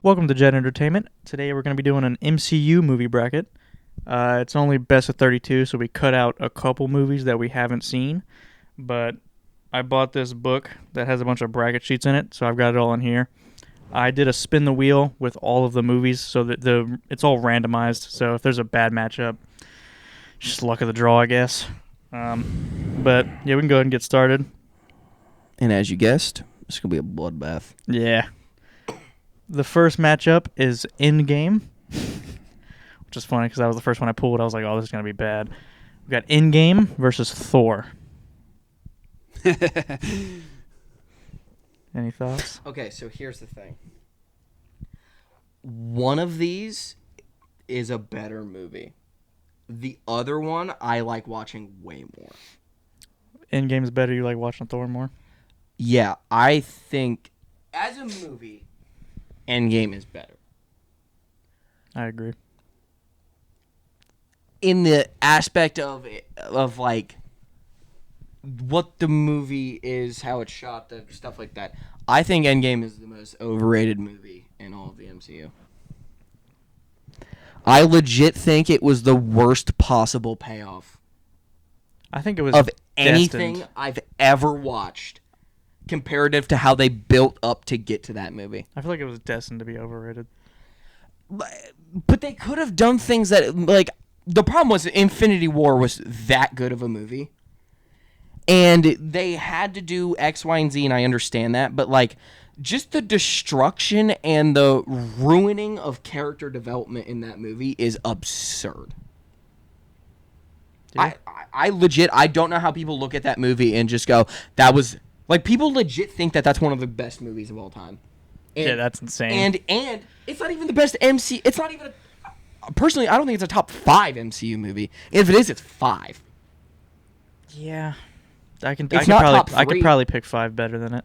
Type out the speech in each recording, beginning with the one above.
Welcome to Jet Entertainment. Today we're going to be doing an MCU movie bracket. It's only best of 32, so we cut out a couple movies that we haven't seen. But I bought this book that has a bunch of bracket sheets in it, so I've got it all in here. I did a spin the wheel with all of the movies, so that it's all randomized. So if there's a bad matchup, just luck of the draw, I guess. But yeah, we can go ahead and get started. And as you guessed, it's going to be a bloodbath. Yeah. The first matchup is Endgame, which is funny because that was the first one I pulled. I was like, oh, this is going to be bad. We got Endgame versus Thor. Any thoughts? Okay, so here's the thing. One of these is a better movie. The other one I like watching way more. Endgame's better. You like watching Thor more? Yeah, I think as a movie, Endgame is better. I agree. In the aspect of like what the movie is, how it's shot, the stuff like that. I think Endgame is the most overrated movie in all of the MCU. I legit think it was the worst possible payoff I think it was of anything destined. I've ever watched comparative to how they built up to get to that movie. I feel like it was destined to be overrated. But they could have done things that, like, the problem was Infinity War was that good of a movie. And they had to do X, Y, and Z, and I understand that. But, like, just the destruction and the ruining of character development in that movie is absurd. Yeah. I legit, I don't know how people look at that movie and just go, that was, like, people legit think that that's one of the best movies of all time. And, Yeah, that's insane. And it's not even the best it's not even personally, I don't think it's a top 5 MCU movie. If it is, it's 5. Yeah. I could It's not top probably 3. pick 5 better than it.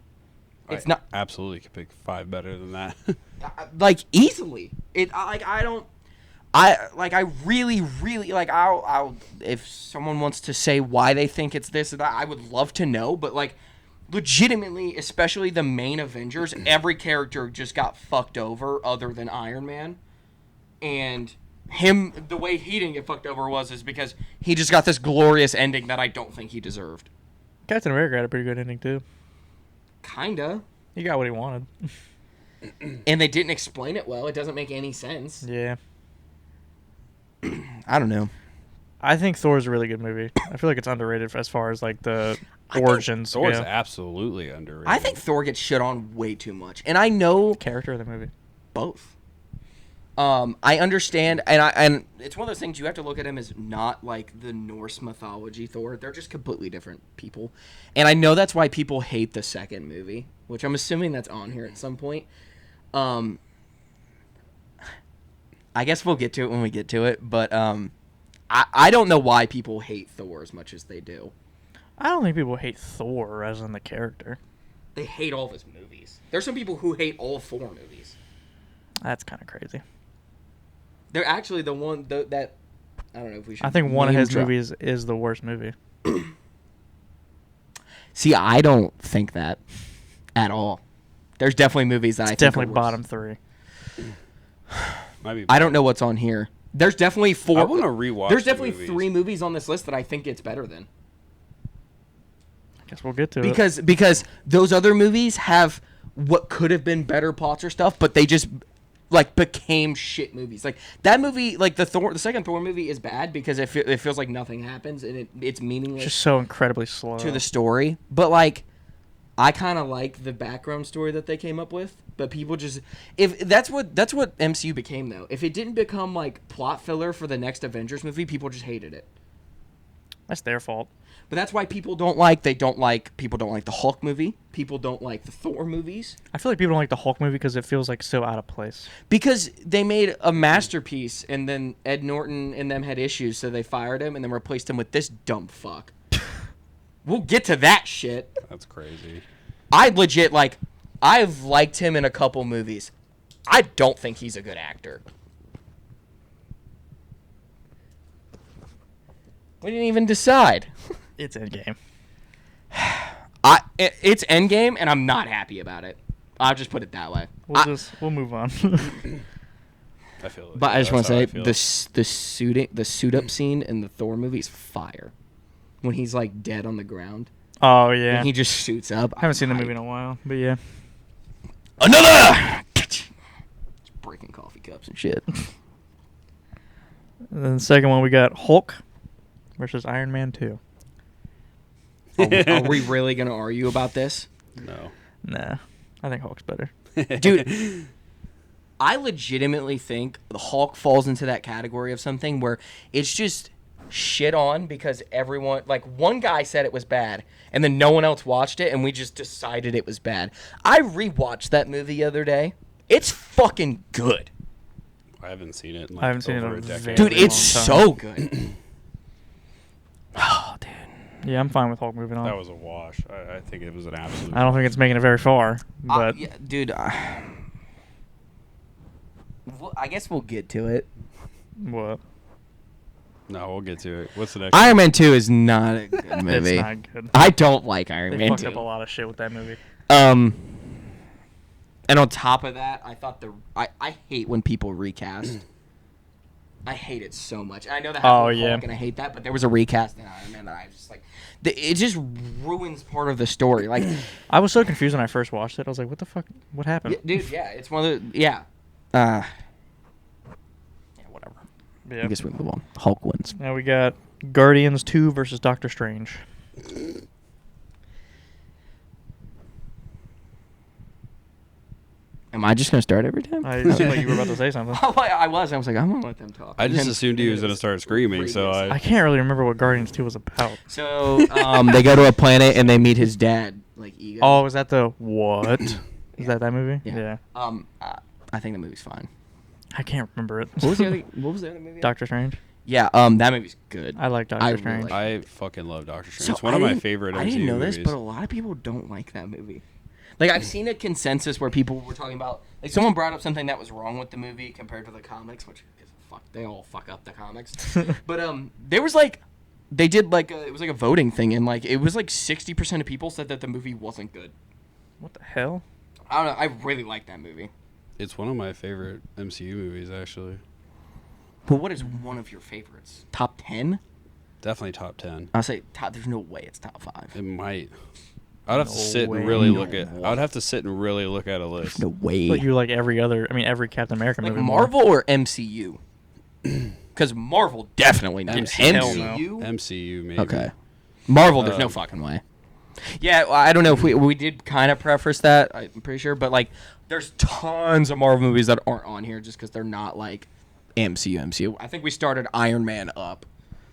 It's I not absolutely could pick 5 better than that. like easily. I really like I'll if someone wants to say why they think it's this or that, I would love to know, but like legitimately, especially the main Avengers, every character just got fucked over other than Iron Man. And him, the way he didn't get fucked over is because he just got this glorious ending that I don't think he deserved. Captain America had a pretty good ending, too. Kinda. He got what he wanted. And they didn't explain it well. It doesn't make any sense. Yeah. I don't know. I think Thor's a really good movie. I feel like it's underrated as far as like the origins go. Thor's absolutely underrated. I think Thor gets shit on way too much. And I know Character of the movie. both. I understand, and it's one of those things you have to look at him as not like the Norse mythology Thor. They're just completely different people. And I know that's why people hate the second movie, which I'm assuming that's on here at some point. I guess we'll get to it when we get to it, but I don't know why people hate Thor as much as they do. I don't think people hate Thor as in the character. They hate all of his movies. There's some people who hate all 4 movies. That's kind of crazy. They're actually the one that I don't know if we should. I think one of his name drop. movies is the worst movie. See, I don't think that at all. There's definitely movies that I think Definitely are bottom worse. 3. Might be I don't know what's on here. There's definitely 4. I want to rewatch. There's the definitely movies. 3 movies on this list that I think it's better than. I guess we'll get to it. Because those other movies have what could have been better plots or stuff, but they just like became shit movies. Like that movie, like the second Thor movie is bad because it feels like nothing happens and it's meaningless Just so incredibly slow. to the story. But like, I kind of like the background story that they came up with. But people just that's what MCU became though. If it didn't become like plot filler for the next Avengers movie, people just hated it. That's their fault. But that's why people don't like the Hulk movie. People don't like the Thor movies. I feel like people don't like the Hulk movie because it feels like so out of place. Because they made a masterpiece and then Ed Norton and them had issues, so they fired him and then replaced him with this dumb fuck. We'll get to that shit. That's crazy. I legit, like, I've liked him in a couple movies. I don't think he's a good actor. We didn't even decide. It's Endgame. It's Endgame, and I'm not happy about it. I'll just put it that way. We'll move on. I feel it. But I just want to say That's the suit up scene in the Thor movie is fire. When he's like dead on the ground. Oh yeah. And he just suits up. I haven't seen the movie in a while, but yeah. Another. Just breaking coffee cups and shit. And then the second one we got Hulk versus Iron Man 2. Are we really gonna argue about this? No. Nah, I think Hulk's better. Dude, I legitimately think the Hulk falls into that category of something where it's just shit on because everyone, like, one guy said it was bad and then no one else watched it and we just decided it was bad. I rewatched that movie the other day. It's fucking good. I haven't seen it in like I haven't seen it over in a a decade. very Dude, long it's time. so good. Oh, dude. Yeah, I'm fine with Hulk moving on. That was a wash. I think it was an absolute. I don't think it's making it very far, but Yeah, dude, I guess we'll get to it. what? No, we'll get to it. What's the next? Iron Man 2 is not a good movie. It's not good. I don't like Iron They Man fucked 2. up a lot of shit with that movie. And on top of that, I thought I hate when people recast. I hate it so much. I know that happened with Hulk, and I hate that, but there was a recast in Iron Man that I was just like, it just ruins part of the story. Like, I was so confused when I first watched it. I was like, what the fuck? What happened? dude, yeah, it's one of the yeah, whatever. Yeah. I guess we move on. Hulk wins. Now we got Guardians 2 versus Doctor Strange. Am I just gonna start every time? I assumed like you were about to say something. I was. I was like, I'm gonna let them talk. I And just then- assumed he was gonna start screaming, so I can't really remember what Guardians 2 was about. So they go to a planet and they meet his dad, like Ego. Oh, is that the what? Is that movie? Yeah. I think the movie's fine. I can't remember it. What was the other movie? Doctor Strange. Yeah, that movie's good. I like Doctor I really Strange. like I fucking love Doctor Strange. So It's one of my favorite MCU I didn't know this, movies. but a lot of people don't like that movie. Like, I've seen a consensus where people were talking about, like, someone brought up something that was wrong with the movie compared to the comics, which is they all fuck up the comics. But there was like, they did like it was like a voting thing, and like it was like 60% of people said that the movie wasn't good. What the hell? I don't know. I really like that movie. It's one of my favorite MCU movies, actually. But what is one of your favorites? Top 10? Definitely top 10. I'll say top. There's no way it's top 5. It might. I'd have to No sit way. and really No look at. way. I'd have to sit and really look at a list. No way. But you like every Captain America Like movie. more. Marvel or MCU? Because Marvel definitely not. MCU. Hell no. MCU maybe. Okay. Marvel, there's no fucking way. Yeah, well, I don't know if we did kind of preface that. I'm pretty sure, but like, there's tons of Marvel movies that aren't on here just because they're not like MCU. I think we started Iron Man up.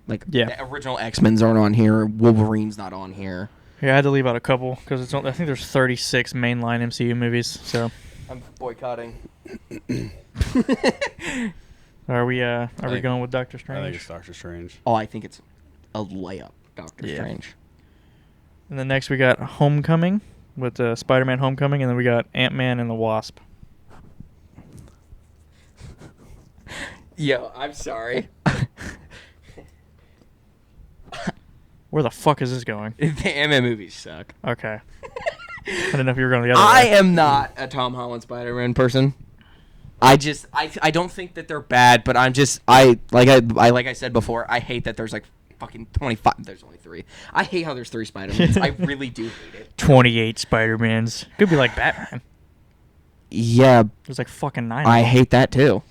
Like, Yeah. the original X-Men's aren't on here. Wolverine's not on here. Yeah, I had to leave out a couple because it's. I think there's 36 mainline MCU movies. So I'm boycotting. are we think- going with Doctor I think Strange? it's Doctor Strange. Oh, I think it's a layup. Doctor Yeah. Strange. And then next we got Homecoming with Spider-Man Homecoming, and then we got Ant-Man and the Wasp. Yo, I'm sorry. Where the fuck is this going? The Ant-Man movies suck. Okay. I didn't know if you were going the other I way. am not a Tom Holland Spider-Man person. I don't think that they're bad, but I'm just like I said before, I hate that there's like fucking 25. There's only 3. I hate how there's 3 Spider-Mans. I really do hate it. 28 Spider-Mans. Could be like Batman. Yeah, There's like fucking 9. I of them. hate that too.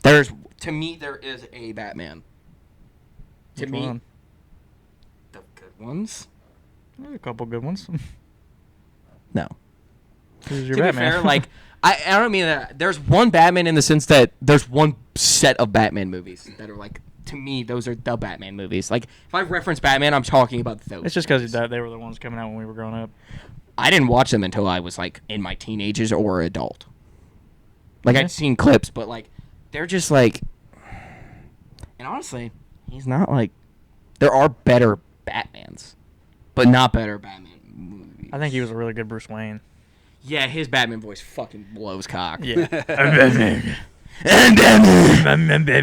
To me there is a Batman. To Which me, one? the good ones. There's a couple good ones. No. Who's your To Batman? be fair, like I don't mean that. There's one Batman in the sense that there's one set of Batman movies that are like, to me, those are the Batman movies. Like, if I reference Batman, I'm talking about those. It's just because they were the ones coming out when we were growing up. I didn't watch them until I was like in my teenagers or adult. Like, Yeah. I'd seen clips, but like they're just like, and honestly, he's not like, there are better Batmans, but not better Batman movies. I think he was a really good Bruce Wayne. Yeah, his Batman voice fucking blows cock. Yeah. I'm Batman.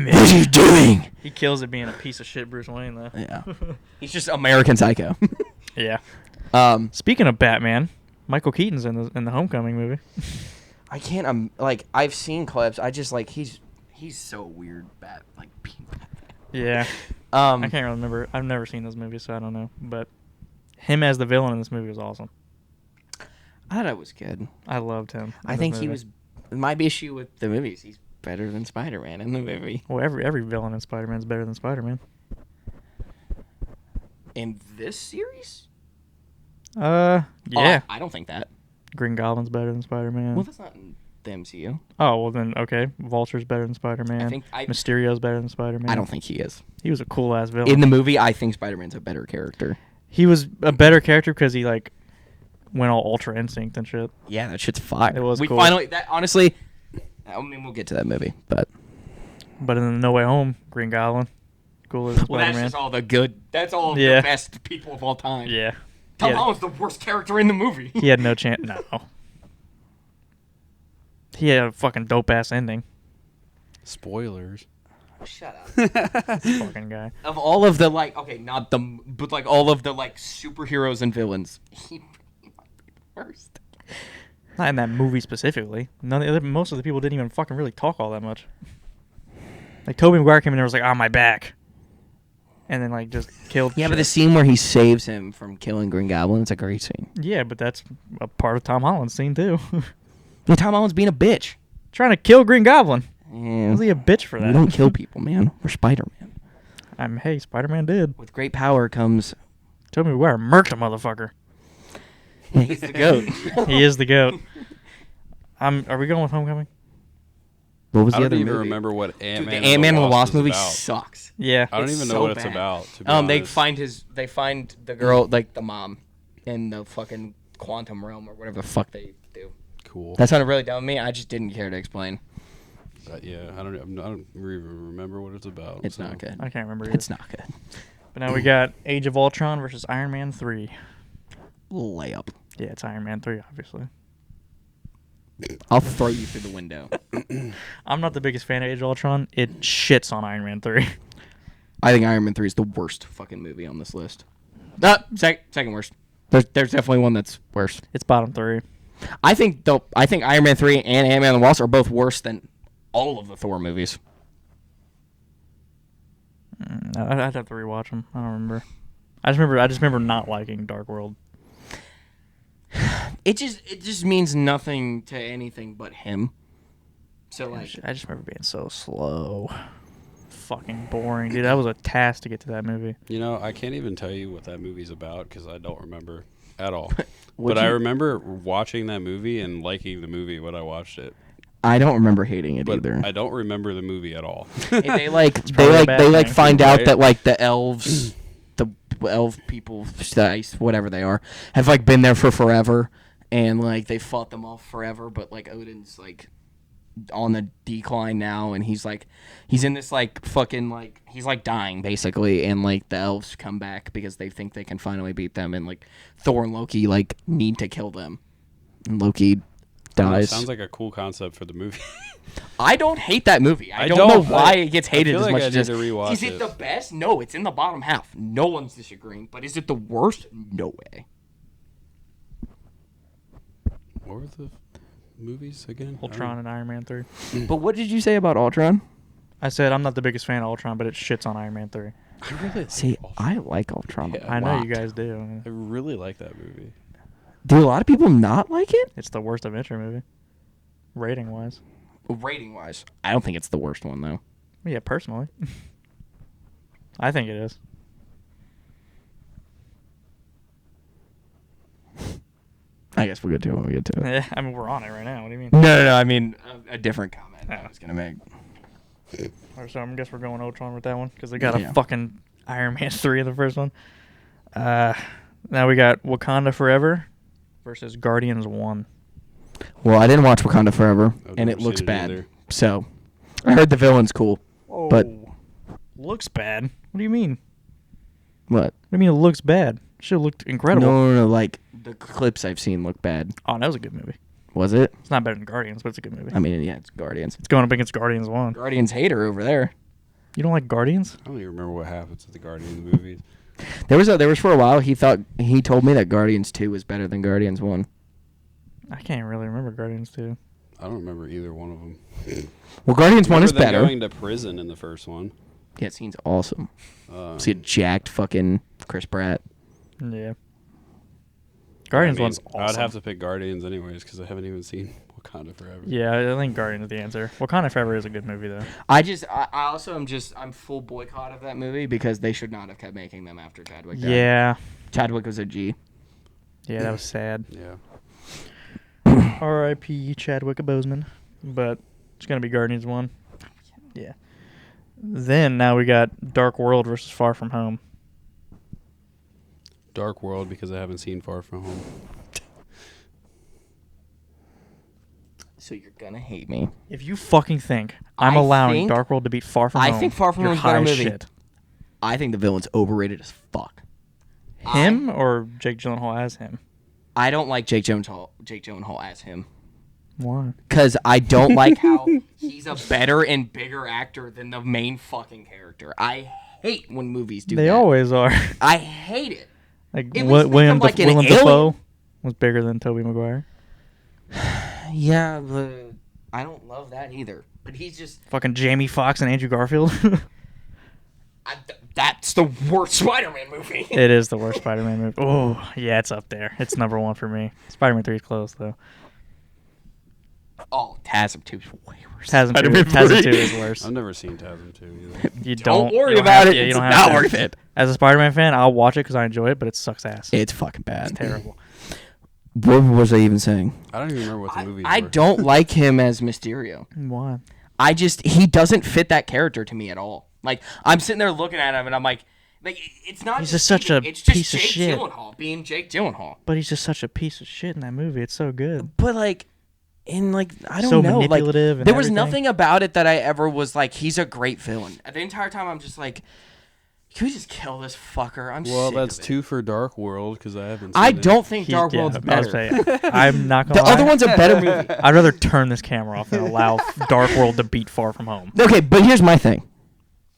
What are you doing? He kills it being a piece of shit Bruce Wayne, though. Yeah. He's just American Psycho. Yeah. Um, Speaking of Batman, Michael Keaton's in the Homecoming movie. I can't. Like I've seen clips. I just like he's so weird. Bad. Like. Yeah. I can't remember. I've never seen this movie, so I don't know. But him as the villain in this movie was awesome. I thought it was good. I loved him. I think he was. My issue with the movie is he's better than Spider-Man in the movie. Well, every villain in Spider-Man is better than Spider-Man. In this series? Yeah. I don't think that. Green Goblin's better than Spider-Man. Well, that's not in the MCU. Oh, well then, okay. Vulture's better than Spider-Man. Mysterio's better than Spider-Man. I don't think he is. He was a cool-ass villain. In the movie, I think Spider-Man's a better character. He was a better character because he, like, went all Ultra Instinct and shit. Yeah, that shit's fire. It was we cool. Finally, honestly, I mean, we'll get to that movie, but... But in No Way Home, Green Goblin, cool as Well, that's Spider-Man. just all the good... That's all the best people of all time. Yeah. Tom Holland's the worst character in the movie. He had no chance. No. He had a fucking dope-ass ending. Spoilers. Shut up. This fucking guy. Of all of the, like, okay, not the, but, like, all of the, like, superheroes and villains, he might be the worst. Not in that movie specifically. Most of the people didn't even fucking really talk all that much. Like, Tobey Maguire came in there and was like, on my back. And then, like, just killed Yeah, shit. but the scene where he saves him from killing Green Goblin, it's a great scene. Yeah, but that's a part of Tom Holland's scene, too. But Tom Holland's being a bitch. Trying to kill Green Goblin. Yeah. Was he a bitch for that? We don't kill people, man. We're Spider-Man. Hey, Spider-Man did. With great power comes... Tobey Maguire murked a motherfucker. He's the GOAT. He is the GOAT. Are we going with Homecoming? What was I the don't other even movie? remember what Dude, Ant-Man, the Ant-Man and the Wasp is movie about. sucks. Yeah. I don't It's even know so what it's bad. about. To be They honest. find the girl, like the mom, in the fucking quantum realm or whatever the fuck they do. Cool. That sounded really dumb to me. I just didn't care to explain. Yeah, I don't even remember what it's about. It's so. not good. I can't remember. It's not good. But now we got Age of Ultron versus Iron Man 3. Layup. Yeah, it's Iron Man 3, obviously. I'll throw you through the window. I'm not the biggest fan of Age of Ultron. It shits on Iron Man 3. I think Iron Man 3 is the worst fucking movie on this list. Second worst. There's definitely one that's worse. It's bottom 3. I think Iron Man 3 and Ant-Man and the Wasp are both worse than all of the Thor movies. I'd have to rewatch them. I don't remember. I just remember not liking Dark World. It just means nothing to anything but him. So like, I just remember being so slow. Fucking boring, dude. That was a task to get to that movie. You know, I can't even tell you what that movie's about because I don't remember at all. But I remember watching that movie and liking the movie when I watched it. I don't remember hating it But either. I don't remember the movie at all. They probably a bad thing. find out Right? that like the elves, the elf people, whatever they are, have like been there for forever, and like they fought them off forever. But like Odin's like on the decline now, and he's in this like fucking like he's like dying basically, and like the elves come back because they think they can finally beat them, and like Thor and Loki like need to kill them, and Loki dies. Sounds like a cool concept for the movie. I don't hate that movie. I don't know don't. why it gets hated feel as like much I as need just. to rewatch Is it it. the best? No, it's in the bottom half. No one's disagreeing. But is it the worst? No way. What were the movies again? Ultron and Iron Man 3. But what did you say about Ultron? I said I'm not the biggest fan of Ultron, but it shits on Iron Man 3. I really See, like I like Ultron. Yeah. I know you guys do. I really like that movie. Do a lot of people not like it? It's the worst adventure movie, rating wise. Rating wise, I don't think it's the worst one though. Yeah, personally, I think it is. I guess we'll get to it when we get to it. Yeah, I mean we're on it right now. What do you mean? No. I mean a different comment I was gonna make. So I guess we're going Ultron with that one because they got Yeah. a fucking Iron Man 3 in the first one. Now we got Wakanda Forever versus Guardians 1. Well, I didn't watch Wakanda Forever, I've and never it looks seen it bad. either. So, I heard the villain's cool. But- looks bad. What do you mean? What? What do you mean it looks bad? Shit looked incredible. No. Like the clips I've seen look bad. Oh, that was a good movie. Was it? It's not better than Guardians, but it's a good movie. I mean, yeah, it's Guardians. It's going up against Guardians 1. Guardians hater over there. You don't like Guardians? I don't even remember what happens to the Guardians movies. There was for a while he told me that Guardians 2 was better than Guardians 1. I can't really remember Guardians 2. I don't remember either one of them. Well, Guardians 1 is Remember them better. going to prison in the first one. Yeah, scene's awesome. See a jacked fucking Chris Pratt. Yeah. Guardians I mean, 1's awesome. I'd have to pick Guardians anyways because I haven't even seen Wakanda Forever. Yeah, I think Guardians is the answer. Wakanda Forever is a good movie, though. I also I'm full boycott of that movie because they should not have kept making them after Chadwick died. Yeah. Chadwick was a G. Yeah, that was sad. Yeah. R.I.P. Chadwick Boseman. But it's going to be Guardians 1. Yeah. Then, now we got Dark World versus Far From Home. Dark World because I haven't seen Far From Home. So you're gonna hate me. If you fucking think I'm allowing Dark World to beat Far From Home, I think Far From you're Home is a better high as movie. shit. I think the villain's overrated as fuck. Him or Jake Gyllenhaal as him? I don't like Jake Gyllenhaal as him. Why? Because I don't like how he's a better and bigger actor than the main fucking character. I hate when movies do that. They always are. I hate it. Like At least make him like an Willem alien. Dafoe was bigger than Tobey Maguire. Yeah, but I don't love that either. But he's just... Fucking Jamie Foxx and Andrew Garfield. That's the worst Spider-Man movie. It is the worst Spider-Man movie. Oh, yeah, it's up there. It's number 1 for me. Spider-Man 3 is close, though. Oh, TASM 2 is way worse. TASM 2 is worse. I've never seen TASM 2 either. You Don't worry you don't about have it. to, you It's don't have not to. worth it. As a Spider-Man fan, I'll watch it because I enjoy it, but it sucks ass. It's fucking bad. It's terrible. What was I even saying? I don't even remember what the movies I were. don't like him as Mysterio. Why? He doesn't fit that character to me at all. Like, I'm sitting there looking at him and I'm like it's not He's just just such a it's just piece of Jake shit. Gyllenhaal being Jake Gyllenhaal. But he's just such a piece of shit in that movie. It's so good. But I don't So know. Like, manipulative and there was everything. nothing about it that I ever was like, he's a great villain. The entire time I'm just like, can we just kill this fucker? I'm Well, sick that's of it. 2 for Dark World because I haven't seen I it. don't think Dark World's I was better. saying, I'm not gonna The lie. other one's a better movie. I'd rather turn this camera off than allow Dark World to beat Far From Home. Okay, but here's my thing.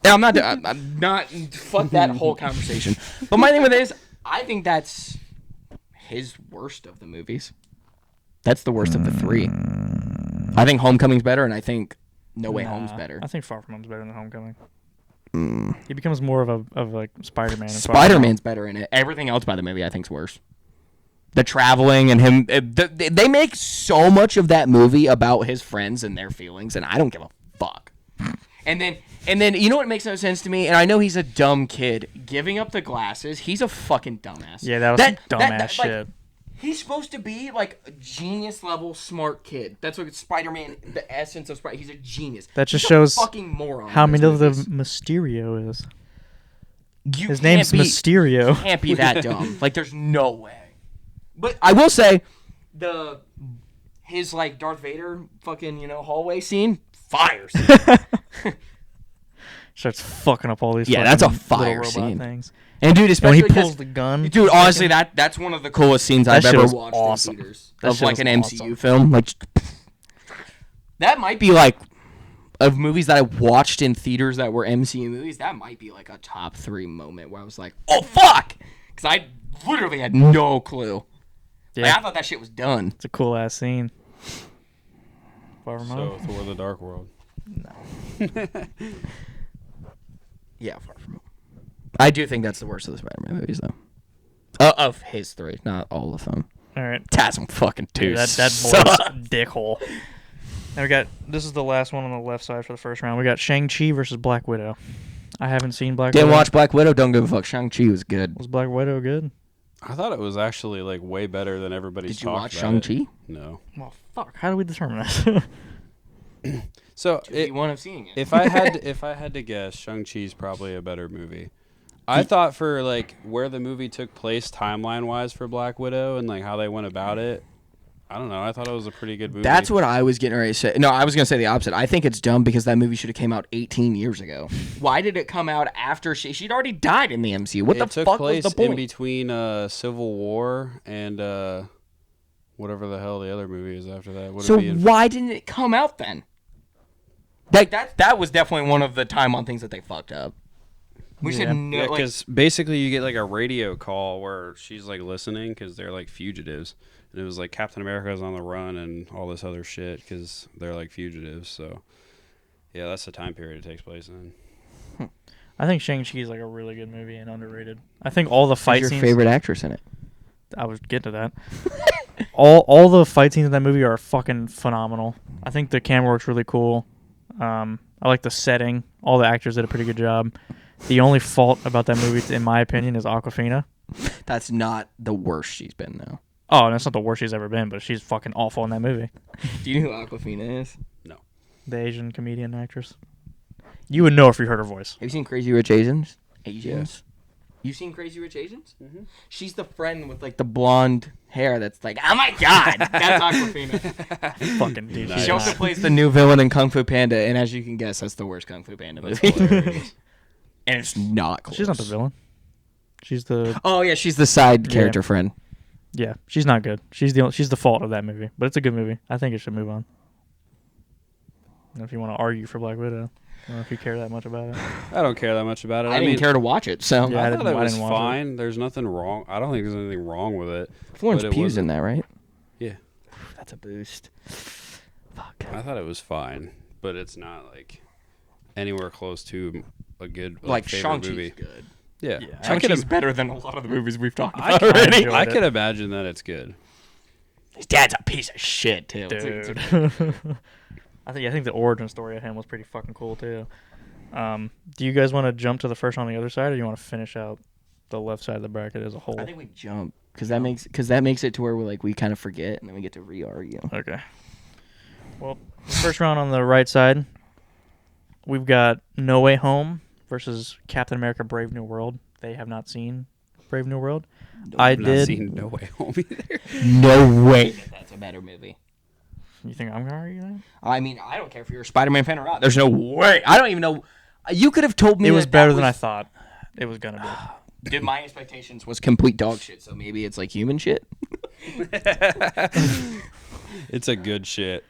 And I'm not. Fuck that whole conversation. But my thing with it is, I think that's his worst of the movies. That's the worst of the 3. I think Homecoming's better, and I think No Way Home's better. I think Far From Home's better than Homecoming. He becomes more of like Spider-Man. in Far From Spider-Man's better in it. Everything else by the movie, I think's worse. The traveling and him. They make so much of that movie about his friends and their feelings, and I don't give a fuck. And then you know what makes no sense to me? And I know he's a dumb kid. Giving up the glasses, he's a fucking dumbass. Yeah, that was some dumbass shit. He's supposed to be like a genius level smart kid. That's what Spider-Man, the essence of Spider. He's a genius. That just He's shows a fucking moron. how in those manipulative movies. Mysterio is. You His can't name's be- Mysterio. Can't be that dumb. Like, there's no way. But I will say, his like Darth Vader fucking hallway scene, fires. Starts fucking up all these. Yeah, fucking that's a little fire robot scene. Things. And dude, And when especially he because pulls the gun. dude, honestly, that's one of the coolest scenes I've shit ever was watched awesome. in theaters That of shit like was an awesome. MCU film. Like, that might be like of movies that I watched in theaters that were MCU movies. That might be like a top 3 moment where I was like, oh fuck, because I literally had no clue. Yeah, Like, I thought that shit was done. it's a cool ass scene. Far From So Home. Thor: The Dark World. Yeah, Far From Home. I do think that's the worst of the Spider-Man movies, though. Of his 3, not all of them. All right. TASM fucking 2. That boy's a dickhole. And this is the last one on the left side for the first round. We got Shang-Chi versus Black Widow. I haven't seen Black Didn't Widow. watch Black Widow. Don't give a fuck. Shang-Chi was good. Was Black Widow good? I thought it was actually like way better than everybody's Did you talked watch about Shang-Chi? it. No. Well, fuck. How do we determine this? So One of seeing it. if I had to guess, Shang-Chi's probably a better movie. I thought for like where the movie took place timeline wise for Black Widow and like how they went about it, I don't know. I thought it was a pretty good movie. That's what I was getting ready to say. No, I was going to say the opposite. I think it's dumb because that movie should have came out 18 years ago. Why did it come out after she'd already died in the MCU? What it the took fuck place was the point? in between Civil War and whatever the hell the other movie is after that. Would So it be why didn't it come out then? Like that was definitely one of the time on things that they fucked up. We Yeah. should know. Yeah, like, because basically you get like a radio call where she's like listening because they're like fugitives, and it was like Captain America's on the run and all this other shit because they're like fugitives. So yeah, that's the time period it takes place in. I think Shang-Chi is like a really good movie and underrated. I think all the who's fight your scenes. favorite actress in it? I was getting to that. all the fight scenes in that movie are fucking phenomenal. I think the camera work's really cool. I like the setting. All the actors did a pretty good job. The only fault about that movie, in my opinion, is Awkwafina. That's not the worst she's been, though. Oh, and that's not the worst she's ever been, but she's fucking awful in that movie. Do you know who Awkwafina is? The Asian comedian actress. You would know if you heard her voice. Have you seen Crazy Rich Asians? Asians? You've seen Crazy Rich Asians? Mm-hmm. She's the friend with like the blonde hair that's like, oh my god, that's Awkwafina. Fucking dude. Nice. She also plays the new villain in Kung Fu Panda, and as you can guess, that's the worst Kung Fu Panda movie. And it's not close. She's not the villain. She's the Oh yeah, she's the side character friend. yeah. She's not good. She's the fault of that movie, but it's a good movie. I think it should move on. If you want to argue for Black Widow, I don't know if you care that much about it. I don't care that much about it. I didn't care to watch it, so Yeah, I thought it I was didn't watch it. fine. There's nothing wrong. I don't think there's anything wrong with it. Florence but it Pugh's in wasn't- that, right? Yeah. That's a boost. Fuck. I thought it was fine, but it's not like anywhere close to a good Like favorite Shang-Chi's movie. good. Yeah, Yeah. I could Shang-Chi's better than a lot of the movies we've talked I about could- already. enjoyed I it. could imagine that it's good. His dad's a piece of shit too. Dude. I think the origin story of him was pretty fucking cool too. Do you guys want to jump to the first on the other side, or do you want to finish out the left side of the bracket as a whole? I think we jump because that makes it to where we kind of forget and then we get to re-argue. Okay. Well, the first round on the right side, we've got No Way Home versus Captain America: Brave New World. They have not seen Brave New World. I I've not did. seen No Way Home either. No way. That's a better movie. You think I'm gonna argue that? I mean, I don't care if you're a Spider-Man fan or not. There's no way. I don't even know. You could have told me It was that better than I thought it was gonna be. Did my expectations was complete dog shit, so maybe it's like human shit. It's a good shit.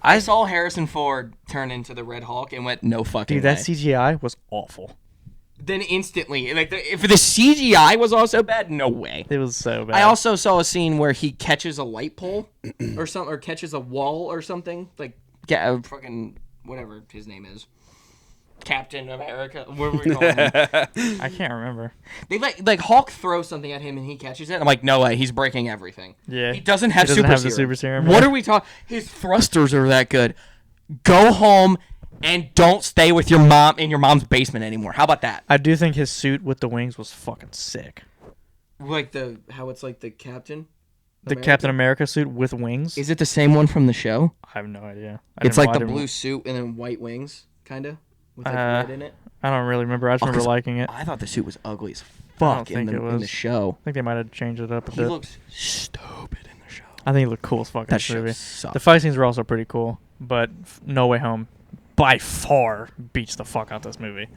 I saw Harrison Ford turn into the Red Hulk and went, no fucking Dude, that way. CGI was awful. Then instantly, like, if the CGI was also bad, no way. It was so bad. I also saw a scene where he catches a light pole or something, or catches a wall or something. Like, fucking whatever his name is, Captain America. What were we calling him? I can't remember. They like Hulk throws something at him and he catches it. I'm like, no way, he's breaking everything. Yeah. He doesn't have He doesn't super have the serum. super serum, What yeah. are we talking? His thrusters are that good. Go home and don't stay with your mom in your mom's basement anymore. How about that? I do think his suit with the wings was fucking sick. Like how it's like the Captain. The Captain America suit with wings. Is it the same one from the show? I have no idea. It's like the blue suit and then white wings, kind of, with like red in it. I don't really remember. I just remember 'cause liking it. I thought the suit was ugly as I don't fuck think it in was. the show. I think they might have changed it up a He bit. looks stupid in the show. I think he looked cool as fuck in That this show movie. sucked. The fight scenes were also pretty cool, but No Way Home by far beats the fuck out this movie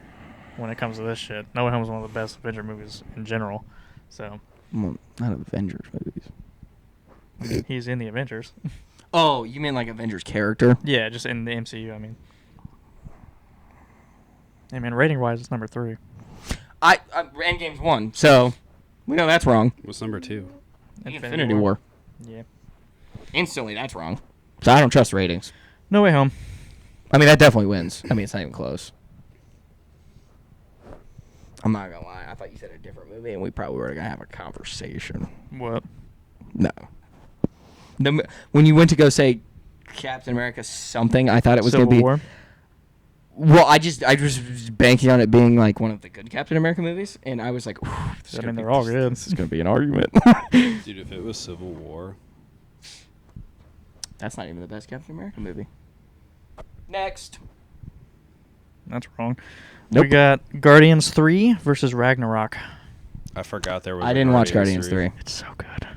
when it comes to this shit. No Way Home is one of the best Avenger movies in general. So Well, not Avengers movies. he's in the Avengers. Oh, you mean like Avengers character? Yeah, just in the MCU. I mean, hey man, rating wise, it's number 3. Endgame's 1, so we know that's wrong. What's number 2? Infinity War. Yeah. Instantly, that's wrong. So I don't trust ratings. No Way Home. I mean, that definitely wins. I mean, it's not even close. I'm not gonna lie. I thought you said a different movie, and we probably were gonna have a conversation. What? No. When you went to go say Captain America something, I thought it was Civil gonna be. War. Well, I just was banking on it being like one of the good Captain America movies, and I was like, I mean, they're all good. This is gonna be an argument. Dude, if it was Civil War. That's not even the best Captain America movie. Next. That's wrong. Nope. We got Guardians 3 versus Ragnarok. I forgot there was. I a didn't watch Guardians 3. It's so good.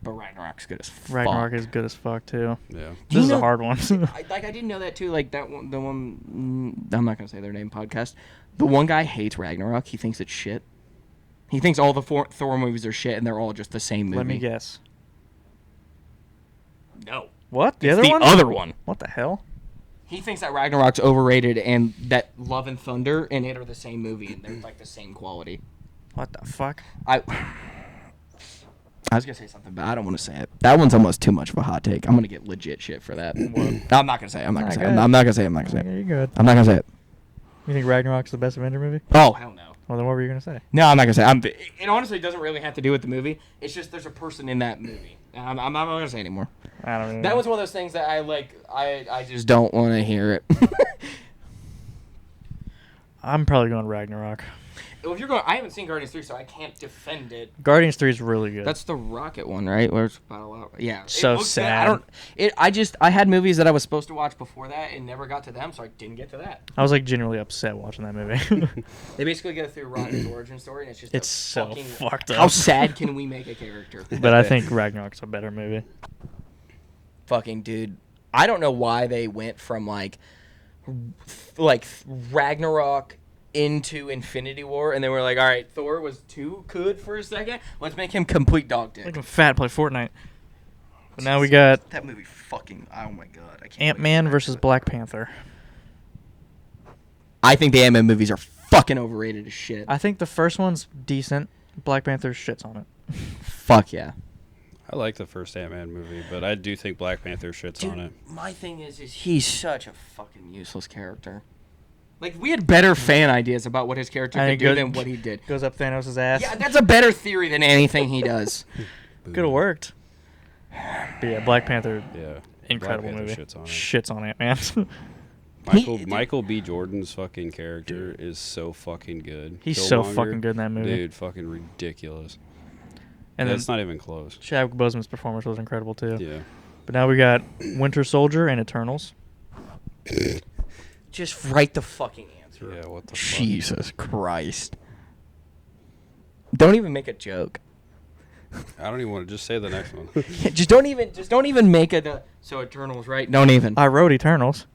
But Ragnarok's good as fuck. Ragnarok is good as fuck too. Yeah. Do you This is a know- hard one. I didn't know that too. Like that one, the one. I'm not gonna say their name. Podcast. The one guy hates Ragnarok. He thinks it's shit. He thinks all the Thor movies are shit, and they're all just the same movie. Let me guess. No. What? The It's other the one? other one. What the hell? He thinks that Ragnarok's overrated and that Love and Thunder and it are the same movie and they're like the same quality. What the fuck? I was gonna say something, but I don't want to say it. That one's almost too much of a hot take. I'm gonna get legit shit for that. No, I'm not gonna say it. I'm not gonna say it. I'm not gonna say it. I'm not gonna say it. Okay, you're good. I'm not gonna say it. You think Ragnarok's the best Avenger movie? Oh, hell no. Well, then what were you gonna say? No, I'm not gonna say it. It honestly doesn't really have to do with the movie. It's just there's a person in that movie. I'm not gonna say it anymore. I don't know. That was one of those things that I like. I just don't want to hear it. I'm probably going Ragnarok. Well, if you're going, I haven't seen Guardians 3, so I can't defend it. Guardians 3 is really good. That's the rocket one, right? Where it's battle out. Yeah. So it looks good. sad. I had movies that I was supposed to watch before that and never got to them, so I didn't get to that. I was like genuinely upset watching that movie. They basically go through Rocket's origin story, and it's just It's so fucking, fucked up. How sad can we make a character? But I think Ragnarok's a better movie. Fucking dude, I don't know why they went from like Ragnarok into Infinity War, and they were like, all right, Thor was too good for a second. Let's make him complete dog dick. Like him fat, play Fortnite. But now we got that movie. Fucking, oh my god, I can't. Ant-Man versus Black Panther. I think the Ant-Man movies are fucking overrated as shit. I think the first one's decent. Black Panther shits on it. Fuck yeah. I like the first Ant-Man movie, but I do think Black Panther shits on it. My thing is he's such a fucking useless character. Like, we had better fan ideas about what his character could do than what he did. Goes up Thanos' ass. Yeah, that's a better theory than anything he does. Could have worked. But yeah, Black Panther, Yeah. incredible Black movie. Panther Shits on Ant-Man. Michael B. Jordan's fucking character is so fucking good. He's so Killmonger, fucking good in that movie. Dude, fucking ridiculous. And That's then not even close. Chadwick Boseman's performance was incredible too. Yeah. But now we got Winter Soldier and Eternals. Just write the fucking answer. Yeah, what the Jesus Christ. Don't even make a joke. fuck? I don't even want to just say the next one. just don't even make a so Eternals, right? Don't even. I wrote Eternals.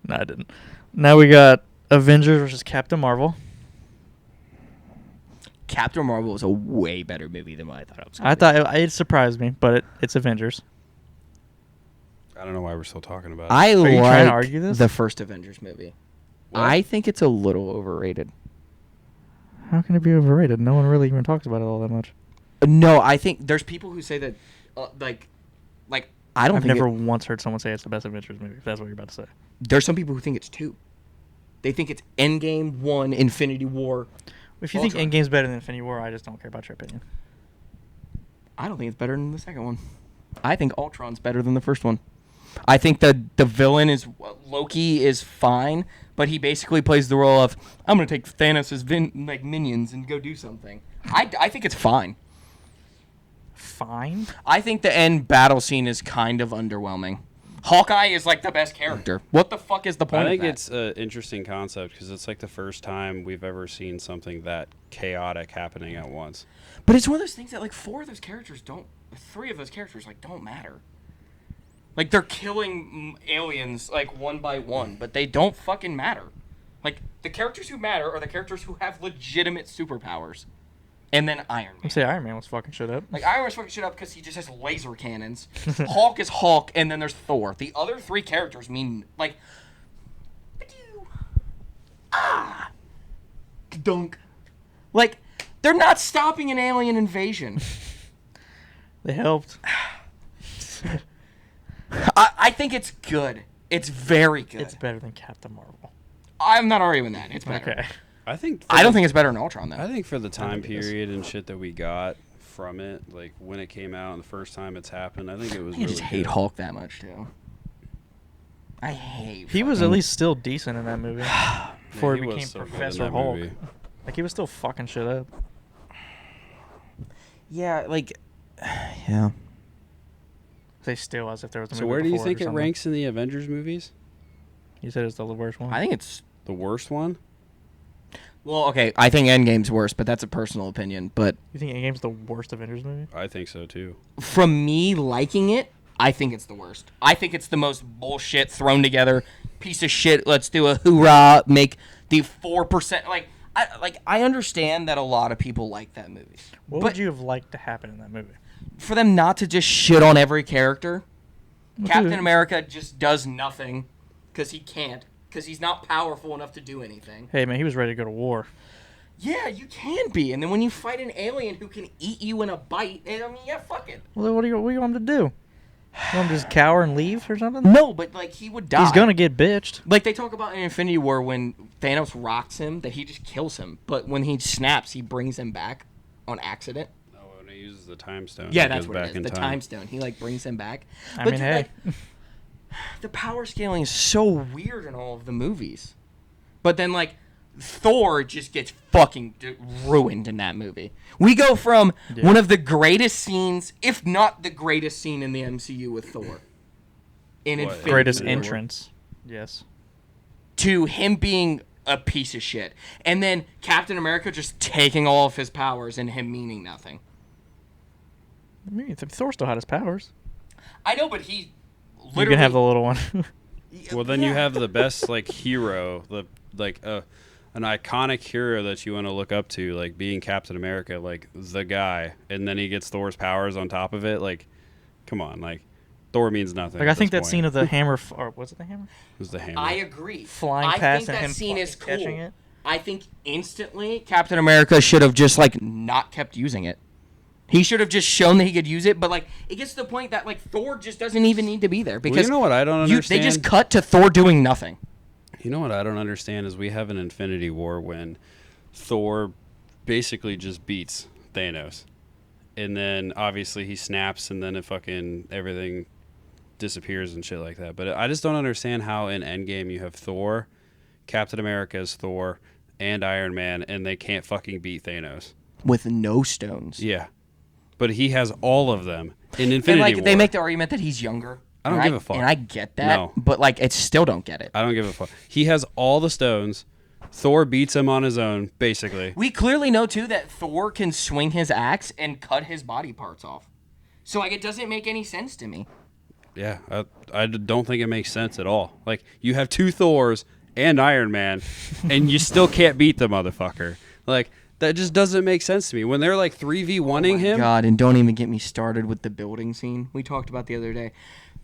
No, I didn't. Now we got Avengers versus Captain Marvel. Captain Marvel was a way better movie than what I thought it was. I thought it surprised me, but it's Avengers. I don't know why we're still talking about it. I you trying like to argue this? the first Avengers movie. What? I think it's a little overrated. How can it be overrated? No one really even talks about it all that much. No, I think there's people who say that, like I don't I've think never once heard someone say it's the best Avengers movie. If that's what you're about to say. there's some people who think it's 2. They think it's Endgame 1, Infinity War. If you Ultron. think Endgame's better than Infinity War, I just don't care about your opinion. I don't think it's better than the second one. I think Ultron's better than the first one. I think the villain is Loki is fine, but he basically plays the role of I'm gonna take Thanos' minions and go do something. I think it's fine. Fine. I think the end battle scene is kind of underwhelming. Hawkeye is like the best character. What the fuck is the point I think of that? it's an interesting concept because it's like the first time we've ever seen something that chaotic happening at once. But it's one of those things that like 3 of those characters like don't matter. Like they're killing aliens like one by one, but they don't fucking matter. Like the characters who matter are the characters who have legitimate superpowers. And then Iron Man. You say Iron Man was fucking shit up. Like Iron Man's fucking shit up because he just has laser cannons. Hulk is Hulk, and then there's Thor. The other 3 characters mean like, dunk. Like they're not stopping an alien invasion. They helped. I think it's good. It's very good. It's better than Captain Marvel. I'm not arguing that. It's better. Okay. I don't think it's better than Ultron though. I think for the time think it is. period and shit that we got from it, like when it came out and the first time it's happened, I think it was I really just hate good. Hulk that much too. I hate. He was at least still decent in that movie before Yeah, he was became so good in Professor that Hulk. movie. Like he was still fucking shit up. Yeah, like, yeah. They still as if there was a movie So where do you before think or it something. ranks in the Avengers movies? You said it's the worst one. I think it's. The worst one? Well, okay. I think Endgame's worse, but that's a personal opinion. But You think Endgame's the worst Avengers movie? I think so too. from me liking it, I think it's the worst. I think it's the most bullshit thrown together piece of shit. Let's do a hoorah, make the 4%. I understand that a lot of people like that movie. What but would you have liked to happen in that movie? for them not to just shit on every character, Captain America just does nothing because he can't, because he's not powerful enough to do anything. Hey, man, he was ready to go to war. Yeah, you can be. And then when you fight an alien who can eat you in a bite, I mean, yeah, fuck it. Well, what do you want him to do? You want him to just cower and leave or something? No, but, like, he would die. He's going to get bitched. Like, they talk about in Infinity War when Thanos rocks him, that he just kills him. But when he snaps, he brings him back on accident. Oh, when he uses the time stone. Yeah, he that's goes what back it in is. The time stone. He, like, brings him back. I But mean, dude, hey. like, the power scaling is so weird in all of the movies. But then, like, Thor just gets fucking ruined in that movie. We go from one of the greatest scenes, if not the greatest scene in the MCU with Thor. In Infinity Greatest War, entrance. Yes. to him being a piece of shit. And then Captain America just taking all of his powers and him meaning nothing. I mean, Thor still had his powers. I know, but he literally... You can have the little one. Well, then you Yeah. have the best like hero, an iconic hero that you want to look up to, like being Captain America, like the guy, and then he gets Thor's powers on top of it. Like, come on, like Thor means nothing. Like, I think that scene of the hammer, or was it the hammer? It was the hammer. I agree. Flying I past think and that him scene is cool. catching it. I think instantly Captain America should have just, like, not kept using it. He should have just shown that he could use it, but, like, it gets to the point that, like, Thor just doesn't even need to be there. Because you know what I don't understand? They just cut to Thor doing nothing. You know what I don't understand is we have an Infinity War when Thor basically just beats Thanos. And then obviously he snaps and then everything disappears and shit like that. But I just don't understand how in Endgame you have Thor, Captain America as Thor, and Iron Man, and they can't fucking beat Thanos. With no stones. Yeah. But he has all of them in Infinity And, like, War. they make the argument that he's younger. I don't and give a fuck. And I get that, No. but, like, I still don't get it. I don't give a fuck. He has all the stones. Thor beats him on his own, basically. We clearly know, too, that Thor can swing his axe and cut his body parts off. So, like, it doesn't make any sense to me. Yeah, I don't think it makes sense at all. Like, you have two Thors and Iron Man, and you still can't beat the motherfucker. Like, that just doesn't make sense to me. When they're, like, 3v1ing him... God, and don't even get me started with the building scene we talked about the other day.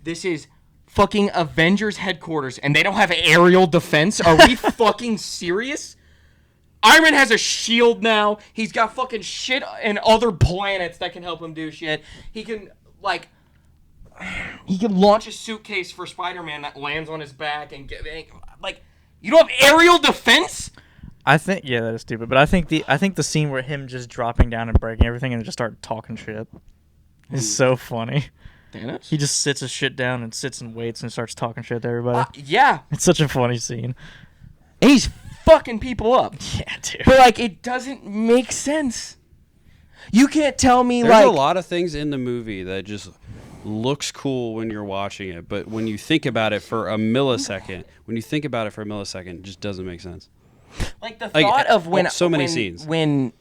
This is fucking Avengers headquarters, and they don't have aerial defense? Are we fucking serious? Iron Man has a shield now. He's got fucking shit and other planets that can help him do shit. He can, like... He can launch a suitcase for Spider-Man that lands on his back and get... Like, you don't have aerial defense? I think, yeah, that is stupid. But I think the scene where him just dropping down and breaking everything and just start talking shit is so funny. Thanos? He just sits his shit down and sits and waits and starts talking shit to everybody. Yeah. It's such a funny scene. And he's fucking people up. Yeah, dude. But, like, it doesn't make sense. You can't tell me, There's like... a lot of things in the movie that just looks cool when you're watching it, but when you think about it for a millisecond, it just doesn't make sense. Like, the Like, thought of when... so many when, scenes. When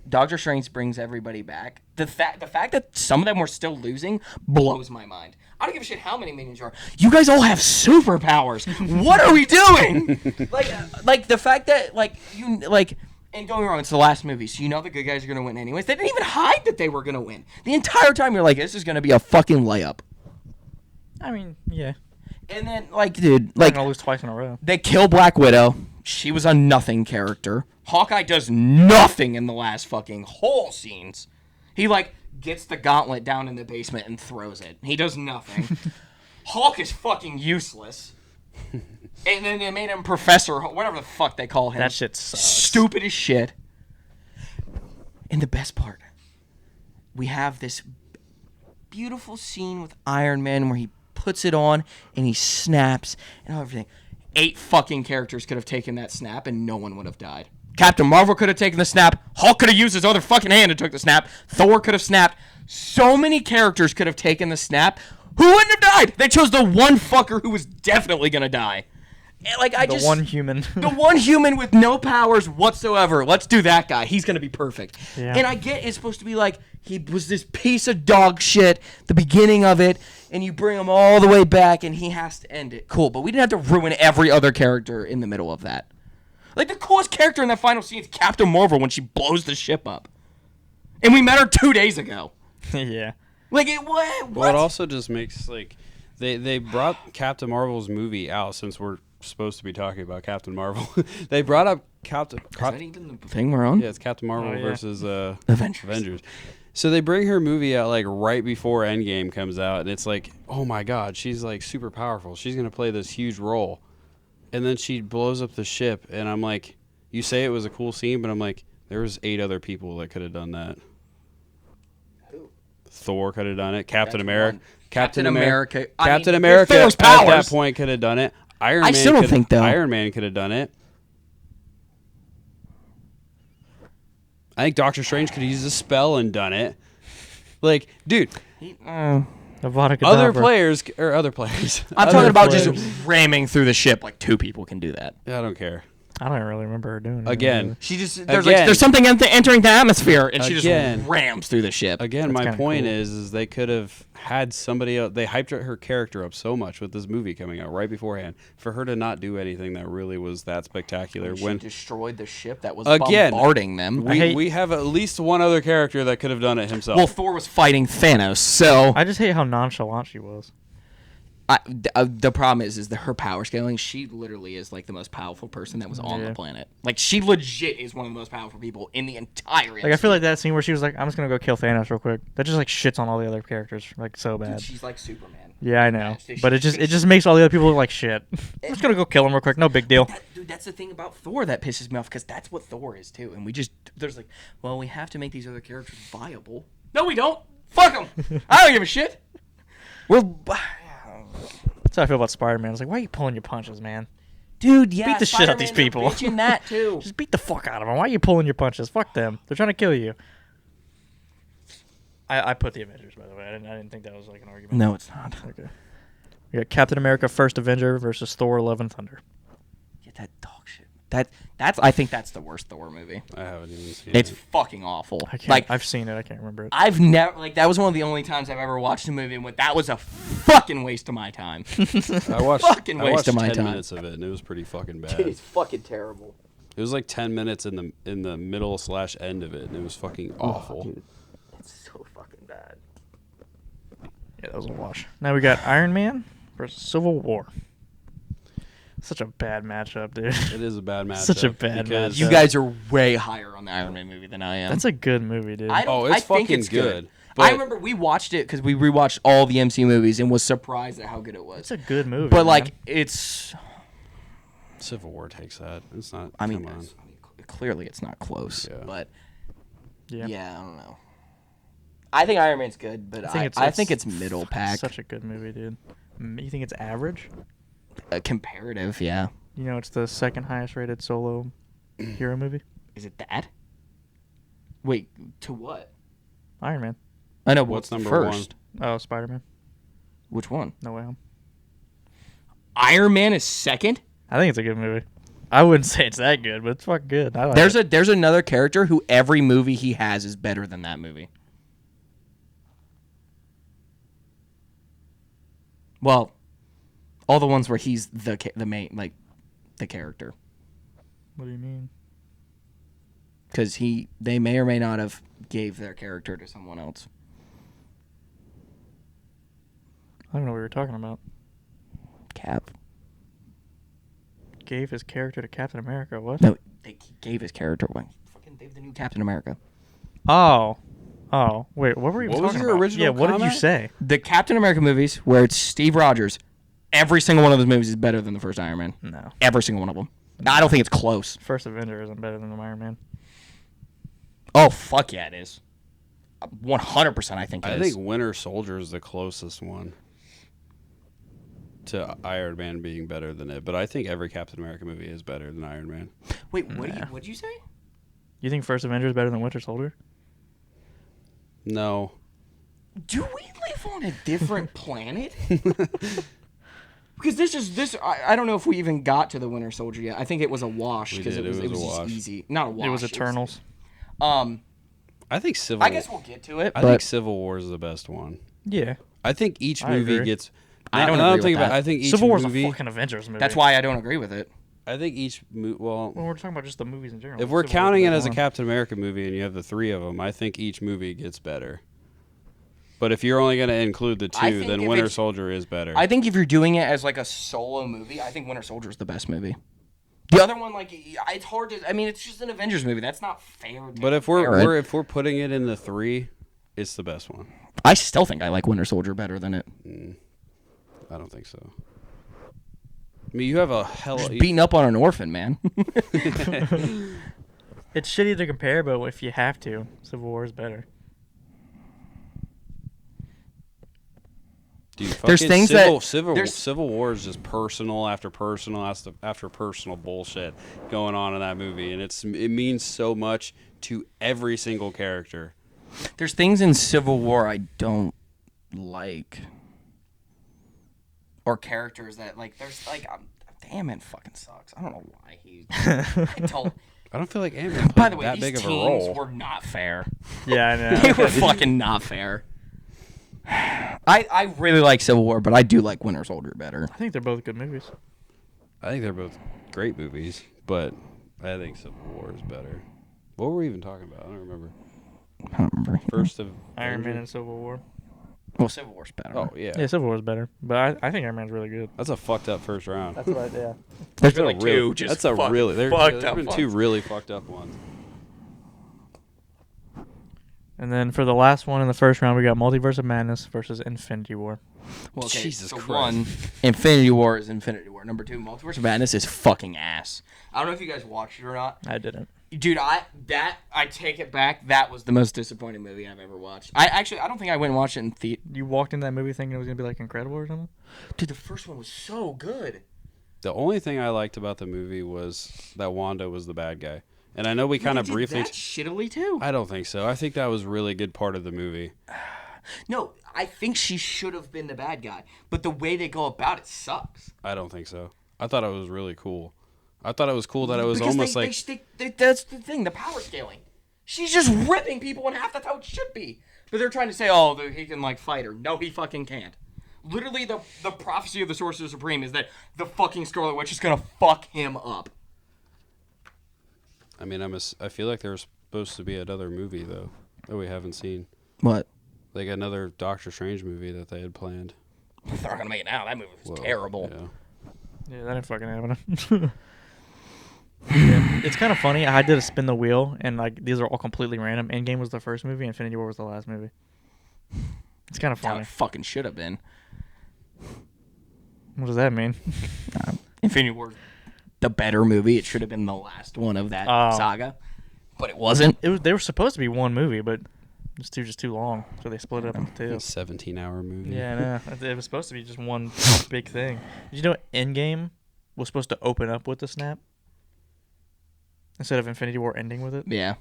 Doctor Strange brings everybody back, the fact that some of them were still losing blows my mind. I don't give a shit how many minions you are. You guys all have superpowers. What are we doing? like the fact that, like, you... Like... And don't get me wrong, it's the last movie, so you know the good guys are going to win anyways. They didn't even hide that they were going to win. The entire time you're like, this is going to be a fucking layup. I mean, yeah. And then, like, dude, Like, like, gonna lose twice in a row. they kill Black Widow. She was a nothing character. Hawkeye does nothing in the last fucking whole scenes. He, like, gets the gauntlet down in the basement and throws it. He does nothing. Hulk is fucking useless. And then they made him Professor, whatever the fuck they call him. That shit sucks. Stupid as shit. And the best part, we have this beautiful scene with Iron Man where he puts it on and he snaps and everything. 8 fucking characters could have taken that snap and no one would have died. Captain Marvel could have taken the snap. Hulk could have used his other fucking hand and took the snap. Thor could have snapped. So many characters could have taken the snap. Who wouldn't have died? They chose the one fucker who was definitely going to die. Like, The one human. The one human with no powers whatsoever. Let's do that guy. He's going to be perfect. Yeah. And I get it's supposed to be like he was this piece of dog shit, the beginning of it, and you bring him all the way back and he has to end it. Cool, but we didn't have to ruin every other character in the middle of that. Like, the coolest character in that final scene is Captain Marvel when she blows the ship up. And we met her 2 days ago. Yeah. Like, it what? Well, it also just makes, like, They brought Captain Marvel's movie out since we're supposed to be talking about Captain Marvel. They brought up Captain. Is that even the thing we're on? Yeah, it's Captain Marvel versus Avengers. So they bring her movie out like right before Endgame comes out, and it's like, oh my god, she's like super powerful. She's gonna play this huge role, and then she blows up the ship, and I'm like, you say it was a cool scene, but I'm like, there was 8 other people that could have done that. Who? Thor could have done it. Captain That's America. one. Captain America. Captain I mean, America Thor's at that powers. point could have done it. Iron I Man still don't could- think, though. Iron Man could have done it. I think Doctor Strange could have used a spell and done it. Like, dude, Avada other Kedavra. players. I'm Other talking about players. just ramming through the ship. Like 2 people can do that. I don't care. I don't really remember her doing it. Again, She just Again. there's something entering the atmosphere, and she Again. just rams through the ship. Again, That's my kinda point cool. is they could have had somebody else. They hyped her character up so much with this movie coming out right beforehand for her to not do anything that really was that spectacular. She When destroyed the ship that was Again. bombarding them. we have at least one other character that could have done it himself. Well, Thor was fighting Thanos, so I just hate how nonchalant she was. the problem is that her power scaling. She literally is like the most powerful person that was on the Yeah. planet. Like she legit is one of the most powerful people in the entire. Like I feel like that scene where she was like, "I'm just gonna go kill Thanos real quick." That just like shits on all the other characters like so bad. she's like Superman. Yeah, I know, Yeah, but it just makes all the other people look like shit. I'm just gonna go kill him real quick. No big deal. Dude, that's the thing about Thor that pisses me off because that's what Thor is too. And there's like, well, we have to make these other characters viable. No, we don't. Fuck them. I don't give a shit. That's how I feel about Spider-Man. It's like, why are you pulling your punches, man? Dude, yeah, Beat the shit out of these Spider-Man's people. bitching that too. Just beat the fuck out of them. Why are you pulling your punches? Fuck them. They're trying to kill you. I put the Avengers, by the way. I didn't think that was like an argument. No, it's not. Okay. We got Captain America: First Avenger versus Thor: Love and Thunder. Get that dog shit. I think that's the worst Thor movie. I haven't even seen It's it. fucking awful. I can't. Like I've seen it. I can't remember it. I've never that was one of the only times I've ever watched a movie and went, that was a fucking waste of my time. I watched fucking I waste watched of my 10 time. minutes of it, and it was pretty fucking bad. It's fucking terrible. It was like 10 minutes in the middle / end of it, and it was fucking awful. Dude, it's so fucking bad. Yeah, that was a wash. Now we got Iron Man versus Civil War. Such a bad matchup, dude. It is a bad matchup. Such a bad because- matchup. You guys are way higher on the Iron Man movie than I am. That's a good movie, dude. Oh, it's I think fucking it's good. I But remember we watched it because we rewatched all the MCU movies and was surprised at how good it was. It's a good movie. But man. like, it's. Civil War takes that. It's not. I mean, come on. clearly it's not close. Yeah. But yeah, yeah, I don't know. I think Iron Man's good, but I think it's middle pack. Such a good movie, dude. You think it's average? Comparative, yeah. You know, it's the second highest rated solo hero movie. Is it that? Wait, to what? Iron Man. I know. What's What's number first? Oh, Spider-Man. Which one? No Way Home. Iron Man is second. I think it's a good movie. I wouldn't say it's that good, but it's fucking good. I like it. There's another character who every movie he has is better than that movie. Well, all the ones where he's the main, like, the character, What do you mean? because they may or may not have gave their character to someone else. I don't know what we were talking about. Cap. Gave his character to Captain America. What? No, they gave his character away. Fucking gave the new Captain America. Oh. Oh. Wait, what were you What was talking your about? original Yeah, what did you comment? say? The Captain America movies where it's Steve Rogers, every single one of those movies is better than the first Iron Man. No. Every single one of them. No, I don't think it's close. First Avenger isn't better than Iron Man. Oh, fuck yeah, it is. 100% I think it I is. think Winter Soldier is the closest one to Iron Man being better than it, but I think every Captain America movie is better than Iron Man. Wait, what'd you say? You think First Avenger is better than Winter Soldier? No. Do we live on a different planet? Because I don't know if we even got to the Winter Soldier yet. I think it was a wash We because did. it was It was a just wash. easy. Not a wash. It was Eternals. I think Civil I guess we'll get to it. I think Civil War is the best one. Yeah. I think each I movie agree. gets. I don't now I'm agree with thinking about. that. I think each Civil War's movie. a fucking Avengers movie. That's why I don't agree with it. I think each well, Well, we're talking about just the movies in general. if we're Civil War's counting the it best as a one. Captain America movie and you have the 3 of them, I think each movie gets better. But if you're only going to include the I two, think then if Winter it's- Soldier is better. I think if you're doing it as like a solo movie, I think Winter Soldier is the best movie. The other one, like, it's hard to. I mean, it's just an Avengers movie. That's not fair. But if we're putting it in the 3, it's the best one. I still think I like Winter Soldier better than it. I don't think so. I mean, you have a Just beating up on an orphan, man. It's shitty to compare, but if you have to, Civil War is better. Dude, There's things that- Civil War is just personal after personal after personal bullshit going on in that movie, and it means so much to every single character. There's things in Civil War I don't like, or characters that like. There's like, damn, it fucking sucks. I don't know why he. I don't feel like Ant-Man played By the way, that these big of a teams role. were not fair. Yeah, I know. They were fucking not fair. I really like Civil War, but I do like Winter Soldier better. I think they're both good movies. I think they're both great movies, but I think Civil War is better. What were we even talking about? I don't remember. I don't remember. First of Iron Man and Civil War. Well, Civil War's better. Oh yeah, Yeah, Civil War's better, but I think Iron Man's really good. that's a fucked up first round. That's what. Yeah. There's That's been a like real- two. Just That's a really. There's fucked up been ones. two really fucked up ones. And then for the last one in the first round, we got Multiverse of Madness versus Infinity War. Well, okay, Jesus so Christ. one, Infinity War is Infinity War. Number two, Multiverse of Madness is fucking ass. I don't know if you guys watched it or not. I didn't. Dude, I take it back. That was the most disappointing movie I've ever watched. I don't think I went and watched it in theater. You walked in that movie thinking it was gonna be like Incredible or something. Dude, the first one was so good. The only thing I liked about the movie was that Wanda was the bad guy, and I know we kind of They did briefly. that shittily too. I don't think so. I think that was a really good part of the movie. No, I think she should have been the bad guy, but the way they go about it sucks. I don't think so. I thought it was really cool. I thought it was cool that it was Because almost that's the thing, the power scaling. She's just ripping people in half. That's how it should be. But they're trying to say, oh, he can like fight her. No, he fucking can't. Literally, the prophecy of the Sorcerer Supreme is that the fucking Scarlet Witch is gonna fuck him up. I mean, I feel like there's supposed to be another movie though that we haven't seen, What? like another Doctor Strange movie that they had planned. They're not gonna make it now. That movie was Well, terrible. Yeah. Yeah, that ain't fucking happening. Yeah, it's kind of funny. I did a spin the wheel, and like these are all completely random. Endgame was the first movie. Infinity War was the last movie. It's kind of How funny. it fucking should have been. What does that mean? Infinity War, the better movie. It should have been the last one of that Oh. saga, but it wasn't. It was. They were supposed to be one movie, but it's just too long, so they split it up into two. 17-hour movie. Yeah, I know. It was supposed to be just one big thing. Did you know Endgame was supposed to open up with the snap instead of Infinity War ending with it? Yeah.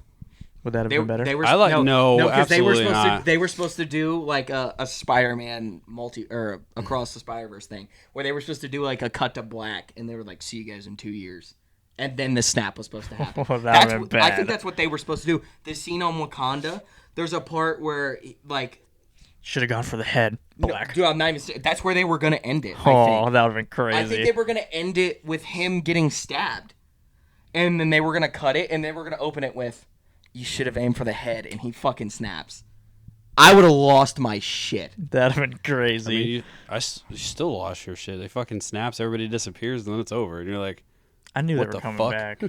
Would that have been better? They were, I like- no, because they were absolutely supposed not. to. They were supposed to do like a Spider-Man across the Spider-Verse thing, where they were supposed to do like a cut to black, and they were like, "See you guys in 2 years," and then the snap was supposed to happen. Well, that That's would've what- been I bad. think that's what they were supposed to do. The scene on Wakanda, there's a part where like, Should have gone for the head. Black. No, dude, I'm not even. That's where they were gonna end it. Oh, I think. that would have been crazy. I think they were gonna end it with him getting stabbed, and then they were gonna cut it, and they were gonna open it with, "You should have aimed for the head," and he fucking snaps. I would have lost my shit. That'd have been I crazy. mean, you still lost your shit. They fucking snaps, everybody disappears, and then it's over. And you're like, I knew what they were the coming fuck? back.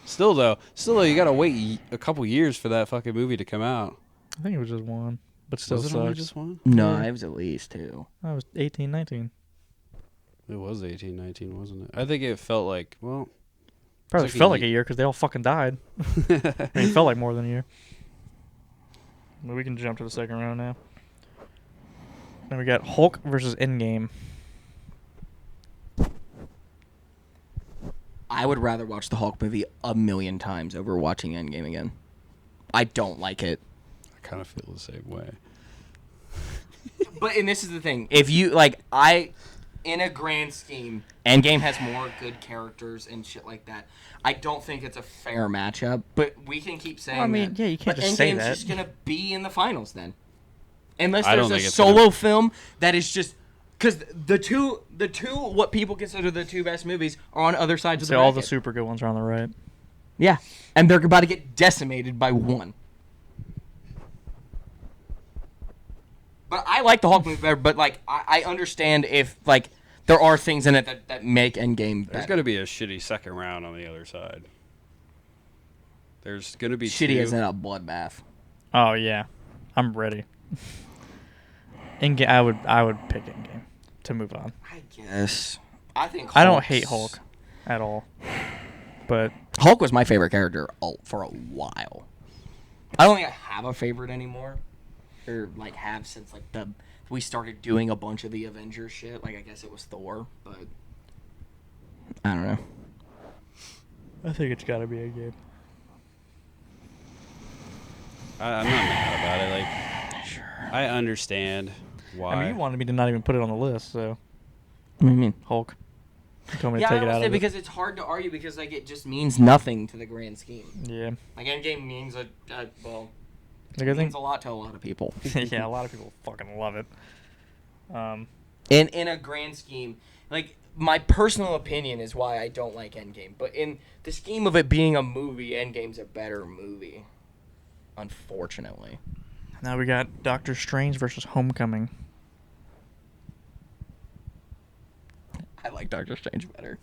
still though, you gotta wait a couple years for that fucking movie to come out. I think it was just one, but still Was it sucks. only just one? No, it was at least two. I was 18, 19. It was 18, 19, wasn't it? I think it felt like, well, Probably It's like felt a like a year because they all fucking died. I mean, it felt like more than a year. Well, we can jump to the second round now. Then we got Hulk versus Endgame. I would rather watch the Hulk movie a million times over watching Endgame again. I don't like it. I kind of feel the same way. But and this is the thing: if you in a grand scheme, Endgame has more good characters and shit like that. I don't think it's a fair matchup, but we can keep saying. Well, I mean, that. yeah, you can't but just say Endgame's that. just gonna be in the finals then, unless I there's don't a think it's solo film that is just because the two what people consider the two best movies are on other sides of the So all the bracket. super good ones are on the right. Yeah, and they're about to get decimated by one. But I like the Hulk movie better. But like, I understand if like there are things in it that make Endgame better. There's gonna be a shitty second round on the other side. There's gonna be Shitty two. as in a bloodbath. Oh yeah, I'm ready. I would pick Endgame to move on. I guess. I think I don't hate Hulk at all, but Hulk was my favorite character for a while. I don't think I have a favorite anymore, or like have since like we started doing a bunch of the Avengers shit. Like I guess it was Thor, but I don't know. I think it's got to be Endgame. I'm not mad about it. Like, Sure. I understand why. I mean, you wanted me to not even put it on the list, so What do you mean? Hulk. You told me Yeah, to I take it out understand of it. because it's hard to argue because like it just means nothing to the grand scheme. Yeah, Like Endgame means well, like I it means think. a lot to a lot of people. Yeah, a lot of people fucking love it. In a grand scheme, like my personal opinion is why I don't like Endgame, but in the scheme of it being a movie, Endgame's a better movie. Unfortunately. Now we got Doctor Strange versus Homecoming. I like Doctor Strange better.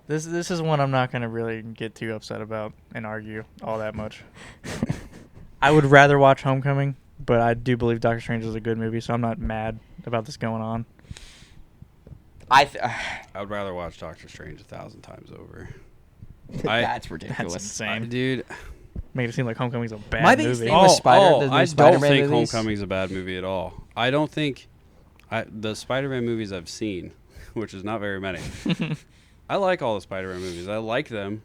This is one I'm not gonna really get too upset about and argue all that much. I would rather watch Homecoming, but I do believe Doctor Strange is a good movie, so I'm not mad about this going on. I would rather watch Doctor Strange 1,000 times over. That's ridiculous. That's insane. Dude. Make it seem like Homecoming's a bad My biggest movie. thing with I don't Spider-Man think movies- Homecoming's a bad movie at all. I don't think the Spider-Man movies I've seen, which is not very many. I like all the Spider-Man movies. I like them,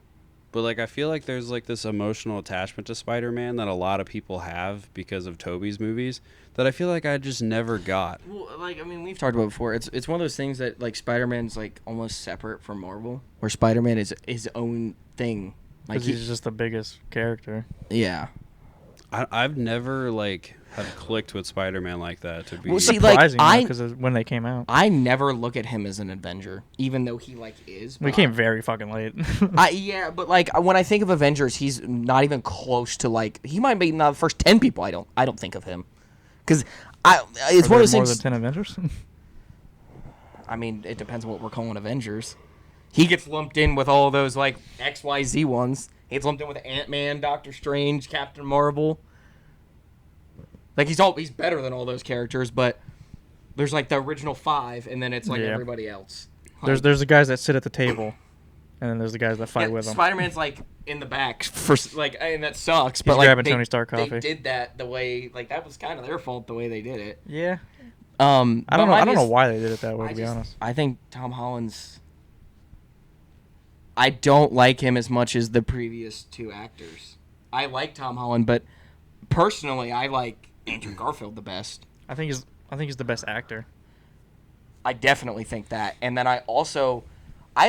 but like I feel like there's like this emotional attachment to Spider-Man that a lot of people have because of Tobey's movies that I feel like I just never got. Well, like I mean, we've talked about before. It's one of those things that like Spider-Man's like almost separate from Marvel, where Spider-Man is his own thing. Like Because he's just the biggest character. yeah. I've never like have clicked with Spider-Man like that to be. Well, see, like, Surprising, because when they came out. I never look at him as an Avenger, even though he like is. We came very fucking late. Yeah, but like when I think of Avengers, he's not even close to like he might be not the first 10 people. I don't think of him because it's Are one there of those more things. than 10 Avengers? I mean, it depends on what we're calling Avengers. He gets lumped in with all those like XYZ ones. He gets lumped in with Ant-Man, Doctor Strange, Captain Marvel. Like he's better than all those characters, but there's like the original 5, and then it's like Yeah. everybody else. There's the guys that sit at the table, and then there's the guys that fight with them. Spider-Man's like in the back for like, and that sucks. But He's like grabbing they, Tony Stark they coffee. did that the way like that was kind of their fault the way they did it. Yeah. I I don't know. I don't know why they did it that way. To be honest. I think Tom Holland's. I don't like him as much as the previous 2 actors. I like Tom Holland, but personally, I like Andrew Garfield the best. I think he's the best actor. I definitely think that. And then I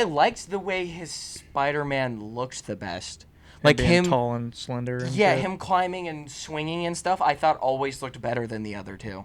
liked the way his Spider-Man looked the best. Like being him tall and slender. And yeah, shit. him climbing and swinging and stuff, I thought always looked better than the other 2.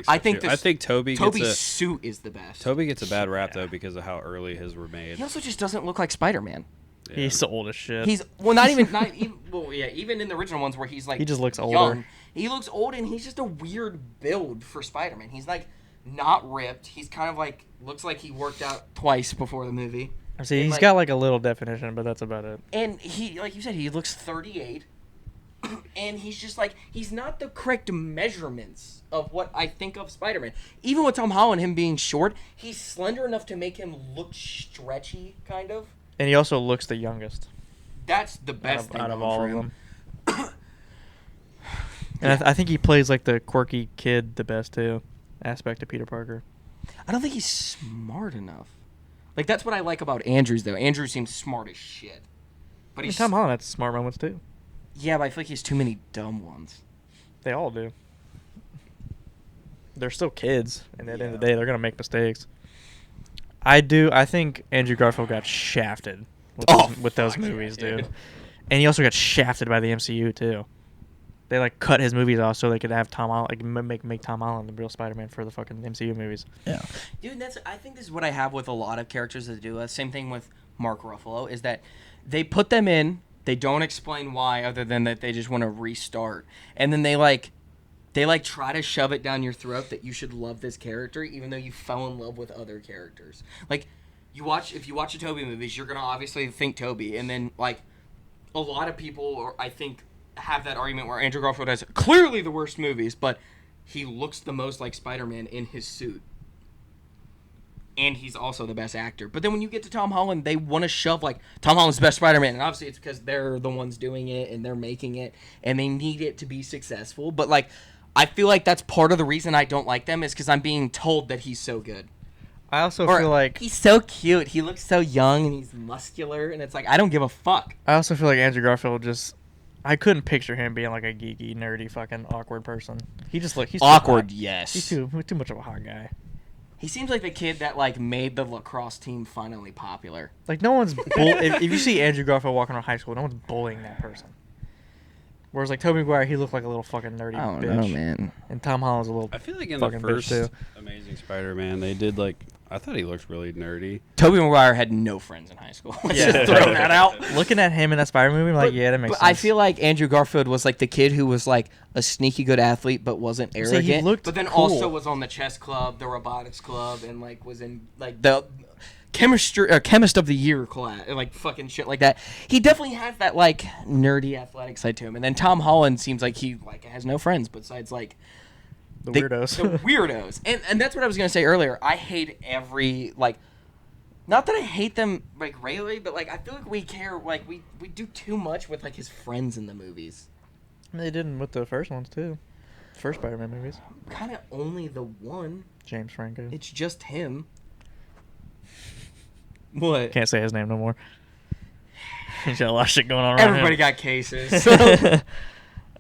I think Toby's suit is the best. Toby gets a bad rap though because of how early his were made. He also just doesn't look like Spider-Man. Yeah. He's old as shit. He's not even well, yeah, even in the original ones where he's like He just looks young, older. he looks old and he's just a weird build for Spider-Man. He's like not ripped. He's kind of like looks like he worked out twice before the movie. See, and he's like- got like a little definition, but that's about it. And he, like you said, he looks 38. And he's just like, he's not the correct measurements of what I think of Spider-Man. Even with Tom Holland, him being short, he's slender enough to make him look stretchy, kind of. And he also looks the youngest That's the best thing out of going all for of him. them. And I think he plays like the quirky kid the best too, aspect of Peter Parker. I don't think he's smart enough. Like, that's what I like about Andrews, though. Andrew seems smart as shit. But he's... Tom Holland has smart moments too. Yeah, but I feel like he has too many dumb ones. They all do. They're still kids, and at the end of the day, they're gonna make mistakes. I think Andrew Garfield got shafted with those movies, dude. And he also got shafted by the MCU too. They like cut his movies off so they could have Tom Holland, like make Tom Holland the real Spider-Man for the fucking MCU movies. Yeah, dude. I think this is what I have with a lot of characters that do that. Same thing with Mark Ruffalo is that they put them in. They don't explain why, other than that they just want to restart. And then they try to shove it down your throat that you should love this character, even though you fell in love with other characters. Like, if you watch the Tobey movies, you're gonna obviously think Tobey, and then like a lot of people, I think, have that argument where Andrew Garfield has clearly the worst movies, but he looks the most like Spider-Man in his suit. And he's also the best actor. But then when you get to Tom Holland, they want to shove, like, Tom Holland's the best Spider-Man. And obviously it's because they're the ones doing it and they're making it. And they need it to be successful. But, like, I feel like that's part of the reason I don't like them is because I'm being told that he's so good. I also Or, feel like he's so cute. He looks so young and he's muscular. And it's like, I don't give a fuck. I also feel like Andrew Garfield just. I couldn't picture him being like a geeky, nerdy, fucking awkward person. He just he's Awkward, too hot. yes. He's too much of a hot guy. He seems like the kid that, like, made the lacrosse team finally popular. Like, no one's if you see Andrew Garfield walking around high school, no one's bullying that person. Whereas, like, Tobey Maguire, he looked like a little fucking nerdy I don't bitch. know, man. And Tom Holland's a little I feel like in the fucking bitch, first too. Amazing Spider-Man, they did like I thought he looked really nerdy. Tobey Maguire had no friends in high school. Let's Yeah. just throw that out. Looking at him in that Spider movie, I'm like, yeah, that makes But sense. I feel like Andrew Garfield was like the kid who was like a sneaky good athlete but wasn't he arrogant. looked but then cool. also was on the chess club, the robotics club, and like was in like the chemist of the year class, like fucking shit like that. He definitely has that like nerdy athletic side to him. And then Tom Holland seems like he like has no friends besides like the weirdos. the weirdos. And that's what I was gonna say earlier. I hate every like. Not that I hate them like regularly, but like I feel like we care like we do too much with like his friends in the movies. They didn't with the first ones, too. First Spider-Man movies. Kind of only the one. James Franco. It's just him. What? Can't say his name no more. He's got a lot of shit going on around Everybody him. got cases.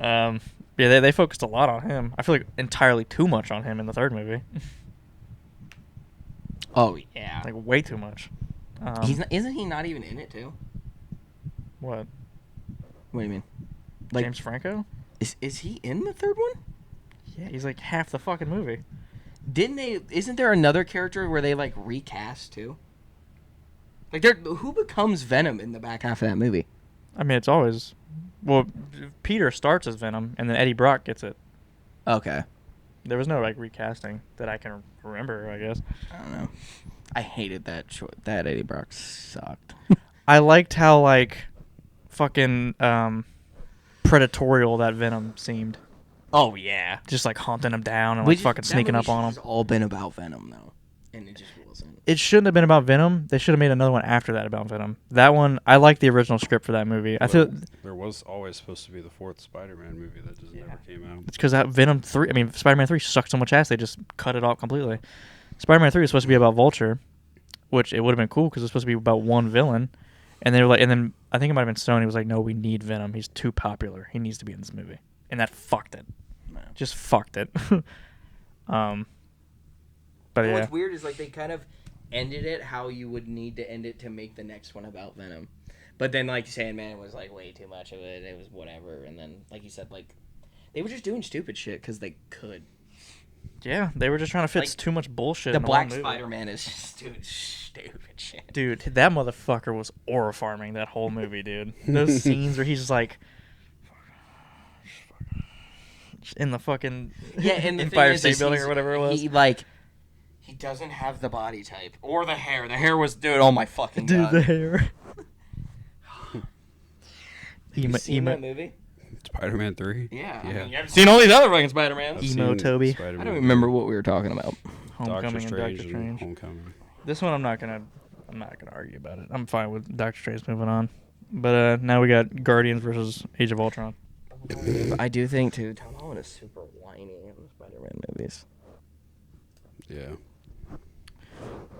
Yeah, they focused a lot on him. I feel like entirely too much on him in the third movie. Oh yeah. Like, way too much. Isn't he not even in it too? What? What do you mean? Like James Franco? is he in the third one? Yeah, he's like half the fucking movie. Didn't they? Isn't there another character where they like recast too? Like, who becomes Venom in the back half of that movie? I mean, it's always... Well, Peter starts as Venom, and then Eddie Brock gets it. Okay. There was no, like, recasting that I can remember, I guess. I don't know. I hated that that Eddie Brock sucked. I liked how, like, fucking predatorial that Venom seemed. Oh yeah. Just, like, haunting him down and, like, fucking sneaking up on him. It's all been about Venom though, and it just wasn't. It shouldn't have been about Venom. They should have made another one after that about Venom. That one, I like the original script for that movie. I feel There was always supposed to be the fourth Spider-Man movie that just never came out. it's because Venom 3, I mean, Spider-Man 3 sucked so much ass, they just cut it off completely. Spider-Man 3 was supposed to be about Vulture, which it would have been cool because it was supposed to be about one villain. And they were like, and then I think it might have been Sony was like, no, we need Venom. He's too popular. He needs to be in this movie. And that fucked it. Just fucked it. But yeah. What's weird is like they kind of ended it how you would need to end it to make the next one about Venom. But then like Sandman was like way too much of it. It was whatever. And then like you said, like they were just doing stupid shit because they could. Yeah, they were just trying to fit Like, too much bullshit The in Black one movie. Spider-Man is just doing stupid shit. Dude, that motherfucker was aura farming that whole movie, dude. Those scenes where he's just like in the fucking And the Empire thing is, State Building or whatever it was. He doesn't have the body type or the hair. The hair was, dude. Oh my fucking Dude, god. the hair. Have you seen that movie? Spider-Man 3? Yeah. Yeah. I mean, you haven't seen all these other fucking Spider-Mans. I've Emo seen Toby. Spider-Man I don't remember what we were talking about. Homecoming Doctor Strange and Doctor Strange. Homecoming. This one I'm not gonna argue about it. I'm fine with Doctor Strange moving on. But now we got Guardians versus Age of Ultron. I do think too. Tom Holland is super whiny in the Spider-Man movies. Yeah.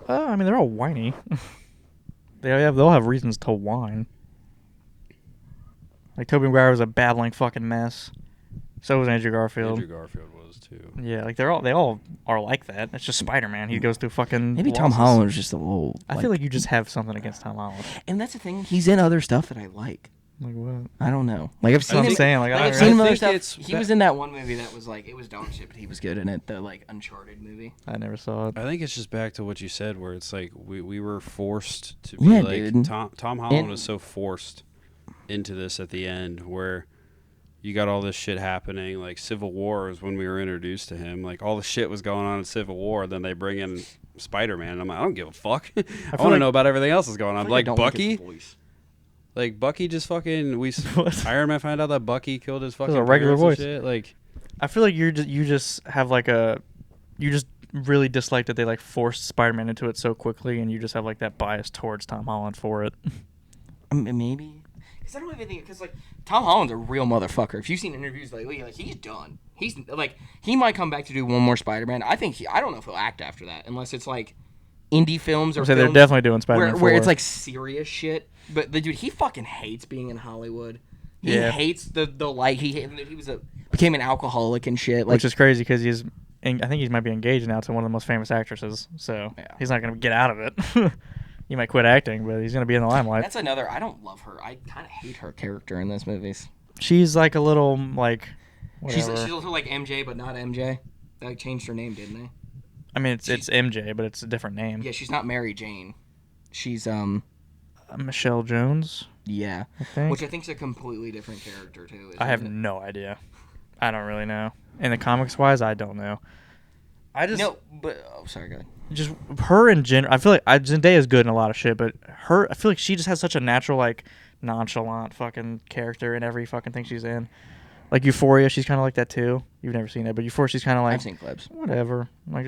I mean, they're all whiny. They'll have reasons to whine. Like Tobey Maguire was a babbling fucking mess. So was Andrew Garfield. Andrew Garfield was too. Yeah, like they all are like that. It's just Spider-Man. He goes through fucking. Maybe Tom losses. Holland was just a little. I feel like you just have something against Tom Holland. and that's the thing. He's in other stuff that I like. Like what? I don't know. Like I've seen what I'm him. saying. Like, I I've don't seen him in I other think stuff. it's He was in that one movie that was like it was dog shit, but he was good in it. The like Uncharted movie. I never saw it. I think it's just back to what you said, where it's like we were forced to be Yeah, like dude. Tom Holland And- was so forced into this at the end where you got all this shit happening. Like Civil War is when we were introduced to him. Like all the shit was going on in Civil War. Then they bring in Spider-Man. And I'm like, I don't give a fuck. I want to like- know about everything else that's going on. I Like don't like his Bucky. voice. Like Bucky just fucking What? Iron Man found out that Bucky killed his fucking a regular parents and voice. shit. Like I feel like you just have like you just really dislike that they like forced Spider-Man into it so quickly, and you just have like that bias towards Tom Holland for it. Maybe. Because I don't even think... Because, like, Tom Holland's a real motherfucker. If you've seen interviews lately, like, he's done. He's, like... He might come back to do one more Spider-Man. I think I don't know if he'll act after that. Unless it's, like, indie films or So they're films definitely doing Spider-Man 4. where it's, like, serious shit. But, the dude, he fucking hates being in Hollywood. He hates the light. He became an alcoholic and shit. Like, which is crazy because I think he might be engaged now to one of the most famous actresses. So Yeah. he's not going to get out of it. He might quit acting, but he's going to be in the limelight. that's another... I don't love her. I kind of hate her character in those movies. She's like a little like She's whatever. also like MJ, but not MJ. They changed her name, didn't they? I mean, it's MJ, but it's a different name. Yeah, she's not Mary Jane. She's Michelle Jones, yeah, I think. which I think is a completely different character too. I have isn't it? no idea. I don't really know. In the comics wise, I don't know. I just No, but sorry, go ahead. just her in general. I feel like Zendaya is good in a lot of shit, but I feel like she just has such a natural like nonchalant fucking character in every fucking thing she's in. Like Euphoria, she's kind of like that too. You've never seen it, but Euphoria, she's kind of like I've seen clips. whatever. I'm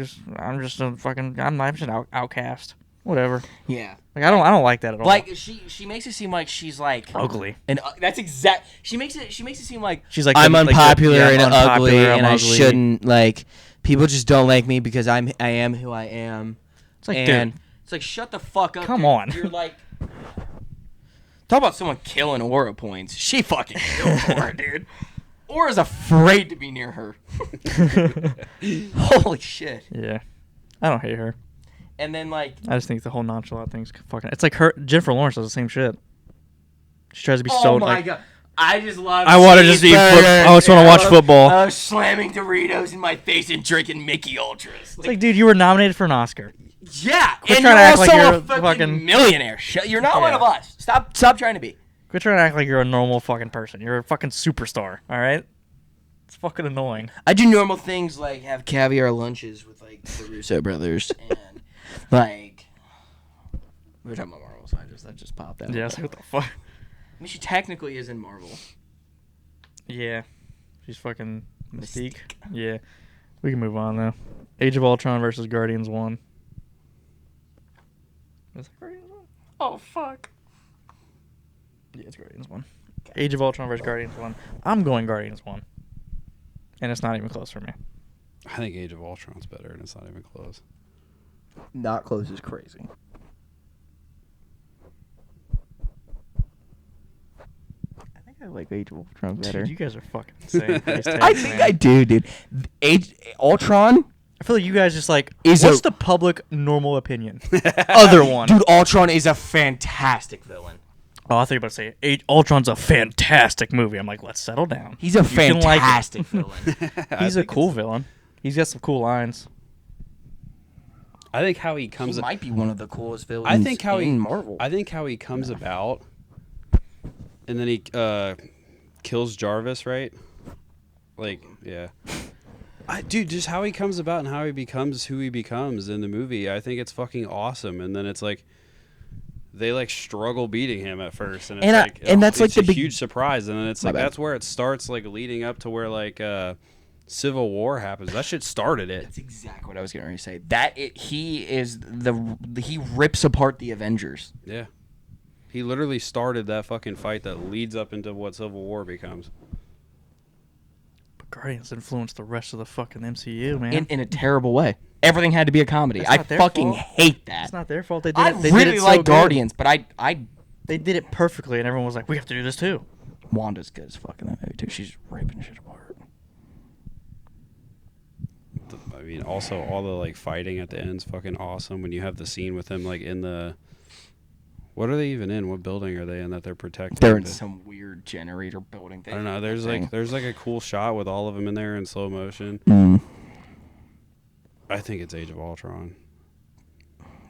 just an outcast. Whatever. Yeah, Like I don't like that at all. like she makes it seem like she's like ugly. and that's exact. She makes it seem like She's like I'm the- like the- unpopular yeah, I'm and unpopular, ugly, I'm and I ugly. shouldn't like. People just don't like me because I am who I am. It's like, and dude, it's like shut the fuck up. Come dude. on. You're like talk about someone killing Aura points. She fucking killed Aura, dude. Aura's afraid to be near her. Holy shit. yeah, I don't hate her. And then like I just think the whole nonchalant thing's fucking. It's like her. Jennifer Lawrence does the same shit. She tries to be oh so. my like, god. I just love I want to just eat. cheeseburger. I just want to watch football. I love slamming Doritos in my face and drinking Mickey Ultras. It's like, dude, you were nominated for an Oscar. yeah, Quit and trying you're to act also like you're a a fucking, fucking- millionaire. You're not one Yeah. of us. Stop trying to be. Quit trying to act like you're a normal fucking person. You're a fucking superstar. All right. It's fucking annoying. I do normal things like have caviar lunches with like the Russo brothers and like we're talking about Marvel, so that just popped out. Yeah. It's like, what the fuck? I mean, she technically is in Marvel. Yeah. She's fucking Mystique. Yeah. We can move on though. Age of Ultron versus Guardians 1. Is it Guardians 1? Oh fuck. Yeah, it's Guardians 1. Age of Ultron versus Guardians 1. I'm going Guardians 1. And it's not even close for me. I think Age of Ultron's better, and it's not even close. Not close is crazy. I think I like Age of Ultron better. Dude, you guys are fucking insane. I think I do, dude. Ultron, I feel like you guys just like, Is what's a- the public normal opinion? Other one. dude. Ultron is a fantastic villain. Oh, I thought you were about to say, Ultron's a fantastic movie. I'm like, let's settle down. He's a You can like it. fantastic villain. He's a cool villain. He's got some cool lines. I think how he He comes. might be one of the coolest villains. I think how in he. Marvel. I think how he comes about, and then he kills Jarvis, right? Like, yeah. Dude, just how he comes about and how he becomes who he becomes in the movie, I think it's fucking awesome. And then it's like they like struggle beating him at first, and it's And I- like and that's it's like a the big- huge surprise. And then it's My like bad. that's where it starts, like leading up to where like Civil War happens. That shit started it. That's exactly what I was going to say. He rips apart the Avengers. Yeah. He literally started that fucking fight that leads up into what Civil War becomes. But Guardians influenced the rest of the fucking MCU, man. In a terrible way. Everything had to be a comedy. That's I not their fucking fault. hate that. It's not their fault. They did I it. They really did it so like good. Guardians, but I They did it perfectly, and everyone was like, we have to do this too. Wanda's good as fuck in that movie too. She's ripping shit apart. I mean, also all the like fighting at the end's fucking awesome. When you have the scene with him like in the, what are they even in? What building are they in that they're protecting? They're in The- some weird generator building thing. I don't know. There's like a cool shot with all of them in there in slow motion. Mm. I think it's Age of Ultron.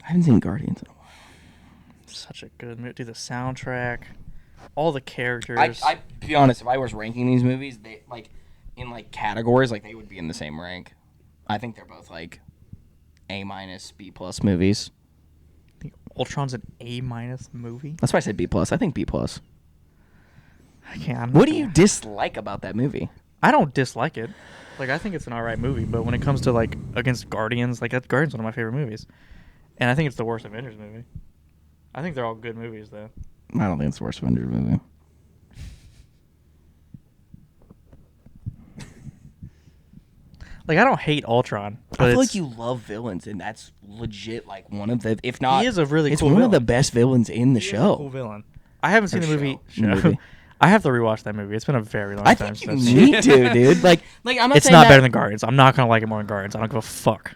I haven't seen Guardians in a while. Such a good movie. Dude, the soundtrack. All the characters. I be honest, if I was ranking these movies, they like in like categories, like they would be in the same rank. I think they're both like A minus, B plus movies. I think Ultron's an A minus movie. That's why I said B plus. I think B plus. I can't. What do you dislike about that movie? I don't dislike it. Like, I think it's an alright movie, but when it comes to like against Guardians, like Guardians one of my favorite movies, and I think it's the worst Avengers movie. I think they're all good movies though. I don't think it's the worst Avengers movie. Like, I don't hate Ultron, but I feel it's, like you love villains, and that's legit like one of the, if not, he is a really it's cool one villain. of the best villains in the He is a show. cool villain. I haven't seen Or the movie. movie. I have to rewatch that movie. It's been a very long I time think you since. need to, dude. Like I'm not It's saying not that, better than Guardians. I'm not gonna like it more than Guardians. I don't give a fuck.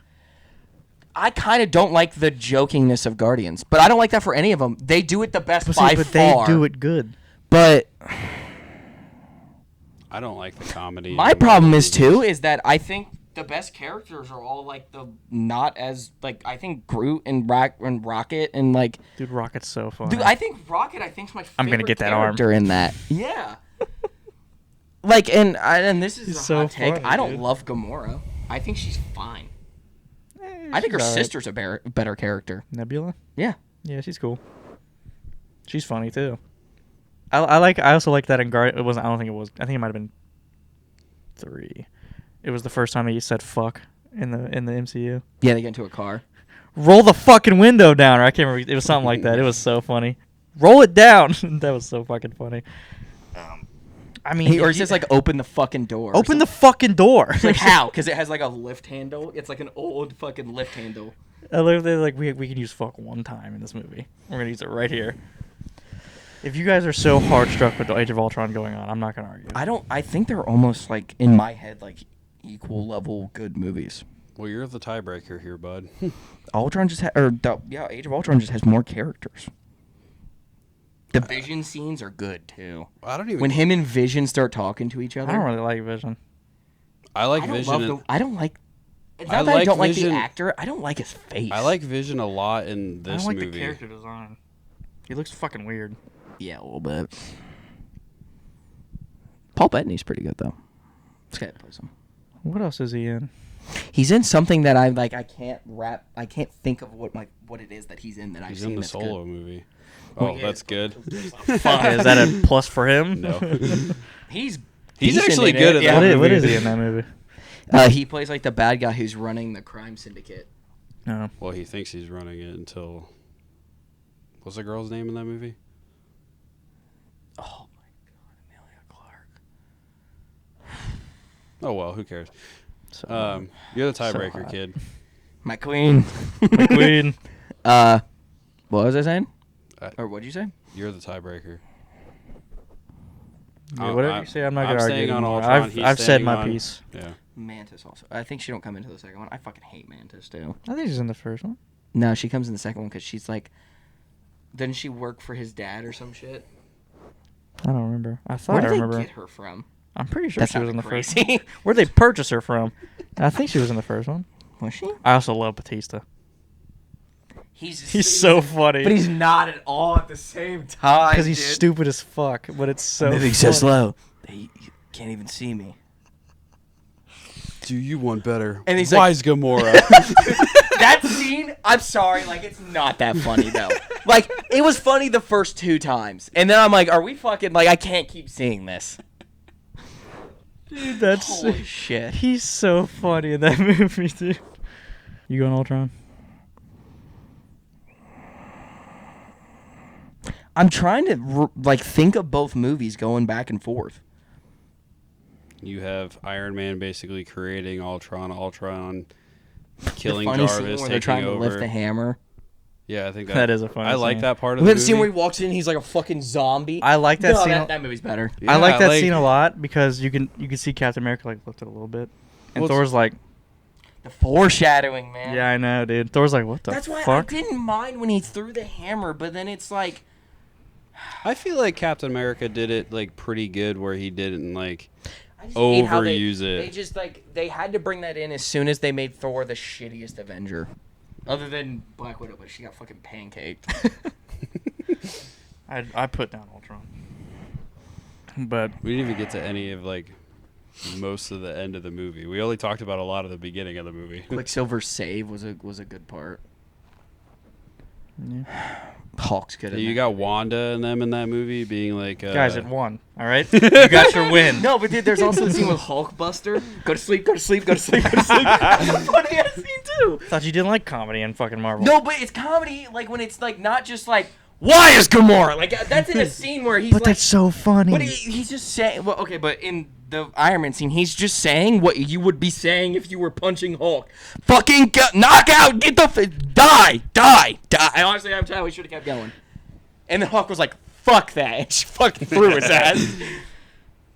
I kind of don't like the jokingness of Guardians, but I don't like that for any of them. They do it the best by But far. they do it good. But I don't like the comedy. my in problem the is movies. too is that I think the best characters are all like the not as like I think Groot and Rocket and like Dude, Rocket's so fun. dude I think Rocket I think's my favorite I'm gonna get that arm. character in that. Yeah. Like and this is He's a so hot take. funny, I don't dude. love Gamora. I think she's fine. I think her sister's a better character. Nebula. Yeah. Yeah, she's cool. She's funny too. I also like that in Guard. It wasn't. I don't think it was. I think it might have been 3. It was the first time he said "fuck" in the MCU. Yeah, they get into a car. Roll the fucking window down, or I can't remember. It was something like that. It was so funny. Roll it down. That was so fucking funny. I mean, He says like open the fucking door. or open the something. fucking door. Like how? Because it has like a lift handle. It's like an old fucking lift handle. I love they're like we can use fuck one time in this movie. We're gonna use it right here. If you guys are so hard struck with the Age of Ultron going on, I'm not gonna argue. I think they're almost like in my head like equal level good movies. Well, you're the tiebreaker here, bud. Ultron just Age of Ultron just has more characters. The Vision scenes are good too. I don't even. When him and Vision start talking to each other. I don't really like Vision. I like I don't Vision. love and- I don't like. It's I not that I like don't like Vision- the actor. I don't like his face. I like Vision a lot in I this don't like movie. the character design. He looks fucking weird. Yeah, a little bit. Paul Bettany's pretty good though. This guy plays him. What else is he in? He's in something that I like. I can't think of what it is that he's in that I've He's seen. in the that's Solo good. movie. Well, Oh, yeah. that's good. Is that a plus for him? No. He's He's decent actually in good it, at yeah. that What is movie. he in that movie? He plays like the bad guy who's running the crime syndicate. No. Well, he thinks he's running it until. What's the girl's name in that movie? Oh my god, Amelia Clark. Oh well, who cares? So, You're the So tiebreaker, hot. kid. My queen. McQueen. What was I saying? Uh, Or what'd you say? You're the tiebreaker. Yeah, whatever you say, I'm not I'm gonna argue staying on anymore. Ultron, he's I've said staying my on- piece. Yeah. Mantis also. I think she don't come into the second one. I fucking hate Mantis too. I think she's in the first one. No, she comes in the second one because she's like. Doesn't she work for his dad or some shit? I don't remember. I thought Where I did they remember. get her from? I'm pretty sure That she was in sounded the first. crazy. Where'd they purchase her from? I think she was in the first one. Was she? I also love Batista. He's He's so funny. But he's not at all at the same time. because he's stupid as fuck. But it's so. Moving so funny. slow. You can't even see me. Do you want better? And he's Wise Gamora. That scene, I'm sorry, like it's not that funny though. Like it was funny the first 2 times, and then I'm like, are we fucking like? I can't keep seeing this. Dude, that's. Holy shit. He's so funny in that movie, dude. You going Ultron? I'm trying to like think of both movies going back and forth. You have Iron Man basically creating Ultron killing The funny scene Jarvis, where they're taking trying over. to lift the hammer. Yeah, I think That is a funny I like scene. that part of We the have the scene where movie. he walks in, he's like a fucking zombie. I like that No, scene. that movie's better. I like Yeah, that scene a lot because you can see Captain America like lift it a little bit, and Well, Thor's like, The foreshadowing, man. yeah, I know, dude. Thor's like, what the That's why fuck? I didn't mind when he threw the hammer, but then it's like, I feel like Captain America did it like pretty good, where he didn't like. I just hate how they, Overuse it. They just like they had to bring that in as soon as they made Thor the shittiest Avenger, other than Black Widow, but she got fucking pancaked. I put down Ultron. But We didn't even get to any of like most of the end of the movie. We only talked about a lot of the beginning of the movie. Quicksilver's save was a good part. yeah. Hulk's good. You got Wanda and them in that movie being like, Guys, it won. All right, you got your win. No, but dude, there's also the scene with Hulkbuster. Go to sleep. Go to sleep. Go to sleep. Go to sleep. That's a funny ass scene too. Thought you didn't like comedy in fucking Marvel. No, but it's comedy like when it's like not just like why is Gamora like that's in a scene where he's but like. that's so funny. But he's just saying. Well, okay, but in the Iron Man scene, he's just saying what you would be saying if you were punching Hulk. Fucking knock out, get the die. I honestly have time. We should have kept going. And then Hulk was like, "Fuck that!" And she fucking threw his ass.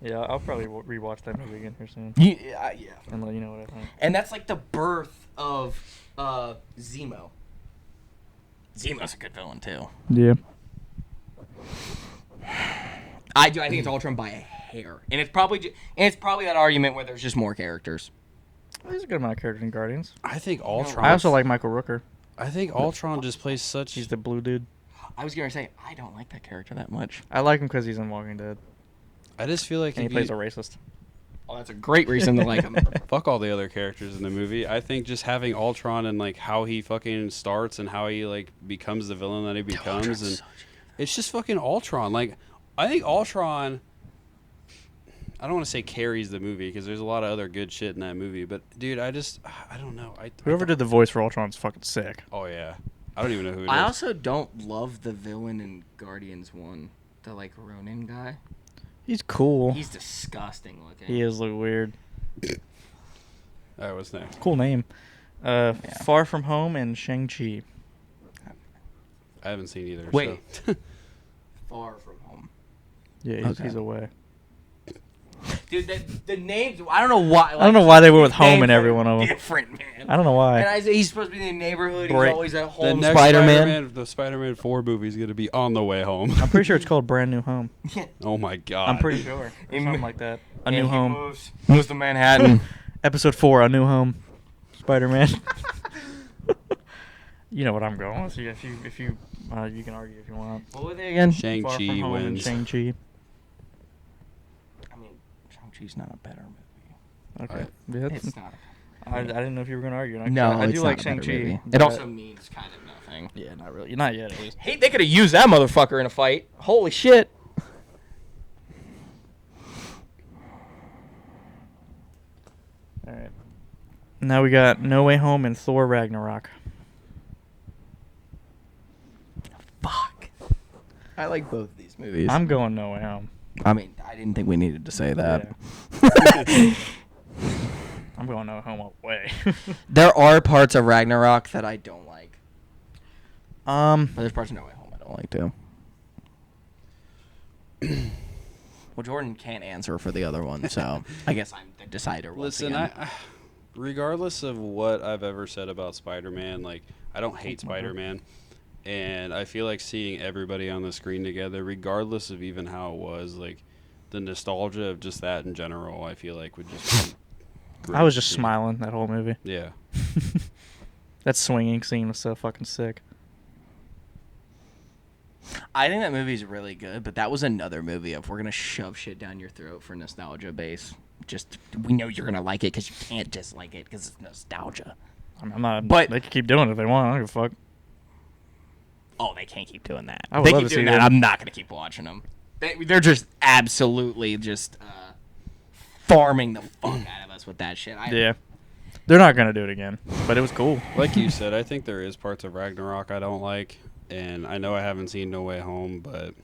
Yeah, I'll probably rewatch that movie again here soon Yeah. and let you know what I think. And that's like the birth of Zemo. Zemo's a good villain too. Yeah. I do. I think it's Ultron by a hair, and it's probably that argument where there's just more characters. There's a good amount of characters in Guardians. I think Ultron. I also like Michael Rooker. I think Ultron just plays such. He's the blue dude. I was gonna say I don't like that character that much. I like him because he's in Walking Dead. I just feel like And he if plays you a racist. Oh, that's a great reason to like him. fuck all the other characters in the movie. I think just having Ultron and like how he fucking starts and how he like becomes the villain that he becomes, and it's just fucking Ultron. Like I think Ultron. I don't want to say carries the movie because there's a lot of other good shit in that movie, but dude, I don't know. Whoever did the voice for Ultron's fucking sick. Oh yeah, I don't even know who it is. I also don't love the villain in Guardians 1, the like Ronin guy. He's cool. He's disgusting looking. He is look weird. All right, what's next? Cool name. Far From Home and Shang-Chi. I haven't seen either. Wait. So. Far From Home. Yeah, he's away. Dude, the names, I don't know why. I don't know why they went with home in every one of them. Different, man. I don't know why. And I say he's supposed to be in the neighborhood. Break. He's always at The home. next Spider-Man. the Spider-Man 4 movie is gonna be on the way home. I'm pretty sure it's called Brand New Home. Oh my god. I'm pretty sure. Or something like that. A New Home. Moves to Manhattan. Episode 4, A New Home. Spider-Man. You know what I'm going with. If you you can argue if you want. What were they again? Far From Shang-Chi Home and wins. Shang-Chi. I mean, Shang-Chi's not a better movie. Okay. Alright. Yeah, that's- It's not. I didn't know if you were going to argue. No, I it's do not like a better Shang-Chi. movie. It but- also means kind of nothing. Yeah, not really. Not yet, at least. Hey, they could have used that motherfucker in a fight. Holy shit. All right. Now we got No Way Home and Thor Ragnarok. Fuck. I like both of these movies. I'm going No Way Home. I mean, I didn't think we needed to say that. Yeah. I'm going No Way Home all the way. There are parts of Ragnarok that I don't like. Um, But there's parts of No Way Home I don't like too. Well, Jordan can't answer for the other one, so I guess I'm the decider. Once Listen, again. I regardless of what I've ever said about Spider-Man, like I don't hate Spider-Man, and I feel like seeing everybody on the screen together, regardless of even how it was, like the nostalgia of just that in general, I feel like would just. Be great I was to just see. smiling that whole movie. Yeah. That swinging scene was so fucking sick. I think that movie's really good, but that was another movie of we're gonna shove shit down your throat for nostalgia base. Just we know you're gonna like it because you can't dislike it because it's nostalgia. I'm not. But- they can keep doing it if they want. I don't give a fuck. Oh, they can't keep doing that. I would They love keep to doing see that. them. I'm not gonna keep watching them. They're just absolutely just farming the fuck out of us with that shit. Yeah. They're not gonna do it again, but it was cool. Like you said, I think there is parts of Ragnarok I don't like, and I know I haven't seen No Way Home, but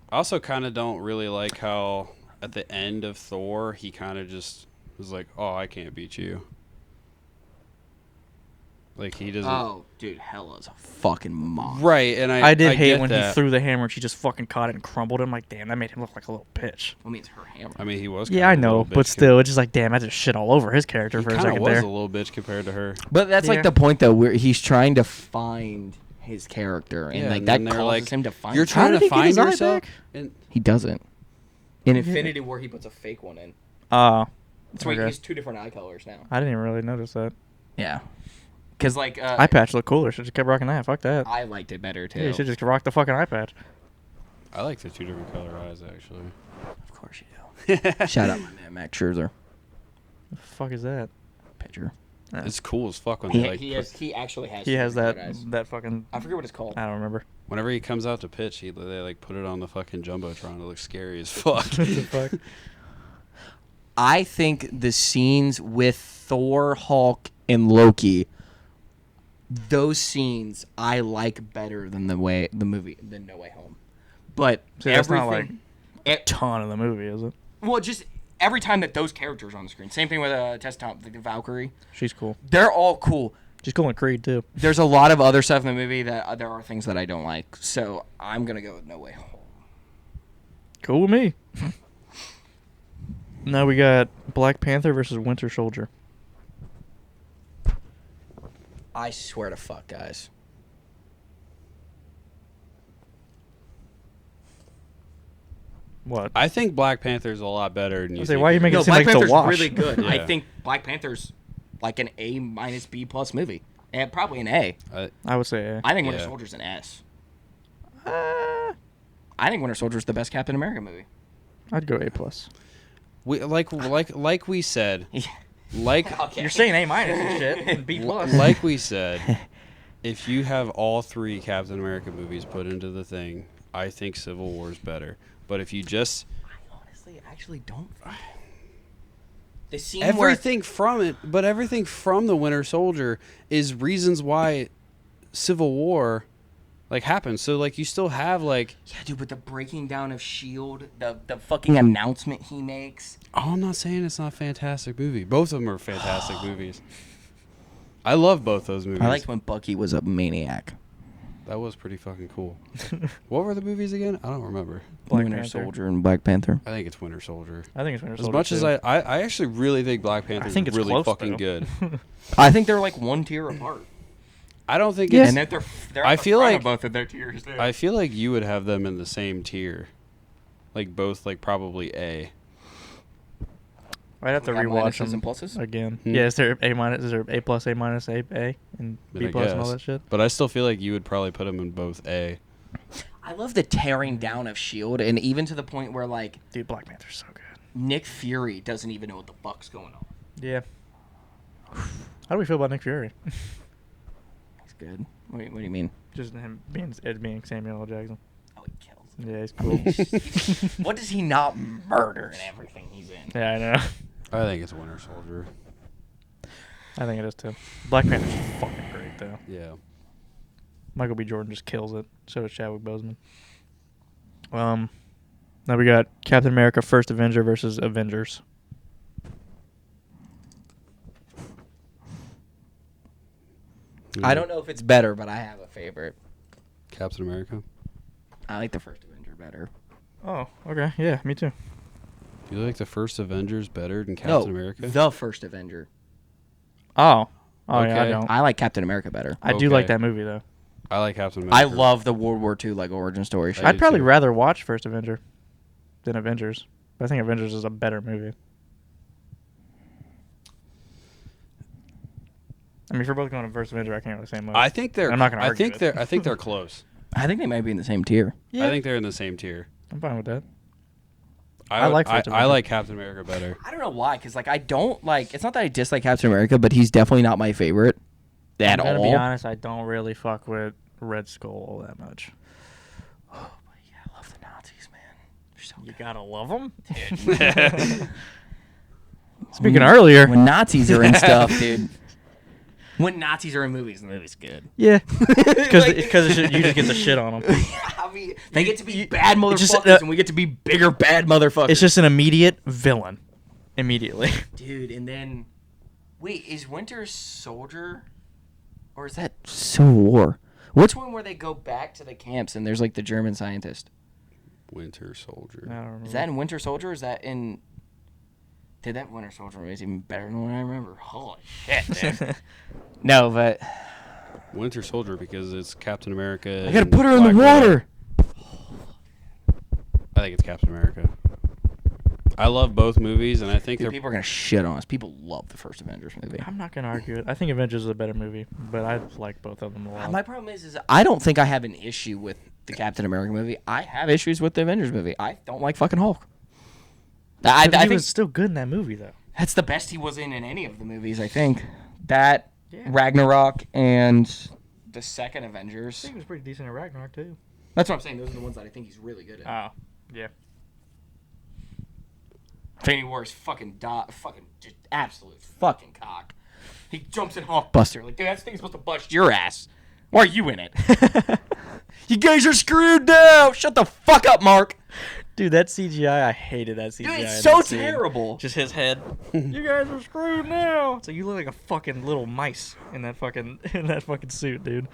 I also kind of don't really like how at the end of Thor, he kind of just was like, "Oh, I can't beat you." Like he doesn't. Oh, dude, Hela's a fucking mom. Right, and I did hate get when that. he threw the hammer and she just fucking caught it and crumbled it. I'm like, damn, that made him look like a little bitch. I mean, it's her hammer. I mean, he was. Yeah, I kinda a know, little but bitch still, it's just like, damn, I just shit all over his character He for a kind of second was there. a little bitch compared to her. But that's Yeah. like the point, though, where he's trying to find his character, and Yeah, like and that then they're causes like, him to find. You're him. trying did to he get find his eye yourself. back? And He doesn't. In Infinity War, he puts a fake one in. Oh, That's why he okay. has two different eye colors now. I didn't even really notice that. Yeah. Because like Eye patch looked cooler. Should just kept rocking that. Fuck that. I liked it better too. Yeah, you should just rock the fucking eye patch. I like the two different color eyes, actually. Of course you do. Shout out my man Max Scherzer. The fuck is that? Pitcher. It's cool as fuck when He, they like. he actually has. He has two that different eyes. that fucking. I forget what it's called. I don't remember. Whenever he comes out to pitch, they like put it on the fucking jumbotron. It looks scary as fuck. What the fuck? I think the scenes with Thor, Hulk, and Loki, those scenes I like better than the movie than No Way Home. But See, that's not everything, like a ton of the movie, is it? well, just every time that those characters are on the screen. Same thing with Tessa Thompson, the Valkyrie. She's cool. They're all cool. She's cool in Creed too. There's a lot of other stuff in the movie that there are things that I don't like. So I'm gonna go with No Way Home. Cool with me. Now we got Black Panther versus Winter Soldier. I swear to fuck, guys. What? I think Black Panther's a lot better than you. I say, think why are you it making is. it seem Black like it's a Panther's wash? really good. I Yeah. think Black Panther's like an A minus B plus movie. And probably an A. I would say. I think Winter Yeah. Soldier's an S. I think Winter Soldier's the best Captain America movie. I'd go A plus. We like we said, like Okay. You're saying A minus and shit. And B plus. like we said, if you have all three Captain America movies put into the thing, I think Civil War's better. But if you just I honestly actually don't think. The scene everything from it, but everything from the Winter Soldier is reasons why Civil War like happened. So like you still have like yeah, dude, but the breaking down of Shield, the fucking announcement he makes. oh, I'm not saying it's not a fantastic movie. Both of them are fantastic movies. I love both those movies. I liked when Bucky was a maniac. That was pretty fucking cool. What were the movies again? I don't remember. Black Winter Panther. Soldier and Black Panther. I think it's Winter Soldier. I think it's Winter As Soldier. much as too. I actually really think Black Panther think is it's really close, fucking though. good. I think they're like one tier apart. I don't think Yeah. it's. And that they're I at the feel front like- of both of their tiers. Too. I feel like you would have them in the same tier, like both, like probably A. I'd have to We got rewatch minuses them and pluses? again. Hmm. Yeah, is there A minus? Is there A plus, A minus, A, and B I plus, and all guess. that shit? But I still feel like you would probably put them in both A. I love the tearing down of Shield, and even to the point where like Dude, Black Panther's so good. Nick Fury doesn't even know what the fuck's going on. Yeah. How do we feel about Nick Fury? He's good. What do you mean? Just him being Samuel L. Jackson. Oh, he kills. Yeah, he's cool. What does he not murder in everything he's in? Yeah, I know. I think it's Winter Soldier. I think it is too. Black Panther's fucking great though. Yeah. Michael B. Jordan just kills it. So does Chadwick Boseman. Now we got Captain America: First Avenger versus Avengers. I don't know if it's better, but I have a favorite. Captain America. I like the first Avenger better. Oh, okay. Yeah, me too. Do you like the first Avengers better than Captain America? The first Avenger. Oh. Oh, yeah, I Okay. don't. I like Captain America better. I do like Okay. that movie, though. I like Captain America. I love the World War II like origin story shit. I I'd do probably too. rather watch First Avenger than Avengers. But I think Avengers is a better movie. I mean, if we're both going to First Avenger, I can't really say much. I think they're. I'm not gonna I argue think it. they're. I think they're close. I think they might be in the same tier. Yeah. I think they're in the same tier. I'm fine with that. I like First I Avenger. like Captain America better. I don't know why, because like I don't like. It's not that I dislike Captain America, but he's definitely not my favorite at I'm gonna all. be honest, I don't really fuck with Red Skull all that much. Oh, but yeah, I love the Nazis, man. They're so You good. gotta love them. Dude. Speaking earlier. when Nazis are in stuff, dude. When Nazis are in movies, the movie's good. Yeah. Because you just get the shit on them. I mean, they get to be bad it's just, motherfuckers, and we get to be bigger bad motherfuckers. It's just an immediate villain. Immediately. dude. And then, wait, is Winter Soldier, or is that Civil War? Which one where they go back to the camps and there's like the German scientist? Winter Soldier. I don't remember. Is that in Winter Soldier? Or is that in? Dude, that Winter Soldier movie is even better than what I remember. Holy shit, dude. No, but Winter Soldier because it's Captain America. I gotta and put her in the Black Widow. water. I think it's Captain America. I love both movies, and I think Dude, they're. people are gonna shit on us. People love the first Avengers movie. I'm not gonna argue it. I think Avengers is a better movie, but I like both of them a lot. My problem is I don't think I have an issue with the Captain America movie. I have issues with the Avengers movie. I don't like fucking Hulk. I But he think was still good in that movie, though. that's the best he was in any of the movies, I think. That, Yeah. Ragnarok, and the second I Avengers. think he was pretty decent at Ragnarok, too. That's what I'm saying. Those are the ones that I think he's really good at. Oh, yeah. Infinity War is fucking just absolute fucking cock. He jumps in Hulkbuster. Like, dude, that thing's supposed to bust your ass. Why are you in it? You guys are screwed now. Shut the fuck up, Mark. Dude, that CGI, I hated that CGI. Dude, in it's so that scene. terrible. Just his head. You guys are screwed now. So you look like a fucking little mice in that fucking suit, dude.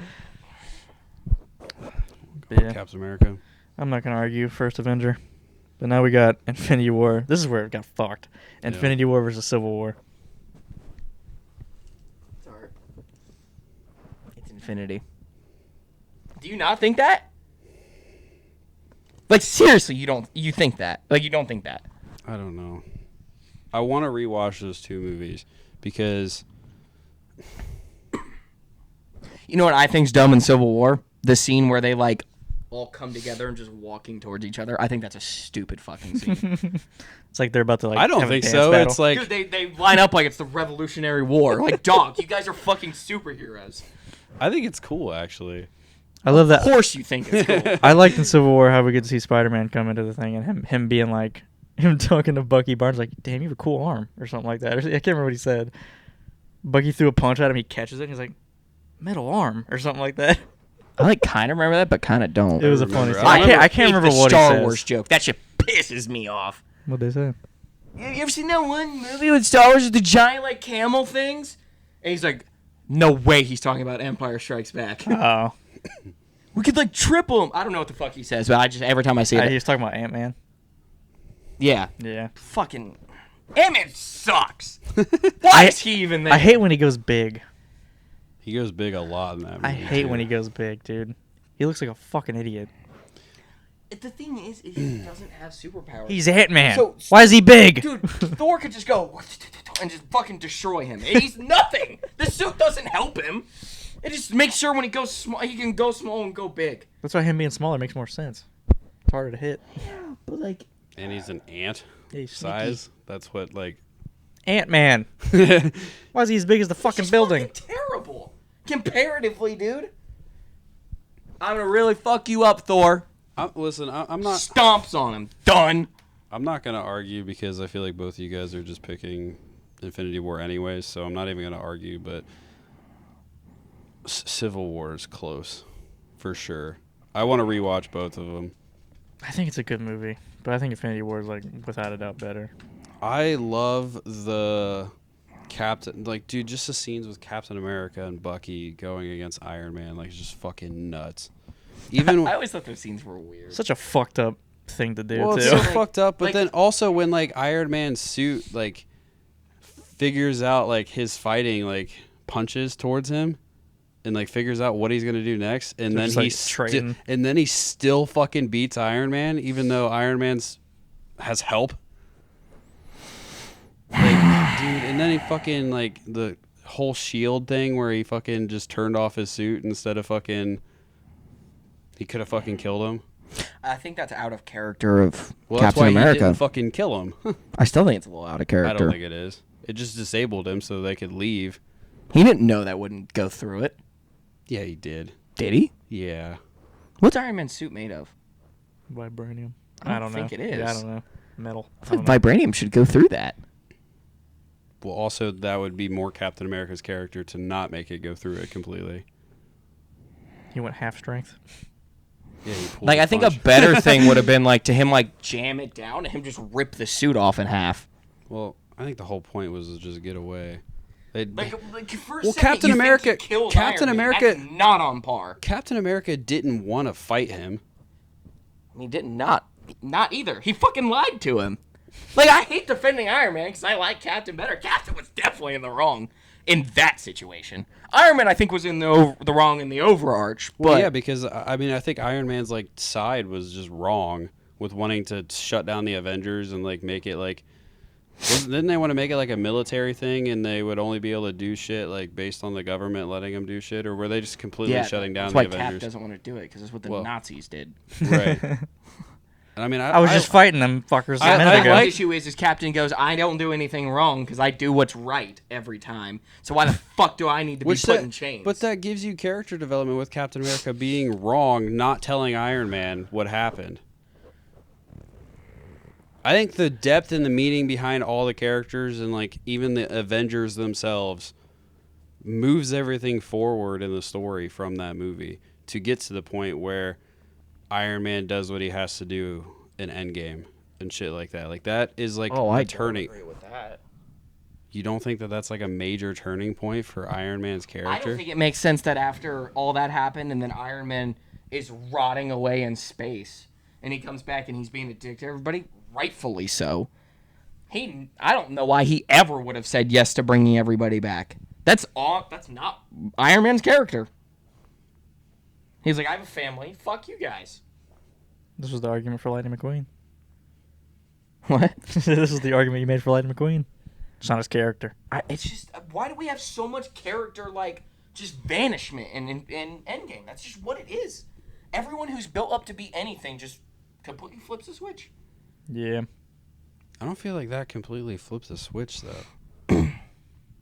Yeah. Captain America. I'm not gonna argue first Avenger, but now we got Infinity War. This is where it got fucked. Infinity War versus Civil War. Sorry. It's Infinity. Do you not think that? Like, seriously, you think that? Like, you don't think that? I don't know. I want to rewatch those two movies because You know what I think's dumb in Civil War? The scene where they, like, all come together and just walking towards each other. I think that's a stupid fucking scene. It's like they're about to like. I don't have a think dance so. battle. It's like Dude, they line up like it's the Revolutionary War. Like, dog, you guys are fucking superheroes. I think it's cool actually. I love that. Of course you think it's cool. I liked in Civil War how we could see Spider-Man come into the thing and him being like him talking to Bucky Barnes like, "Damn, you have a cool arm" or something like that. I can't remember what he said. Bucky threw a punch at him. He catches it. And he's like, "Metal arm" or something like that. I like kind of remember that, but kind of don't. It was a funny. remember. Scene. I can't remember what Star he says. Wars joke. That shit pisses me off. What they say? You ever seen that one movie with Star Wars with the giant like camel things? And he's like, no way he's talking about Empire Strikes Back. Oh, We could like triple him. I don't know what the fuck he says, but I just every time I see he it, was talking about Ant-Man. yeah, Yeah. fucking Ant-Man sucks. Why is he even there? I hate when he goes big. He goes big a lot in that movie. I hate too. when he goes big, dude. He looks like a fucking idiot. The thing is he doesn't have superpowers. He's Ant-Man. So- Why is he big? Dude, Thor could just go and just fucking destroy him. And he's nothing. The suit doesn't help him. It just makes sure when he goes small, he can go small and go big. That's why him being smaller makes more sense. It's harder to hit. But like, And he's an ant Yeah, he's size. That's what like. Ant-Man. Why is he as big as the fucking it's building? fucking terrible. Comparatively, dude. I'm gonna really fuck you up, Thor. Listen, I'm not. Stomps on him. Done. I'm not gonna argue because I feel like both of you guys are just picking Infinity War anyways. So I'm not even gonna argue. But Civil War is close, for sure. I want to rewatch both of them. I think it's a good movie, but I think Infinity War is like without a doubt better. I love the Captain, like, dude, just the scenes with Captain America and Bucky going against Iron Man, like, it's just fucking nuts. Even I always thought those scenes were weird. Such a fucked up thing to do well, too. it's so Like- fucked up. But like- then also when like Iron Man's suit like figures out like his fighting like punches towards him. And like figures out what he's gonna do next, and They're then just, like, trading. he still fucking beats Iron Man, even though Iron Man's has help. Like, dude, and then he fucking like the whole shield thing where he fucking just turned off his suit instead of fucking. He could have fucking killed him. I think that's out of character of Well, Captain that's why America. he didn't fucking kill him. I still think it's a little out of I character. don't think it is. It just disabled him so they could leave. He didn't know that wouldn't go through it. Yeah, he did. Did he? Yeah. What's Iron Man's suit made of? Vibranium. I don't think know. it is. Yeah, I don't know. Metal. I I thought don't know. vibranium should go through that. Well, also that would be more Captain America's character to not make it go through it completely. He went half strength. Yeah, he pulled Like, a I think punch. a better thing would have been like to him like jam it down and him just rip the suit off in half. Well, I think the whole point was to just get away. Like for a Well, second, Captain you think America- he killed Captain Iron Man. America- That's not on par. Captain America didn't want to fight him. He did not either. He fucking lied to him. Like, I hate defending Iron Man because I like Captain better. Captain was definitely in the wrong in that situation. Iron Man, I think, was in the wrong in the overarch. But Well, yeah, because I mean, I think Iron Man's like side was just wrong with wanting to shut down the Avengers and like make it like Didn't they want to make it like a military thing, and they would only be able to do shit like based on the government letting them do shit, or were they just completely shutting down that's the why Avengers? Cap doesn't want to do it because that's what the Well, Nazis did. Right. And I mean, I was just fighting them fuckers a minute My ago. issue is Captain goes, I don't do anything wrong because I do what's right every time. So why the fuck do I need to be put in chains? But that gives you character development with Captain America being wrong, not telling Iron Man what happened. I think the depth and the meaning behind all the characters and like even the Avengers themselves moves everything forward in the story from that movie to get to the point where Iron Man does what he has to do in Endgame and shit like that. Like that is like a turning. agree with that. You don't think that that's like a major turning point for Iron Man's character? I don't think it makes sense that after all that happened and then Iron Man is rotting away in space and he comes back and he's being a dick to everybody, rightfully so. I don't know why he ever would have said yes to bringing everybody back. That's not Iron Man's character. He's like, I have a family. Fuck you guys. This was the argument for Lightning McQueen. What? This is the argument you made for Lightning McQueen. It's not his character. It's just, why do we have so much character, like, just banishment in Endgame? That's just what it is. Everyone who's built up to be anything just completely flips a switch. Yeah. I don't feel like that completely flips the switch, though.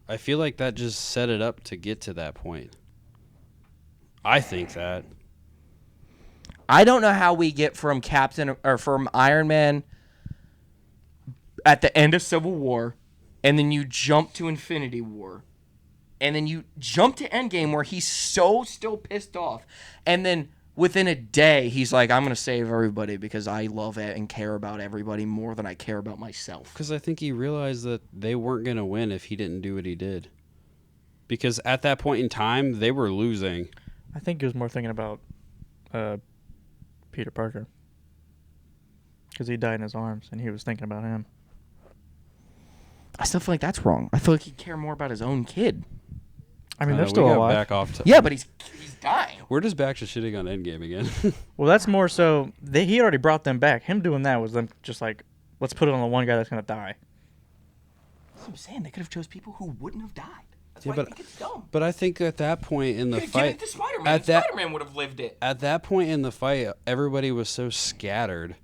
I feel like that just set it up to get to that point. I think that. I don't know how we get from from Iron Man at the end of Civil War, and then you jump to Infinity War, and then you jump to Endgame where he's so still pissed off, and then within a day he's like, I'm gonna save everybody because I love it and care about everybody more than I care about myself. Because I think he realized that they weren't going to win if he didn't do what he did. Because at that point in time, they were losing. I think he was more thinking about Peter Parker. Because he died in his arms, and he was thinking about him. I still feel like that's wrong. I feel like he'd care more about his own kid. I mean, they're We still got alive. back off to, Yeah, but he's dying. we're just back to shitting on Endgame again. Well, that's more so. He already brought them back. Him doing that was them just like, let's put it on the one guy that's going to die. That's what I'm saying. They could have chose people who wouldn't have died. That's Yeah, why I think it's dumb. But I think at that point in the Give fight, it to Spider-Man. at that Spider-Man would have lived it. at that point in the fight, everybody was so scattered.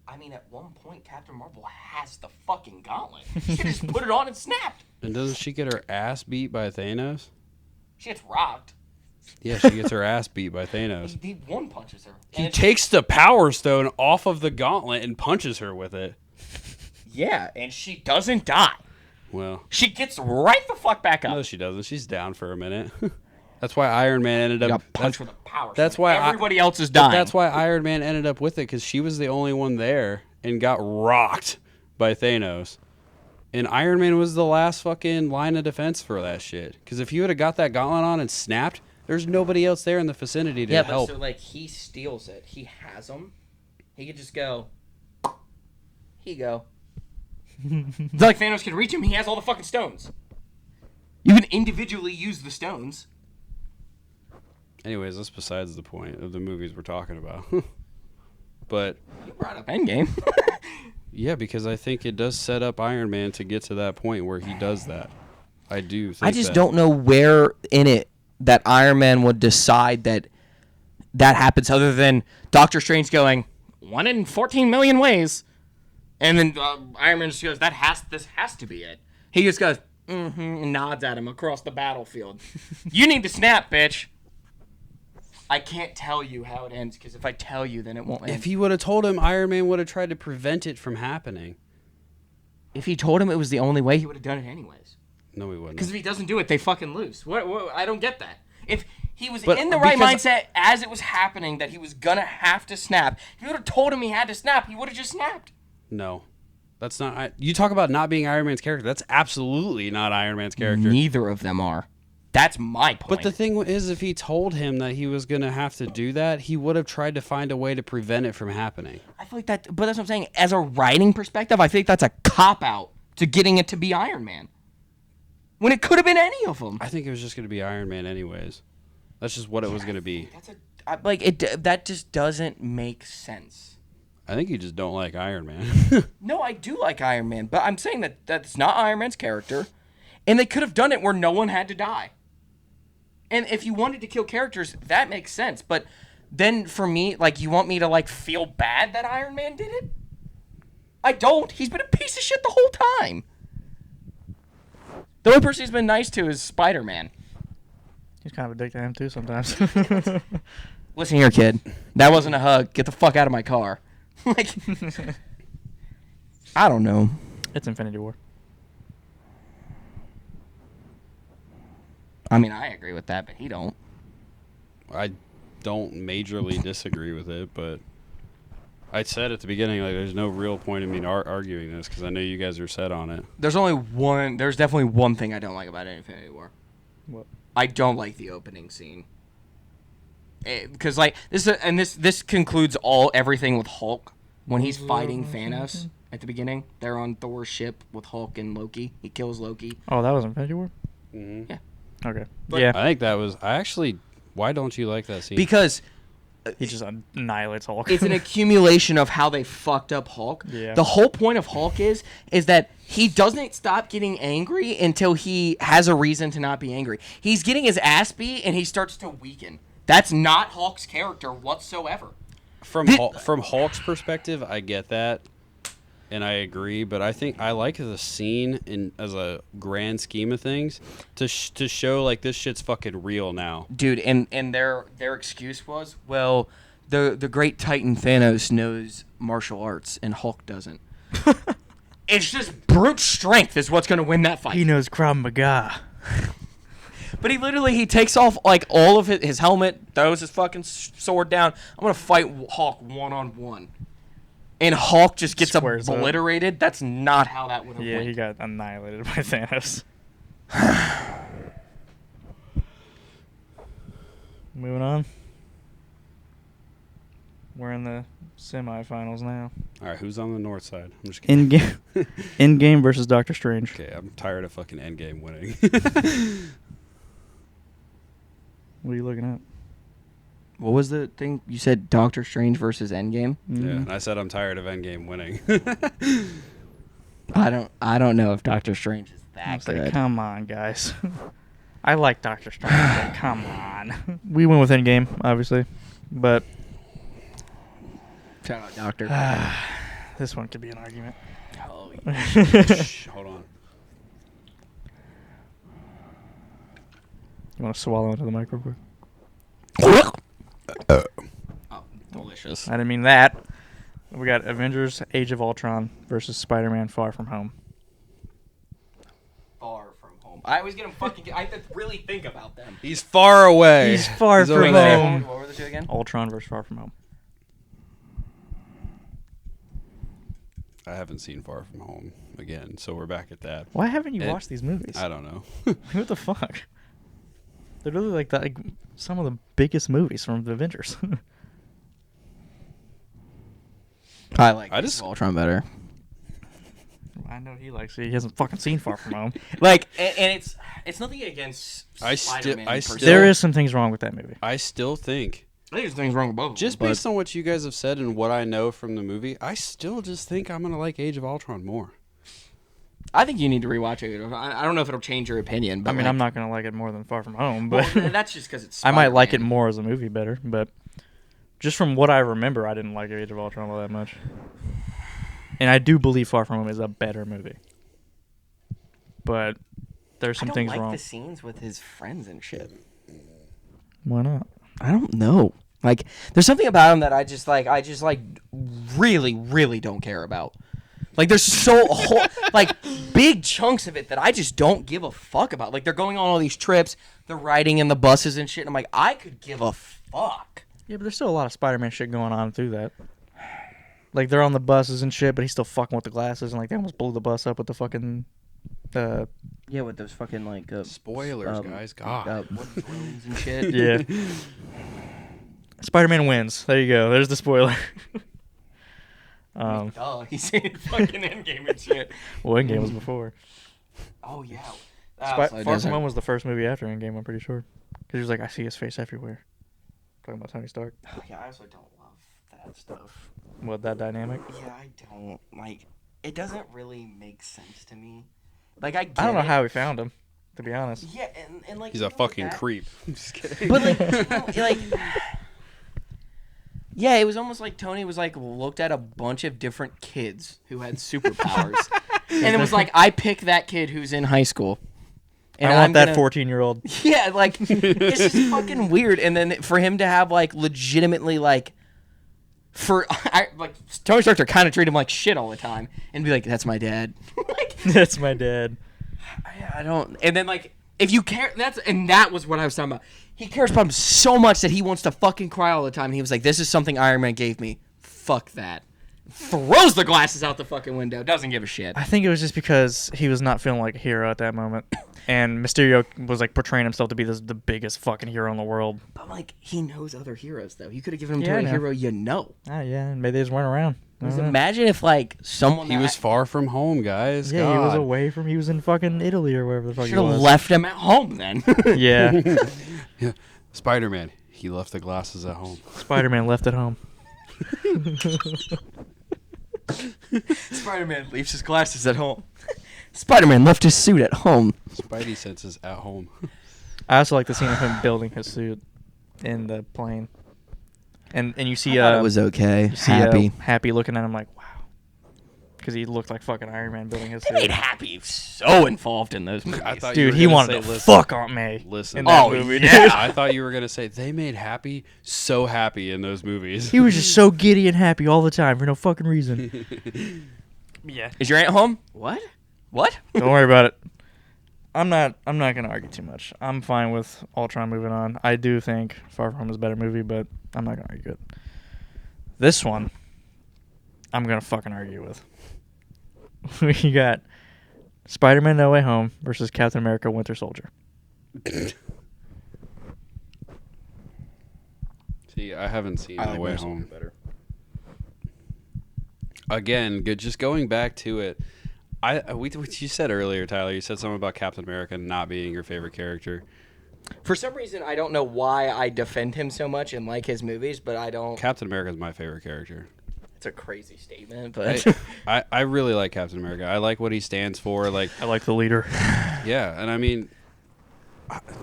I mean, at one point, Captain Marvel has the fucking gauntlet. She just put it on and snapped. And doesn't she get her ass beat by Thanos? She gets rocked. Yeah, she gets her ass beat by Thanos. He one punches her. He And takes the Power Stone off of the gauntlet and punches her with it. yeah, and she doesn't die. Well, She gets right the fuck back up. no, she doesn't. She's down for a minute. That's why Iron Man ended up. Got punched with a power. that's stone. why everybody else is but dying. That's why Iron Man ended up with it, because she was the only one there and got rocked by Thanos. And Iron Man was the last fucking line of defense for that shit. Because if you would have got that gauntlet on and snapped, there's nobody else there in the vicinity to help. But so like he steals it. He has them. He could just go. Here you go. It's like Thanos can reach him. He has all the fucking stones. You can individually use the stones. Anyways, that's besides the point of the movies we're talking about. But You brought up Endgame. yeah, because I think it does set up Iron Man to get to that point where he does that. I do think I just that. don't know where in it that Iron Man would decide that happens, other than Doctor Strange going 1 in 14 million ways, and then Iron Man just goes, this has to be it. He just goes, and nods at him across the battlefield. You need to snap, bitch. I can't tell you how it ends, because if I tell you, then it won't end. If he would have told him, Iron Man would have tried to prevent it from happening. If he told him it was the only way, he would have done it anyways. No, he wouldn't. Because if he doesn't do it, they fucking lose. What? I don't get that. If he was But in the right because- mindset as it was happening, that he was gonna have to snap, if you would have told him he had to snap, he would have just snapped. No. That's not. You talk about not being Iron Man's character. That's absolutely not Iron Man's character. Neither of them are. That's my point. But the thing is, if he told him that he was going to have to do that, he would have tried to find a way to prevent it from happening. I feel like that, but that's what I'm saying. As a writing perspective, I feel like that's a cop out to getting it to be Iron Man, when it could have been any of them. I think it was just going to be Iron Man anyways. That's just what it was going to be. That just doesn't make sense. I think you just don't like Iron Man. No, I do like Iron Man, but I'm saying that that's not Iron Man's character, and they could have done it where no one had to die. And if you wanted to kill characters, that makes sense. But then for me, like, you want me to like feel bad that Iron Man did it? I don't. He's been a piece of shit the whole time. The only person he's been nice to is Spider-Man. He's kind of a dick to him too sometimes. Listen here, kid. That wasn't a hug. Get the fuck out of my car. Like, I don't know. It's Infinity War. I mean, I agree with that, but he don't. I don't majorly disagree with it, but I said at the beginning, like, there's no real point in me arguing this because I know you guys are set on it. There's definitely one thing I don't like about Infinity War. What? I don't like the opening scene. Because like this concludes everything with Hulk when he's fighting Thanos at the beginning. They're on Thor's ship with Hulk and Loki. He kills Loki. Oh, that was Infinity War? Mm-hmm. Yeah. Okay. But- yeah. I think that was. Why don't you like that scene? Because He just annihilates Hulk. it's an accumulation of how they fucked up Hulk. Yeah. The whole point of Hulk is that he doesn't stop getting angry until he has a reason to not be angry. He's getting his ass beat and he starts to weaken. That's not Hulk's character whatsoever. From Hulk's perspective, I get that, and I agree. But I think I like the scene as a grand scheme of things to show like this shit's fucking real now. Dude, and their excuse was, well, the great Titan Thanos knows martial arts and Hulk doesn't. It's just brute strength is what's going to win that fight. He knows Krav Maga. But he takes off like all of his helmet, throws his fucking sword down. I'm going to fight Hulk one-on-one. And Hulk just gets Squares up. obliterated. That's not how that would have Yeah, went. he got annihilated by Thanos. Moving on. We're in the semifinals now. All right, who's on the north side? I'm just kidding. Endgame versus Doctor Strange. Okay, I'm tired of fucking Endgame winning. What are you looking at? What was the thing? You said Doctor Strange versus Endgame? Yeah, Mhm. and I said I'm tired of Endgame winning. I don't know if Doctor Strange is I that was like, good. come on, guys. I like Doctor Strange, but come on. We went with Endgame, obviously, but Shout out, Doctor. this one could be an argument. Oh, Shh, hold on. You want to swallow into the mic real quick? oh, delicious. I didn't mean that. We got Avengers: Age of Ultron versus Spider-Man: Far From Home. Far from home. I always get them fucking. I have to really think about them. He's far away. He's far over from there. home. What were the two again? Ultron versus Far From Home. I haven't seen Far From Home again, so we're back at that. Why haven't you It- watched these movies? I don't know. What the fuck? They're really like some of the biggest movies from the Avengers. I like I just- Ultron better. I know he likes it. He hasn't fucking seen Far From Home. Like, and it's nothing against I sti- Spider-Man I per still- se. There is some things wrong with that movie. I still think, I think there's things wrong with both. just based on what you guys have said and what I know from the movie, I still just think I'm gonna like Age of Ultron more. I think you need to rewatch it. I don't know if it'll change your opinion, but I mean, like, I'm not gonna like it more than Far From Home, Well, but that's just because it's. I might like it Spider-Man. more as a movie better. But just from what I remember, I didn't like Age of Ultron all that much. And I do believe Far From Home is a better movie. But there's some I don't things like wrong. the scenes with his friends and shit. Why not? I don't know. Like, there's something about him that I just really, really don't care about. Like, there's like big chunks of it that I just don't give a fuck about. Like, they're going on all these trips, they're riding in the buses and shit. And I'm like, I could give a fuck. Yeah, but there's still a lot of Spider-Man shit going on through that. Like, they're on the buses and shit, but he's still fucking with the glasses, and like they almost blew the bus up with the fucking. Yeah, with those fucking like Spoilers, guys. God. drones and shit. Yeah. Spider-Man wins. There you go. There's the spoiler. Duh, he's in fucking Endgame and shit. Well, Endgame was before. Oh yeah. Far From Home was the first movie after Endgame, I'm pretty sure. Because he was like, I see his face everywhere. Talking about Tony Stark. Oh, yeah, I also don't love that stuff. What, that dynamic? Yeah, I don't like. It doesn't really make sense to me. Like, I get I don't know it. how we found him, to be honest. Yeah, and like He's you a know, fucking that- creep. I'm just kidding. But like, you know, like, yeah, it was almost like Tony was like looked at a bunch of different kids who had superpowers, and it was like, I pick that kid who's in high school. And I want I'm that gonna- 14-year-old. Yeah, like it's just fucking weird. And then for him to have like legitimately like, like Tony Stark to kind of treat him like shit all the time and be like, "That's my dad." Like, That's my dad. I don't. And then like, if you care, that was what I was talking about. He cares about him so much that he wants to fucking cry all the time. And he was like, "This is something Iron Man gave me. Fuck that." Throws the glasses out the fucking window. Doesn't give a shit. I think it was just because he was not feeling like a hero at that moment. And Mysterio was like portraying himself to be the biggest fucking hero in the world. But like, he knows other heroes though. You could have given him Yeah, I to a know. hero you know. Ah, yeah, and maybe they just weren't around. I don't know. Imagine if like someone He was far from home, guys. Yeah, he was God. away from. He was in fucking Italy or wherever the fuck he should have was. left him at home then. Yeah, Yeah. Spider-Man. He left the glasses at home. Spider-Man left at home. Spider-Man leaves his glasses at home. Spider-Man left his suit at home. Spidey senses at home. I also like the scene of him building his suit in the plane, and you see I thought it was okay. you see, Happy. Happy looking at him like, wow, because he looked like fucking Iron Man building his They suit. made Happy so involved in those movies. I thought you Dude, were he gonna wanted say, to listen, fuck Aunt May. Listen. in that Oh, movie, yeah. dude. I thought you were gonna say they made Happy so happy in those movies. He was just so giddy and happy all the time for no fucking reason. Yeah. Is your aunt home? What? What? Don't worry about it. I'm not gonna argue too much. I'm fine with Ultron moving on. I do think Far From Home is a better movie, but I'm not gonna argue it. This one, I'm gonna fucking argue with. We got Spider-Man: No Way Home versus Captain America: Winter Soldier. See, I haven't seen I No like Way Winter Soldier Home. better. Again, good. Just going back to it, what you said earlier, Tyler. You said something about Captain America not being your favorite character. For some reason, I don't know why I defend him so much and like his movies, but I don't. Captain America is my favorite character. It's a crazy statement, but I really like Captain America. I like what he stands for. Like, I like the leader. yeah, and I mean,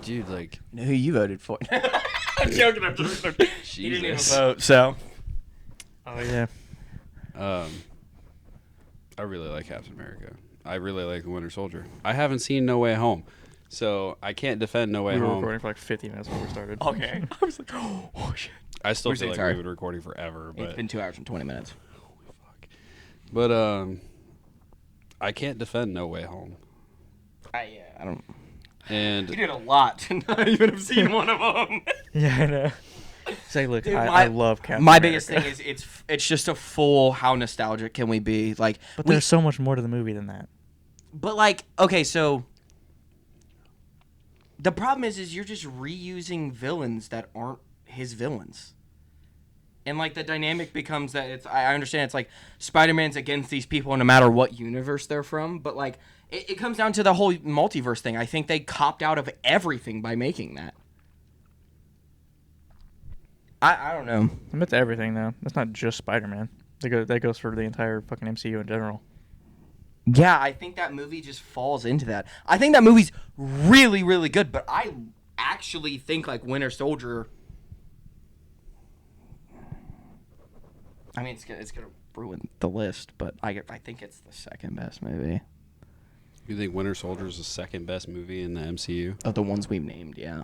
dude, like, I know who you voted for. I'm joking. I'm joking. He didn't even Jesus. vote, so. Oh yeah. I really like Captain America. I really like the Winter Soldier. I haven't seen No Way Home, so I can't defend No Way We were Home. recording for like 50 minutes before we started. Okay. I was like, oh shit. I still Where's feel the like guitar? we've been recording forever, It's but been 2 hours and 20 minutes. but I can't defend No Way Home. I don't. And You did a lot to not even have seen one of them. Yeah, I know. Say, look, Dude, I love Captain My America. biggest thing is it's just a full how nostalgic can we be? Like, But there's so much more to the movie than that. but like, okay, so the problem is you're just reusing villains that aren't his villains. And like the dynamic becomes that I understand it's like Spider-Man's against these people no matter what universe they're from, but like it comes down to the whole multiverse thing. I think they copped out of everything by making that. I don't know. I meant to everything though. That's not just Spider-Man. That goes for the entire fucking MCU in general. Yeah, I think that movie just falls into that. I think that movie's really, really good, but I actually think like Winter Soldier. I mean, it's gonna ruin the list, but I think it's the second best movie you think Winter Soldier is the second best movie in the MCU? of the ones we've named. Yeah,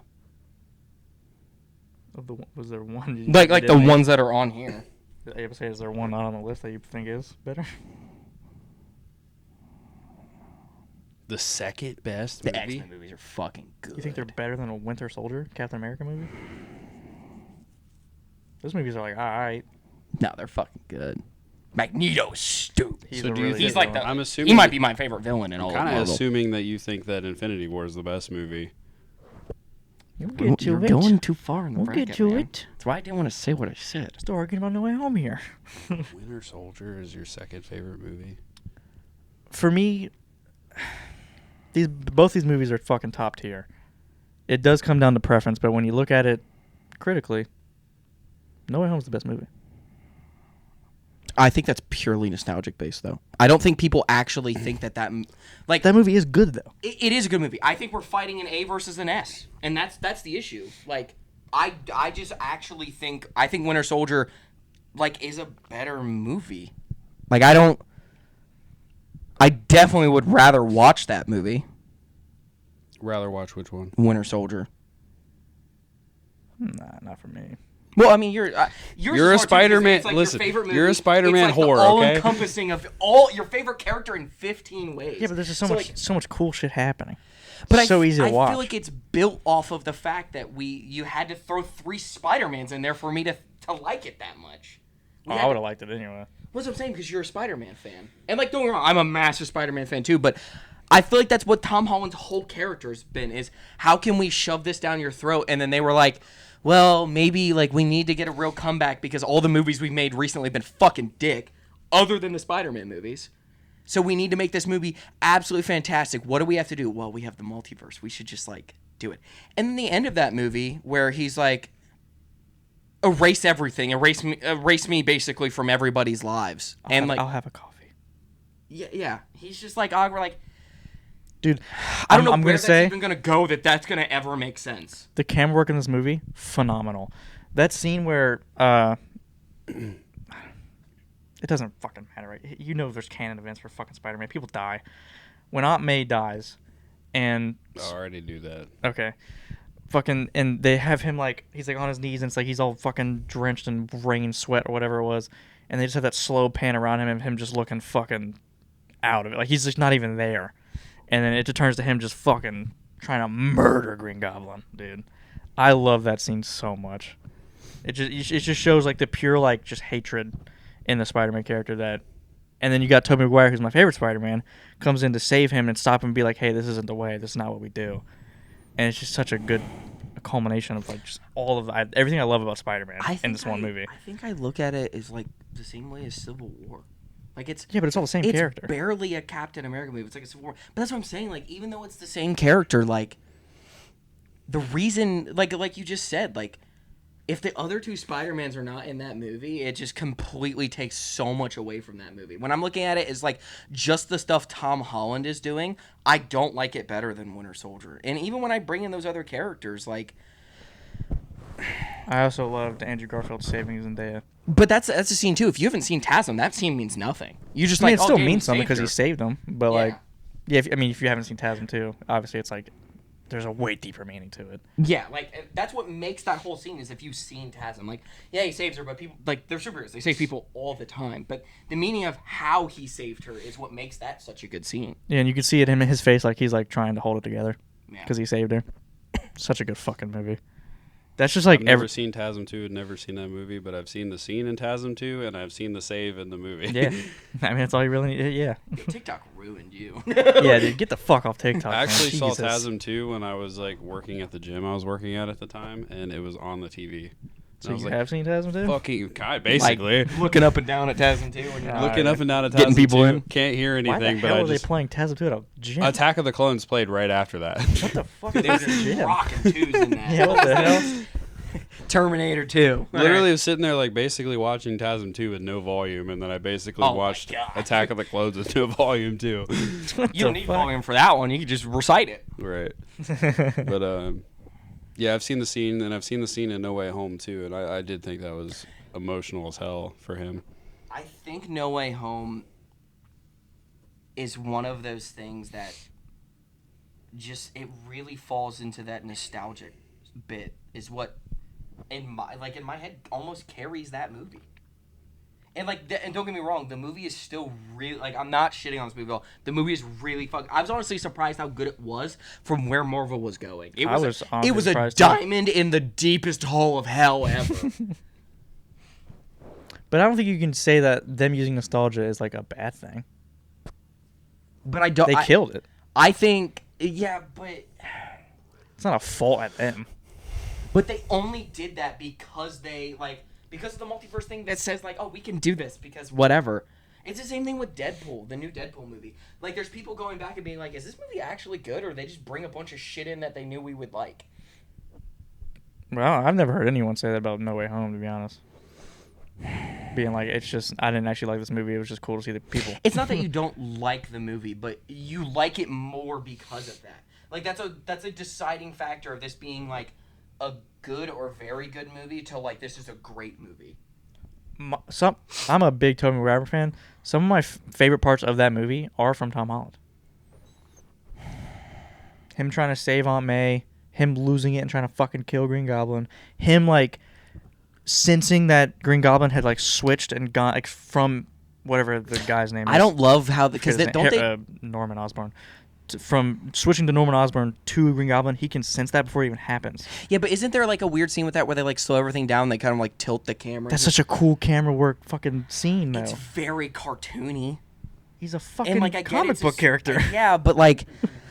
Was there one? you like the didn't name? ones that are on here. I ever say, is there one not on the list that you think is better? The second best The movie? X-Men movies are fucking good. You think they're better than a Winter Soldier Captain America movie? Those movies are like, alright. No, they're fucking good. Magneto's stupid. He's So a do you really He's good like villain. the. I'm assuming He might that- be my favorite villain in all of Kind of Marvel. assuming that you think that Infinity War is the best movie. You'll You're get to it. going too far in the We'll bracket, get to man. it. That's why I didn't want to say what I said. Still arguing about No Way Home here. Winter Soldier is your second favorite movie? For me, both these movies are fucking top tier. It does come down to preference, but when you look at it critically, No Way Home's the best movie. I think that's purely nostalgic based, though. I don't think people actually think that like That movie is good though. it is a good movie. I think we're fighting an A versus an S, and that's the issue. Like I just actually think Winter Soldier like is a better movie. Like I definitely would rather watch that movie, Rather watch which one? Winter Soldier. Nah, not for me. Well, I mean, you're a Spider-Man. Listen, you're a Spider-Man whore, all okay? encompassing of all your favorite character in 15 ways. Yeah, but there's just like, so much cool shit happening. But so easy to watch. I feel like it's built off of the fact that you had to throw 3 Spider-Mans in there for me to like it that much. I would have liked it anyway. What's what I'm saying? Because you're a Spider-Man fan, and like don't get me wrong, I'm a massive Spider-Man fan too. But I feel like that's what Tom Holland's whole character has been: is how can we shove this down your throat? And then they were like, well, maybe like we need to get a real comeback because all the movies we've made recently have been fucking dick, other than the Spider-Man movies. So we need to make this movie absolutely fantastic. What do we have to do? Well, we have the multiverse. We should just like do it. And then the end of that movie where he's like, erase everything, erase me basically from everybody's lives. I'll have a coffee. Yeah. He's just like, we're like, dude. I don't know I'm where gonna that's say even gonna go. That's gonna ever make sense. the camera work in this movie, phenomenal. That scene where it doesn't fucking matter, right? You know there's canon events for fucking Spider-Man. People die. When Aunt May dies, and I already knew that. okay, fucking, and they have him like he's like on his knees, and it's like he's all fucking drenched in rain, sweat, or whatever it was, and they just have that slow pan around him of him just looking fucking out of it, like he's just not even there, and then it just turns to him just fucking trying to murder Green Goblin, dude. I love that scene so much. It just shows like the pure like just hatred in the Spider-Man character that, and then you got Tobey Maguire, who's my favorite Spider-Man, comes in to save him and stop him and be like, hey, this isn't the way, this is not what we do. And it's just such a good culmination of like just all of everything I love about Spider-Man in this one movie. I think I look at it as like the same way as Civil War. Like it's Yeah, but it's all the same character. It's barely a Captain America movie. It's like a Civil War. But that's what I'm saying. Like even though it's the same character, like the reason, like you just said, like if the other 2 Spider-Mans are not in that movie, it just completely takes so much away from that movie. When I'm looking at it as like just the stuff Tom Holland is doing, I don't like it better than Winter Soldier. And even when I bring in those other characters, like I also loved Andrew Garfield saving Zendaya. but that's a scene too. If you haven't seen TASM, that scene means nothing. You just I mean, like it still okay, means something because because he saved him, but Yeah. like, yeah, if you haven't seen TASM 2, obviously it's like there's a way deeper meaning to it. Yeah, like that's what makes that whole scene is if you've seen TASM. Like, yeah, he saves her, but people like they're superheroes. They save people all the time. But the meaning of how he saved her is what makes that such a good scene. Yeah, and you can see it in his face, like he's like trying to hold it together Yeah. because he saved her. Such a good fucking movie. That's just like I've never seen TASM 2 and never seen that movie, but I've seen the scene in TASM 2 and I've seen the save in the movie. Yeah, I mean that's all you really need. Yeah, TikTok ruined you. yeah, dude, get the fuck off TikTok. I actually man. saw Jesus. TASM 2 when I was like working at the gym I was working at the time, and it was on the TV. So I was you like, have seen TASM 2? fucking guy, basically. looking up and down at TASM too. When you're Looking up and down at TASM Getting people 2, in. can't hear Why the anything, but hell I are they just... playing TASM 2 at a gym? Attack of the Clones played right after that. What the fuck is They were this just gym? rocking twos in that. Yeah, what the hell? Terminator 2. Literally was sitting there like basically watching TASM 2 with no volume, and then I basically Oh my watched God. Attack of the Clones with no volume too. You don't need volume for that one. You can just recite it. Right. But yeah, I've seen the scene, and I've seen the scene in No Way Home too, and I did think that was emotional as hell for him. I think No Way Home is one of those things that just it really falls into that nostalgic bit is what in my head almost carries that movie. And like and don't get me wrong, the movie is still really like I'm not shitting on this movie at all. The movie is really I was honestly surprised how good it was from where Marvel was going. It was honestly it was a surprised too. diamond in the deepest hole of hell ever. But I don't think you can say that them using nostalgia is like a bad thing. But I don't They killed it. I think yeah, but It's not a fault at them. But they only did that because because of the multiverse thing that says like, oh, we can do this because whatever. It's the same thing with Deadpool, the new Deadpool movie. Like, there's people going back and being like, is this movie actually good, or they just bring a bunch of shit in that they knew we would like? Well, I've never heard anyone say that about No Way Home, to be honest. being like, it's just I didn't actually like this movie. It was just cool to see the people. It's not that you don't like the movie, but you like it more because of that. Like that's a deciding factor of this being like a good or very good movie to like this is a great movie. I'm a big Tobey Maguire fan. Some of my favorite parts of that movie are from Tom Holland. Him trying to save Aunt May, him losing it and trying to fucking kill Green Goblin, him like sensing that Green Goblin had like switched and gone like from whatever the guy's name is. I don't love how because don't they Norman Osborn. From switching to Norman Osborn to Green Goblin, he can sense that before it even happens. Yeah, but isn't there like a weird scene with that where they like slow everything down and they kind of like tilt the camera? That's such a cool camera work fucking scene though. It's very cartoony. He's a fucking And like I get comic book character. Yeah, but like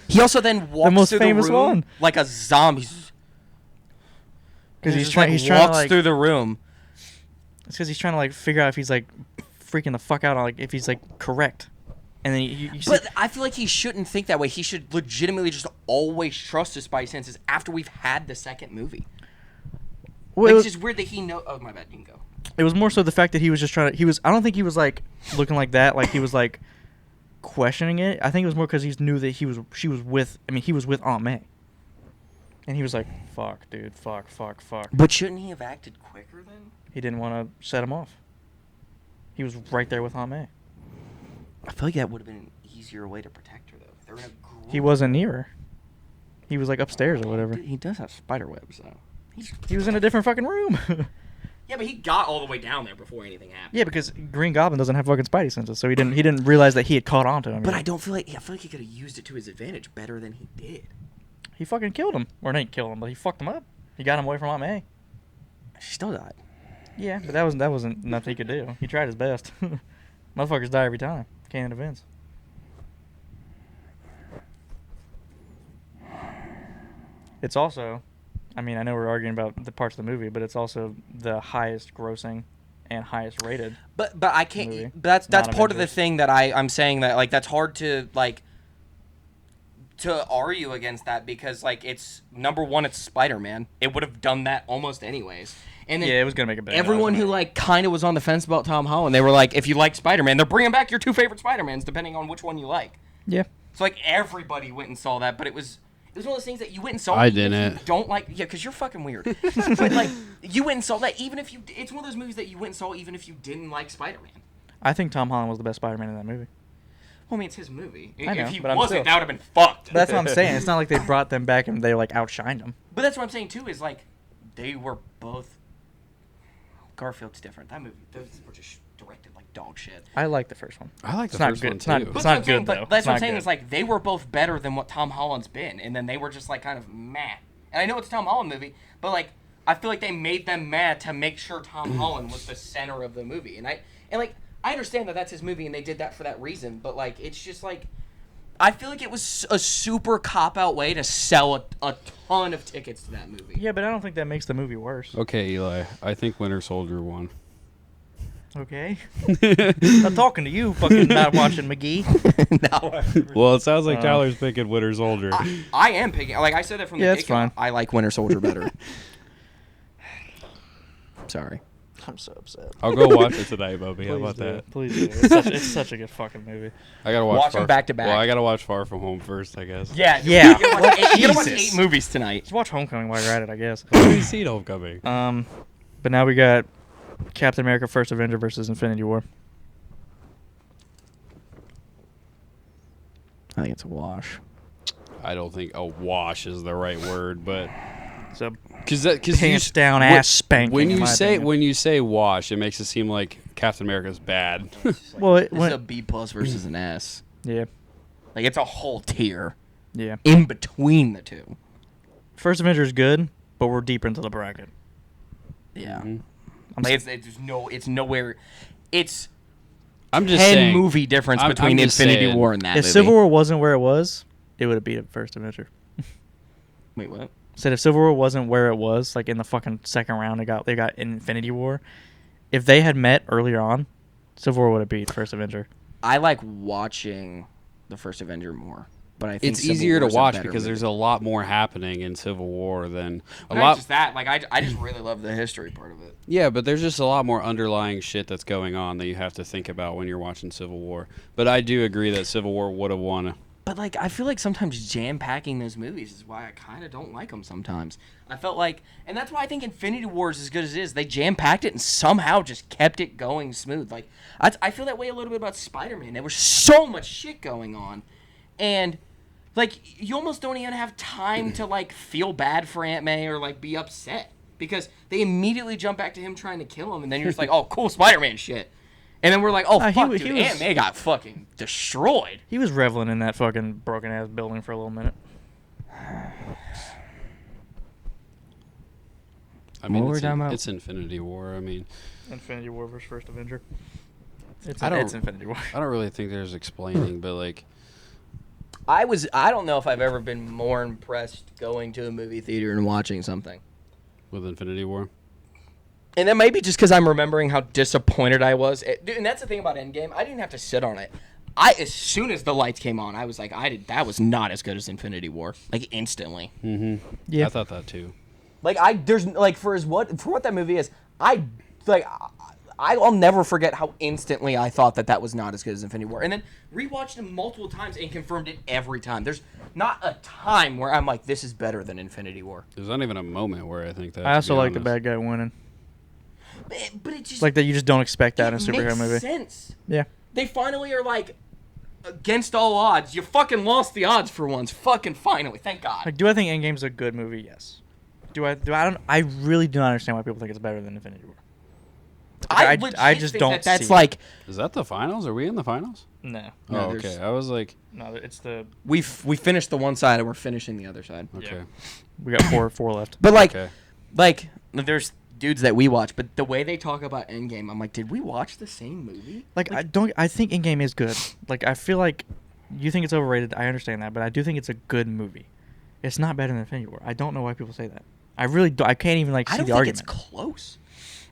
he also then walks most through famous the room one. like a zombie. Because he's just, trying. like, He's trying to walks like. through the room. It's because he's trying to like figure out if he's like freaking the fuck out on like if he's like correct. And then you see, But I feel like he shouldn't think that way. He should legitimately just always trust his spidey senses after we've had the second movie. well, Like, it, it's was, just weird that he know. Oh my bad, you can go. it was more so the fact that he was just trying to. He was. I don't think he was like looking like that. Like he was like questioning it. I think it was more because he knew that he was. She was with. I mean, he was with Aunt May. And he was like, "Fuck, dude, fuck." But shouldn't he have acted quicker then? He didn't want to set him off. He was right there with Aunt May. I feel like that would have been an easier way to protect her though. They're in a group. He wasn't near her. He was like upstairs or whatever. He does have spider webs though. He was in a different fucking room. Yeah, but he got all the way down there before anything happened. Yeah, because Green Goblin doesn't have fucking spidey senses, so he didn't realize that he had caught on to him. But yet. I don't feel like I feel like he could have used it to his advantage better than he did. He fucking killed him, or not kill him, but he fucked him up. He got him away from Aunt May. She still died. Yeah, but that wasn't nothing he could do. He tried his best. Motherfuckers die every time. Canon events. It's also, I mean, I know we're arguing about the parts of the movie, but it's also the highest grossing and highest rated. But I can't. Movie. But that's Not part of the Avengers. thing that I'm saying that like that's hard to like to argue against that because like it's number one, it's Spider-Man. It would have done that almost anyways. And then Yeah, it was gonna make a big. everyone who like kind of was on the fence about Tom Holland, they were like, if you like Spider-Man, they're bringing back your two favorite Spider-Mans depending on which one you like. Yeah. So like everybody went and saw that, but it was one of those things that you went and saw. I even if you didn't. don't like, yeah, because you're fucking weird. But like you went and saw that even if you. It's one of those movies that you went and saw even if you didn't like Spider-Man. I think Tom Holland was the best Spider-Man in that movie. Well, I mean, it's his movie. I know, if he but I'm wasn't, still- that would have been fucked. But that's what I'm saying. It's not like they brought them back and they like outshined them. But that's what I'm saying too. Is like they were both. Garfield's different. That movie, those were just directed like dog shit. I like the first one. I like It's the not first good. one It's not- too. it's But not that's what I'm good, saying, though. But that's It's what I'm not saying good. is like they were both better than what Tom Holland's been, and then they were just like kind of meh. And I know it's a Tom Holland movie, but like I feel like they made them mad to make sure Tom Holland was the center of the movie, and like I understand that that's his movie and they did that for that reason, but like it's just like I feel like it was a super cop out way to sell a ton of tickets to that movie. Yeah, but I don't think that makes the movie worse. Okay, Eli. I think Winter Soldier won. Okay. I'm talking to you, fucking not watching McGee. Well, it sounds like Tyler's picking Winter Soldier. I am picking. Like I said that from the Yeah, that's get-go. fine. I like Winter Soldier better. Sorry. I'm so upset. I'll go watch it tonight, Bubby. How about do. that? Please do. It's such a good fucking movie. I gotta watch Watch them Far- back to back. Well, I gotta watch Far From Home first, I guess. Yeah, Yeah. You gotta watch, you gotta watch Jesus. 8 movies tonight. Just watch Homecoming while you're at it, I guess. We've seen Homecoming. But now we got Captain America: First Avenger versus Infinity War. I think it's a wash. I don't think a wash is the right word, but It's a because pants down ass spanking. When in you my say opinion. when you say wash, it makes it seem like Captain America's bad. well, This is a B plus versus an S. yeah, Like it's a whole tier yeah. in between the two. First Avenger is good, but we're deeper into the bracket. Yeah. Mhm. Like it's nowhere. It's I'm just 10 saying. movie difference I'm between just Infinity saying. War and that If movie. Civil War wasn't where it was, it would have beat First Avenger. Wait, what? Said if Civil War wasn't where it was, like in the fucking second round, they got Infinity War. If they had met earlier on, Civil War would have beat First Avenger. I like watching the first Avenger more. but I think It's Civil easier to War's a watch better because movie. there's a lot more happening in Civil War than a Not lot. just that, like I just really love the history part of it. Yeah, but there's just a lot more underlying shit that's going on that you have to think about when you're watching Civil War. But I do agree that Civil War would have won. But like, I feel like sometimes jam-packing those movies is why I kind of don't like them sometimes. I felt like, and that's why I think Infinity War is as good as it is. They jam-packed it and somehow just kept it going smooth. Like, I feel that way a little bit about Spider-Man. There was so much shit going on, and like, you almost don't even have time to like feel bad for Aunt May or like be upset because they immediately jump back to him trying to kill him, and then you're just like, oh, cool Spider-Man shit. And then we're like, oh, He fuck, was- dude, he was- Aunt May got fucking destroyed. He was reveling in that fucking broken ass building for a little minute. I mean, What were we talking about? it's Infinity War. I mean, Infinity War versus First Avenger. It's I don't- it's Infinity War. I don't really think there's explaining, but like, I don't know if I've ever been more impressed going to a movie theater and watching something. with Infinity War. And that might be just because I'm remembering how disappointed I was. Dude, and that's the thing about Endgame. I didn't have to sit on it. As soon as the lights came on, I was like, that was not as good as Infinity War. Like, instantly. Mm-hmm. Yeah. I thought that too. There's like for what that movie is, I'll never forget how instantly I thought that was not as good as Infinity War. And then rewatched it multiple times and confirmed it every time. There's not a time where I'm like, this is better than Infinity War. There's not even a moment where I think that. I also to be like the honest. bad guy winning. But it just Like that, you just don't expect that in a it superhero makes movie. sense. Yeah. They finally are like, against all odds. You fucking lost the odds for once. Fucking finally. Thank God. Like, do I think Endgame's a good movie? Yes. I really do not understand why people think it's better than Infinity War. I I just think don't that's see like Is that the finals? Are we in the finals? No. No, Oh, there's- okay. I was like, No, it's the we finished the one side and we're finishing the other side. okay, we got four left. But okay. like there's dudes that we watch, but the way they talk about Endgame, I'm like, did we watch the same movie? Like I think Endgame is good. Like I feel like you think it's overrated. I understand that, but I do think it's a good movie. It's not better than Infinity War. I don't know why people say that. I really do. I can't even like I see don't the think argument. it's close.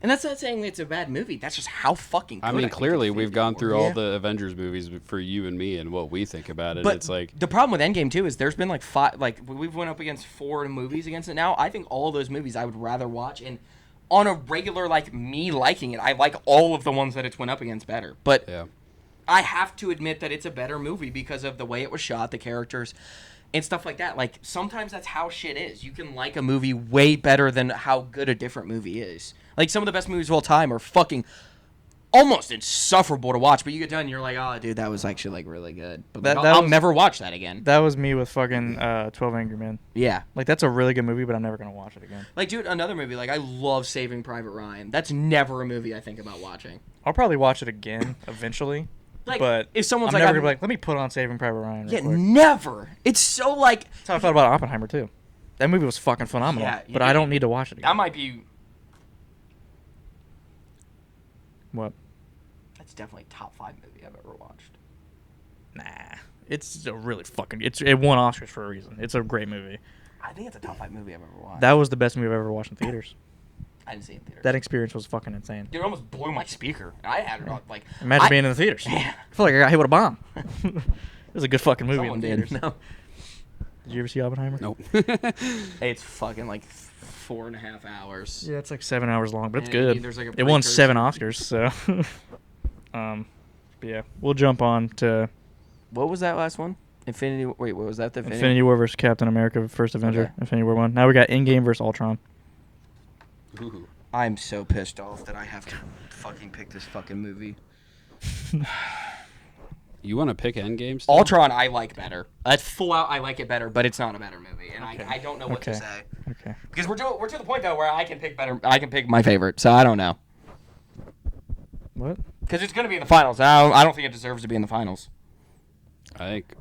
And that's not saying it's a bad movie. That's just how fucking good I mean, think clearly Infinity we've gone War through is. all the Avengers movies for you and me and what we think about it. But It's like, the problem with Endgame too is there's been like five, like we've went up against 4 movies against it now. I think all those movies I would rather watch, and on a regular like me liking it, I like all of the ones that it's went up against better. But yeah. I have to admit that it's a better movie because of the way it was shot, the characters, and stuff like that. Like sometimes that's how shit is. You can like a movie way better than how good a different movie is. Like some of the best movies of all time are fucking almost insufferable to watch, but you get done and you're like, oh, dude, that was actually like really good. But like, That I'll was- never watch that again. That was me with fucking 12 Angry Men. Yeah. Like that's a really good movie, but I'm never gonna watch it again. Like, dude, another movie, like, I love Saving Private Ryan. That's never a movie I think about watching. I'll probably watch it again eventually. Like, but if someone's I'm like, never I'm- gonna be like, let me put on Saving Private Ryan. Real Yeah, quick. never. It's so, like, That's how I felt about Oppenheimer too. That movie was fucking phenomenal, Yeah, but I don't need to watch it again. that might be, What? that's definitely top 5 movie I've ever watched. Nah, it's a really fucking. It won Oscars for a reason. It's a great movie. I think it's a top 5 movie I've ever watched. That was the best movie I've ever watched in theaters. I didn't see it in theaters. That experience was fucking insane. Dude, it almost blew my speaker. I had it on, like... Imagine I- being in the theaters. Yeah. I feel like I got hit with a bomb. It was a good fucking movie Someone in the did. theaters. No. Did you ever see Oppenheimer? Nope. Hey, it's fucking, like, 4.5 hours. Yeah, it's like 7 hours long, but it's And good. there's, like, a It won precursor. 7 Oscars, so. But yeah, we'll jump on to What was that last one? Wait, what was that? The Infinity War versus Captain America: First Avenger. Okay. Infinity War 1. Now we got Endgame versus Ultron. Ooh. I'm so pissed off that I have to fucking pick this fucking movie. You want to pick Endgame still? Ultron, I like better. That's full out. I like it better, but it's not a better movie, and Okay. I don't know what to Okay. say Okay. because we're to the point though where I can pick better. I can pick my favorite, so I don't know What? because it's gonna be in the finals. I don't think it deserves to be in the finals. I think.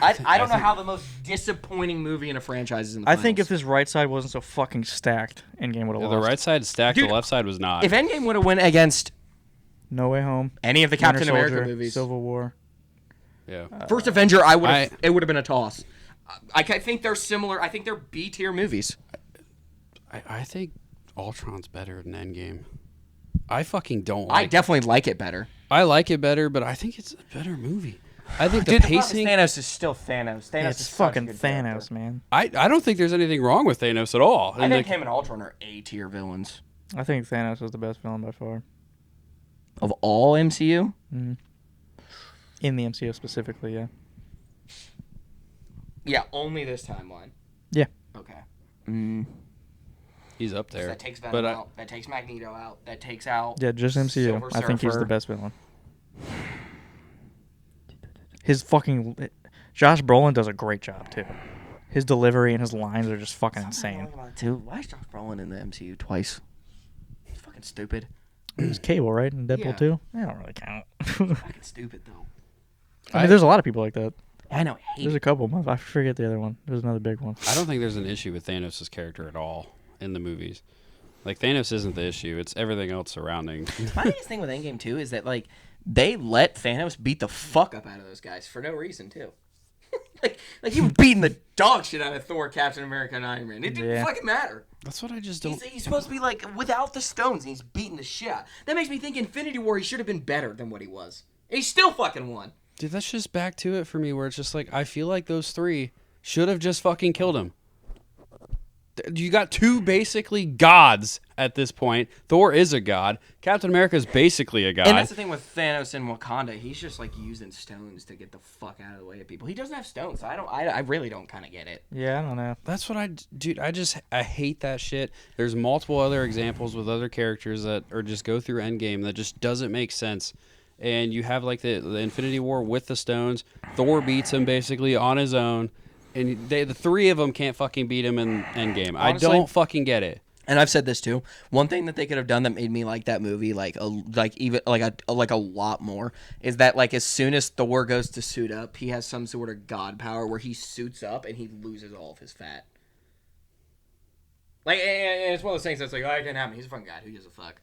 I don't know how the most disappointing movie in a franchise is in the I finals. think if this right side wasn't so fucking stacked, Endgame would have The lost. right side stacked, Dude, the left side was not. if Endgame would have went against No Way Home. any of the Winter Captain America Soldier, movies, Civil War. yeah. First Avenger, it would have been a toss. I think they're similar. I think they're B tier movies. I think Ultron's better than Endgame. I fucking don't I like definitely like it better. I like it better, but I think it's a better movie. I think the Dude, the problem pacing. is Thanos is still Thanos. Thanos It's is such a fucking good Thanos, character. man. I don't think there's anything wrong with Thanos at all. I And, think like, him and Ultron are A-tier villains. I think Thanos is the best villain by far. Of all MCU? Mm. In the MCU specifically, yeah. Yeah, only this timeline. Yeah. Okay. he's up there. That takes But Venom out. That takes Magneto out. That takes out... Yeah, just MCU. Silver I think he's the Surfer. best villain. His fucking... Josh Brolin does a great job, too. His delivery and his lines are just fucking insane. Too. Why is Josh Brolin in the MCU twice? He's fucking stupid. It was Cable, right? In Deadpool Yeah. 2? That don't really count. Fucking stupid, though. I mean, there's a lot of people like that. I know. I hate There's it. a couple. I forget the other one. There's another big one. I don't think there's an issue with Thanos' character at all in the movies. Like, Thanos isn't the issue. It's everything else surrounding. My biggest thing with Endgame, too, is that, like, they let Thanos beat the fuck up out of those guys for no reason, too. like he was beating the dog shit out of Thor, Captain America, and Iron Man. It didn't Yeah. fucking matter. That's what I just don't... He's supposed to be, like, without the stones, and he's beating the shit out. That makes me think Infinity War, he should have been better than what he was. And he still fucking won. Dude, that's just back to it for me, where it's just like, I feel like those three should have just fucking killed him. You got two basically gods at this point. Thor is a god. Captain America is basically a god. And that's the thing with Thanos and Wakanda. He's just, like, using stones to get the fuck out of the way of people. He doesn't have stones, so I really don't kind of get it. Yeah, I don't know. That's what dude, I hate that shit. There's multiple other examples with other characters that or just go through Endgame that just doesn't make sense. And you have like the Infinity War with the stones. Thor beats him basically on his own. And the three of them can't fucking beat him in Endgame. I Honestly, don't fucking get it. And I've said this too. One thing that they could have done that made me like that movie like a lot more is that like as soon as Thor goes to suit up, he has some sort of god power where he suits up and he loses all of his fat. Like and it's one of those things that's like, oh, it can happen. He's a fucking god. Who gives a fuck?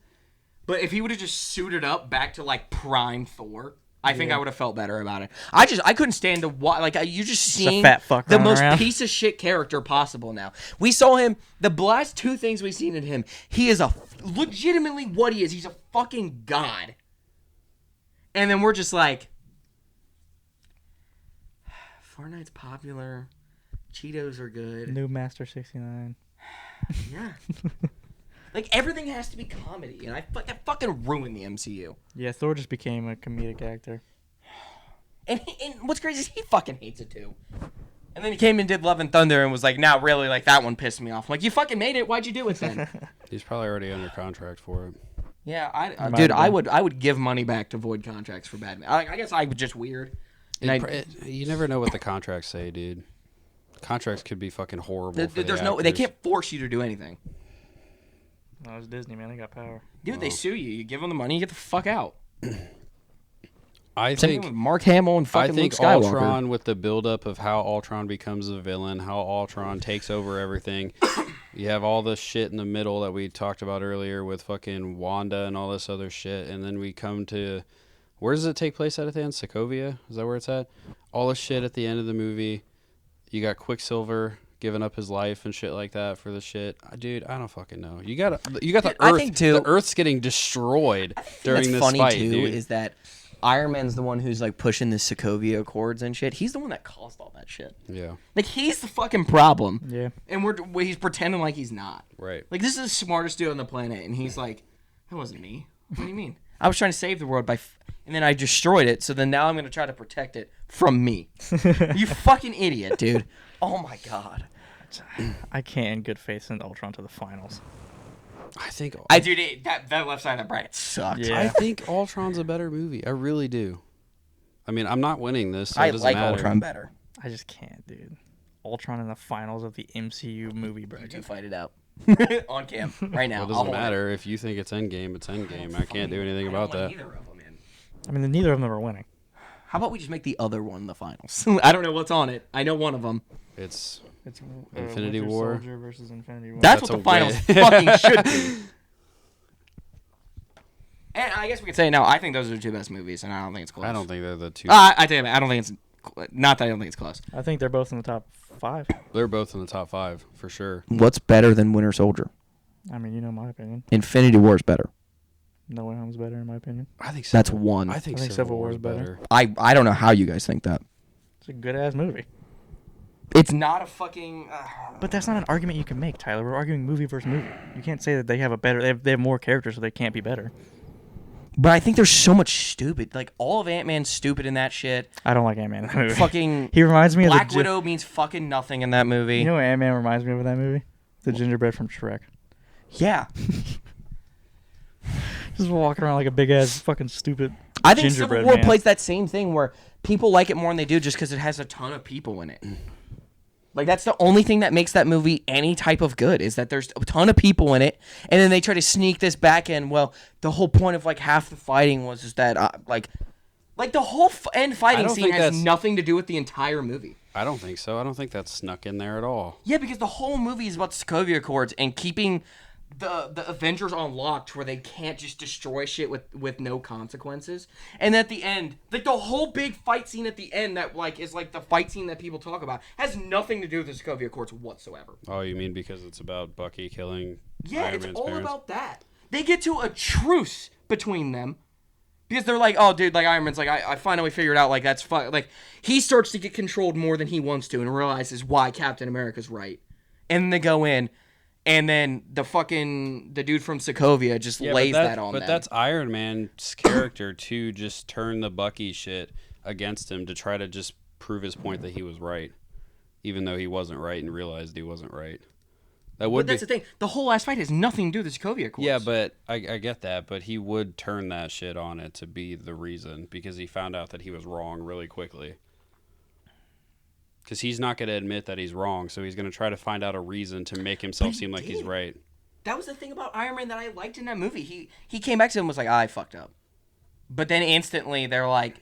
But if he would have just suited up back to like prime Thor, I think I would have felt better about it. I couldn't stand to watch. Like you just seeing fat fuck the running most around. piece of shit character possible. Now we saw him. The last two things we've seen in him, he is legitimately what he is. He's a fucking god. And then we're just like, Fortnite's popular. Cheetos are good. New Master 69. Yeah. Like everything has to be comedy, and that fucking ruined the MCU. Yeah, Thor just became a comedic actor. And what's crazy is he fucking hates it too. And then he came and did Love and Thunder and was like, "Now really, like that one pissed me off." I'm like, you fucking made it. Why'd you do it then? He's probably already under contract for it. Yeah, Might dude, have I been. would give money back to void contracts for Batman. I guess I was just weird. And You never know what the contracts say, dude. Contracts could be fucking horrible. For the they actors. can't force you to do anything. No, it's Disney, man. They got power. Dude, they sue you. You give them the money, you get the fuck out. I Same think thing with Mark Hamill and I fucking think Luke Skywalker. Ultron, with the buildup of how Ultron becomes a villain, how Ultron takes over everything. You have all this shit in the middle that we talked about earlier with fucking Wanda and all this other shit, and then we come to, where does it take place at the end? Sokovia? Is that where it's at? All this shit at the end of the movie. You got Quicksilver giving up his life and shit like that for the shit. Dude, I don't fucking know. You got the Dude, Earth. I think, too, the Earth's getting destroyed during What's this funny fight, too dude. is that Iron Man's the one who's like pushing the Sokovia Accords and shit. He's the one that caused all that shit. Yeah, Like he's the fucking problem. Yeah. And he's pretending like he's not. right. Like this is the smartest dude on the planet, and he's like, that wasn't me. What do you mean? I was trying to save the world and then I destroyed it. So then now I'm gonna try to protect it from me. You fucking idiot, dude. Oh my god. I can't in good faith send Ultron to the finals. I think That left side of the bracket sucked. Yeah. I think Ultron's a better movie. I really do. I mean, I'm not winning this, so it I doesn't like matter. Ultron better. I just can't, dude. Ultron in the finals of the MCU movie You two bracket. fight it out on cam right now. Well, it I'll doesn't hold it. matter. If you think it's Endgame, it's Endgame. I can't do anything about I don't that. want either of them in. I mean, neither of them are winning. How about we just make the other one the finals? I don't know what's on it. I know one of them. It's It's Infinity Winter War. Soldier versus Infinity War. That's That's what a the finals win. fucking should be. And I guess we could say now. I think those are the two best movies, and I don't think it's close. I don't think they're the two. I tell you, I don't think it's not that I don't think it's close. I think they're both in the top 5. They're both in the top 5 for sure. What's better than Winter Soldier? I mean, you know my opinion. Infinity War is better. No Way Home's better in my opinion. I think That's one. I think I think Civil Civil War War is is better. better. I don't know how you guys think that. It's a good ass movie. It's not a fucking. But that's not an argument you can make, Tyler. We're arguing movie versus movie. You can't say that they have a better. They have more characters, so they can't be better. But I think there's so much stupid. Like all of Ant-Man's stupid in that shit. I don't like Ant-Man in that movie. Fucking He reminds me Black of the Widow means fucking nothing in that movie. You know what Ant-Man reminds me of in that movie? The gingerbread from Shrek. Yeah. Just walking around like a big ass fucking stupid I think gingerbread Civil War man. plays that same thing where people like it more than they do just because it has a ton of people in it. Like that's the only thing that makes that movie any type of good is that there's a ton of people in it, and then they try to sneak this back in. Well, the whole point of like half the fighting was just that like the whole end I fighting don't scene think has that's- nothing to do with the entire movie. I don't think so. I don't think that's snuck in there at all. Yeah, because the whole movie is about the Sokovia Accords and keeping the Avengers unlocked where they can't just destroy shit with no consequences. And at the end, like the whole big fight scene at the end that like is like the fight scene that people talk about has nothing to do with the Sokovia Accords whatsoever. Oh, you mean because it's about Bucky killing Yeah, Iron it's Man's all parents? about that. They get to a truce between them. Because they're like, oh, dude, like, Iron Man's like, I finally figured out, like, that's fun. Like, he starts to get controlled more than he wants to and realizes why Captain America's right. And then they go in, and then the dude from Sokovia just lays that on them. But that's Iron Man's character to just turn the Bucky shit against him to try to just prove his point that he was right. Even though he wasn't right and realized he wasn't right. That would But that's the thing. The whole last fight has nothing to do with the Sokovia Accords. Yeah, but I get that, but he would turn that shit on it to be the reason because he found out that he was wrong really quickly. Because he's not going to admit that he's wrong, so he's going to try to find out a reason to make himself seem like he's right. That was the thing about Iron Man that I liked in that movie. He came back to him and was like, I fucked up. But then instantly they're like,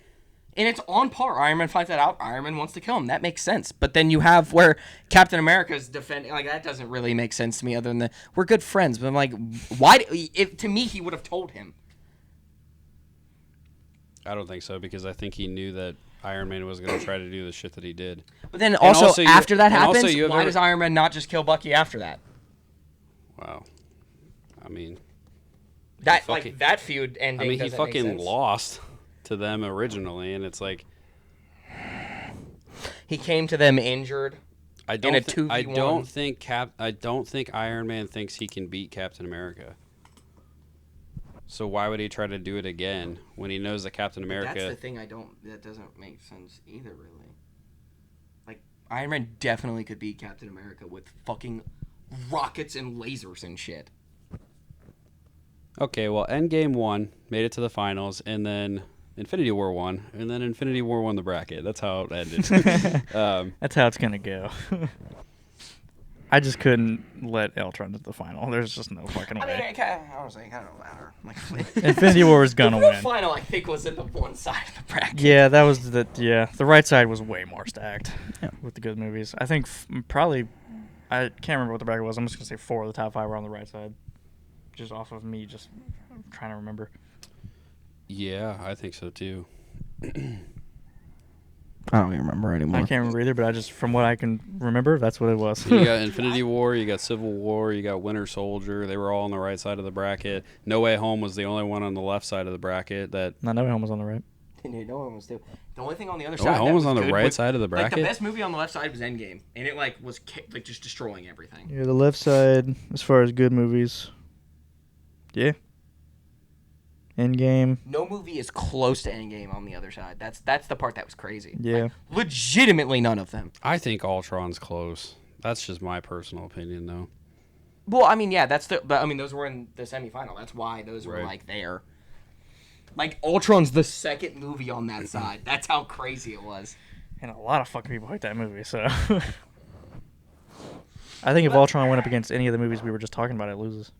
and it's on par. Iron Man finds that out. Iron Man wants to kill him. That makes sense. But then you have where Captain America's defending. Like, that doesn't really make sense to me other than we're good friends. But I'm like, why? To me, he would have told him. I don't think so because I think he knew that Iron Man was going to try to do the shit that he did. But then also you- after that and also happens, you have why to- does Iron Man not just kill Bucky after that? Wow. I mean, That fucking- like that feud ending. he doesn't make fucking sense. lost to them originally, and it's like He came to them injured. I a don't 2v1. I don't think Iron Man thinks he can beat Captain America. So why would he try to do it again when he knows that Captain America? That's the thing. That doesn't make sense either. Really. Like Iron Man definitely could beat Captain America with fucking rockets and lasers and shit. Okay, well, Endgame won, made it to the finals, and then Infinity War won, and then Infinity War won the bracket. That's how it ended. That's how it's gonna go. I just couldn't let Ultron to the final. There's just no fucking I mean, way. it kind of, honestly, it kind of don't matter. Like, Infinity War was gonna the real win. final, I think, was at the one side of the bracket. Yeah, that was the right side was way more stacked with the good movies. I think probably I can't remember what the bracket was. I'm just gonna say 4 of the top 5 were on the right side, just off of me just trying to remember. Yeah, I think so too. I don't even remember anymore. I can't remember either, but I just from what I can remember, that's what it was. You got Infinity War, you got Civil War, you got Winter Soldier. They were all on the right side of the bracket. No Way Home was the only one on the left side of the bracket. That No Way Home was on the right. No one was too. The only thing on the other No side Way Home that was on the good right side of the Like the bracket. best movie on the left side was Endgame, and it like was like just destroying everything. Yeah, the left side as far as good movies. Yeah. Endgame. No movie is close to Endgame on the other side. That's the part that was crazy. Yeah. Like, legitimately none of them. I think Ultron's close. That's just my personal opinion, though. Well, I mean, yeah, but I mean, those were in the semifinal. That's why those were Right. like there. Like Ultron's the second movie on that side. That's how crazy it was. And a lot of fucking people hate that movie, so I think if Ultron went up against any of the movies we were just talking about, it loses.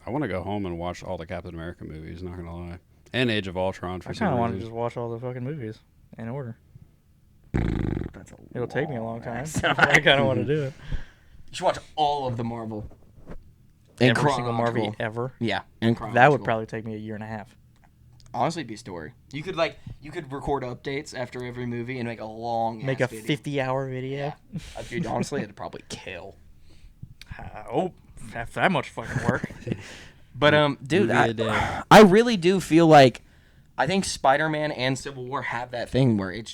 I want to go home and watch all the Captain America movies, not going to lie. And Age of Ultron for I some kind of want to reason. just watch all the fucking movies in order. That's It'll take me a long time. ass I kind of want to do it. You should watch all of the Marvel. Every single Marvel ever. Yeah, and That would probably take me a year and a half. honestly be a story. You could record updates after every movie and make a long Make a video. 50-hour video. Dude, honestly, it'd probably kill. Oh, after that much fucking work. But dude, Movie a day. I really do feel like I think Spider-Man and Civil War have that thing where it's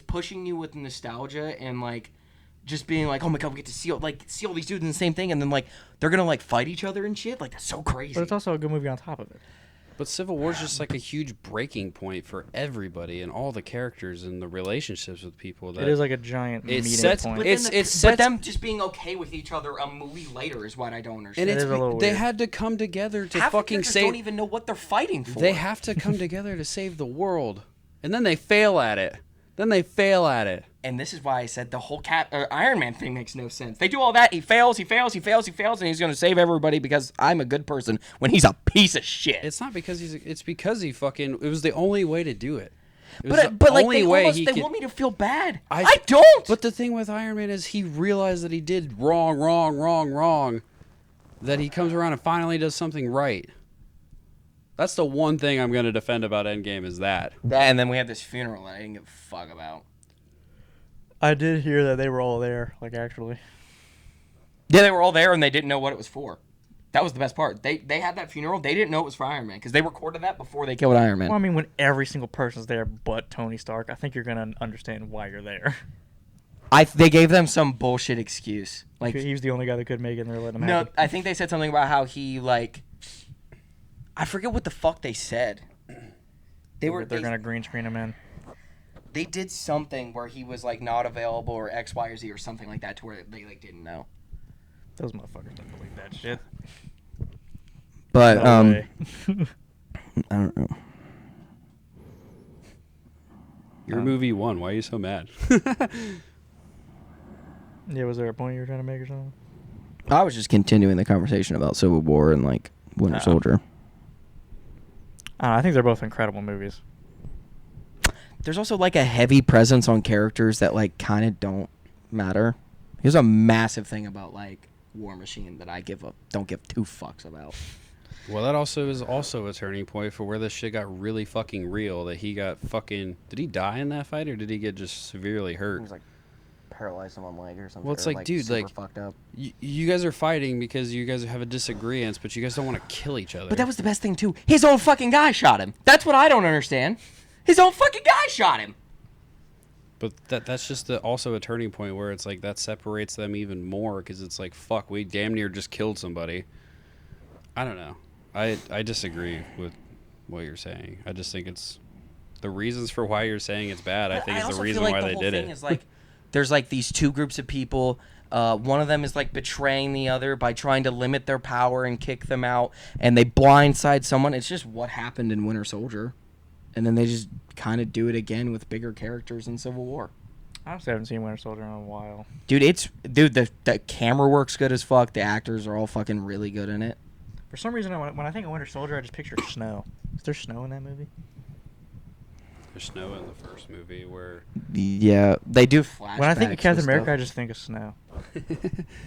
pushing you with nostalgia and like just being like, oh my god, we get to see all these dudes in the same thing, and then like they're gonna like fight each other and shit. Like that's so crazy. But it's also a good movie on top of it. But Civil War's just like a huge breaking point for everybody and all the characters and the relationships with people. That It is like a giant It meeting sets- point. But, It's- then it sets- them just being okay with each other a movie later is what I don't understand. and It it's is a little they weird. had to come together to Half the fucking characters save. don't even know what they're fighting for. They have to come together to save the world, and then they fail at it. And this is why I said the whole Iron Man thing makes no sense. They do all that. He fails, and he's going to save everybody because I'm a good person when he's a piece of shit. It's not because it's because he fucking. It was the only way to do it. It was but the like only they way almost, he they could. want me to feel bad. I don't. But the thing with Iron Man is he realized that he did wrong. That he comes around and finally does something right. That's the one thing I'm going to defend about Endgame is that. And then we have this funeral that I didn't give a fuck about. I did hear that they were all there, like actually. Yeah, they were all there and they didn't know what it was for. That was the best part. They had that funeral. They didn't know it was for Iron Man because they recorded that before they killed Iron Man. Well, I mean, when every single person's there but Tony Stark, I think you're gonna understand why you're there. They gave them some bullshit excuse. Like He was the only guy that could make it, and they're letting him no, have it. I think they said something about how he like. I forget what the fuck they said. They're gonna green screen him in. They did something where he was like not available or X, Y, or Z or something like that to where they like didn't know. Those motherfuckers don't believe that shit. But No way. I don't know. Your movie won. Why are you so mad? Yeah, was there a point you were trying to make or something? I was just continuing the conversation about Civil War and like Winter Soldier. I think they're both incredible movies. There's also like a heavy presence on characters that like kind of don't matter. Here's a massive thing about like War Machine that I don't give two fucks about. Well, that also is a turning point for where this shit got really fucking real. That he got fucking. Did he die in that fight or did he get just severely hurt? He was like paralyzed on one leg or something. Well, it's or, like, dude, super like, fucked up. You guys are fighting because you guys have a disagreement, but you guys don't want to kill each other. But that was the best thing too. His own fucking guy shot him. That's what I don't understand. His own fucking guy shot him. But that's just also a turning point where it's like that separates them even more because it's like, fuck, we damn near just killed somebody. I don't know. I disagree with what you're saying. I just think it's the reasons for why you're saying it's bad. I think is the reason why they did it. Is like, there's like these two groups of people. One of them is like betraying the other by trying to limit their power and kick them out, and they blindside someone. It's just what happened in Winter Soldier, and then they just kind of do it again with bigger characters in Civil War. I honestly haven't seen Winter Soldier in a while. Dude, the camera works good as fuck. The actors are all fucking really good in it. For some reason, when I think of Winter Soldier, I just picture snow. Is there snow in that movie? There's snow in the first movie where Yeah, they do flashbacks. When I think of Captain with America, stuff. I just think of snow.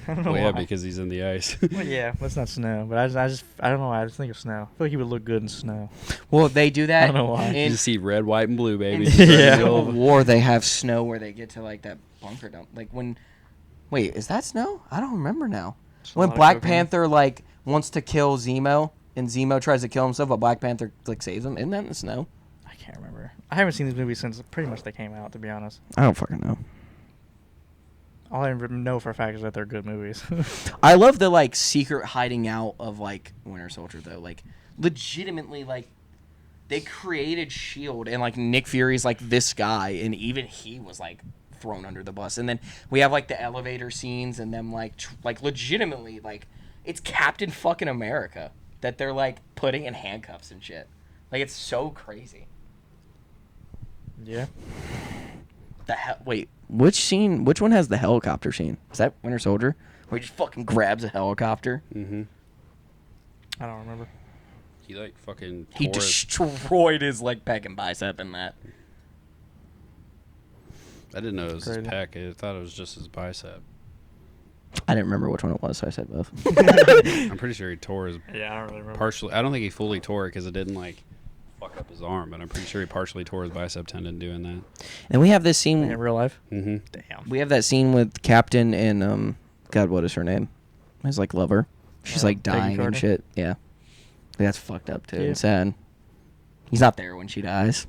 I don't know well, why. yeah, because he's in the ice. Well, yeah, that's not snow, but I don't know why. I just think of snow. I feel like he would look good in snow. Well, they do that. I don't know why. You In, see red, white, and blue, baby. in Yeah. Civil War, they have snow where they get to like that bunker dump. Like when, wait, is that snow? I don't remember now. Just a When lot of Black cocaine. Panther like wants to kill Zemo, and Zemo tries to kill himself, but Black Panther like saves him. Isn't that in the snow? I can't remember. I haven't seen these movies since pretty much they came out, to be honest. I don't fucking know. All I know for a fact is that they're good movies. I love the like secret hiding out of like Winter Soldier though. Like legitimately, like they created Shield, and like Nick Fury's like this guy, and even he was like thrown under the bus. And then we have like the elevator scenes, and them like like legitimately like it's Captain fucking America that they're like putting in handcuffs and shit. Like it's so crazy. Yeah. Wait, which scene? Which one has the helicopter scene? Is that Winter Soldier? Where he just fucking grabs a helicopter. Mm-hmm. I don't remember. He like fucking. He tore his- destroyed his like pec and bicep in that. I didn't know it was his Crazy. pec. I thought it was just his bicep. I didn't remember which one it was, so I said both. I'm pretty sure he tore his Yeah, I don't really remember. partially. I don't think he fully tore it because it didn't like fuck up his arm, but I'm pretty sure he partially tore his bicep tendon doing that. And we have this scene. In real life? Mm-hmm. Damn. We have that scene with Captain and God, what is her name? His like lover. She's like Peggy dying and Carter? shit. Yeah. That's fucked up too. Yeah. And sad. He's not there when she dies.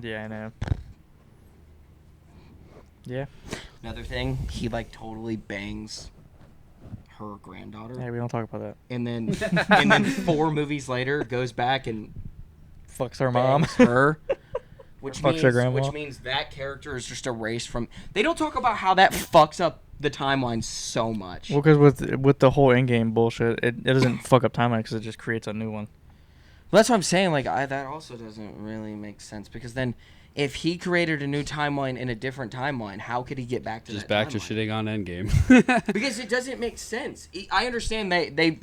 Yeah, I know. Yeah. Another thing, he like totally bangs her granddaughter, Hey, we don't talk about that. and then 4 movies later goes back and Fucks her mom. bangs her. Which Fucks means, her grandma. which means that character is just erased from. They don't talk about how that fucks up the timeline so much. Well, because with the whole Endgame bullshit, it doesn't fuck up timeline because it just creates a new one. Well, that's what I'm saying. Like, that also doesn't really make sense because then, if he created a new timeline in a different timeline, how could he get back to Just that back to timeline? shitting on Endgame. Because it doesn't make sense. I understand they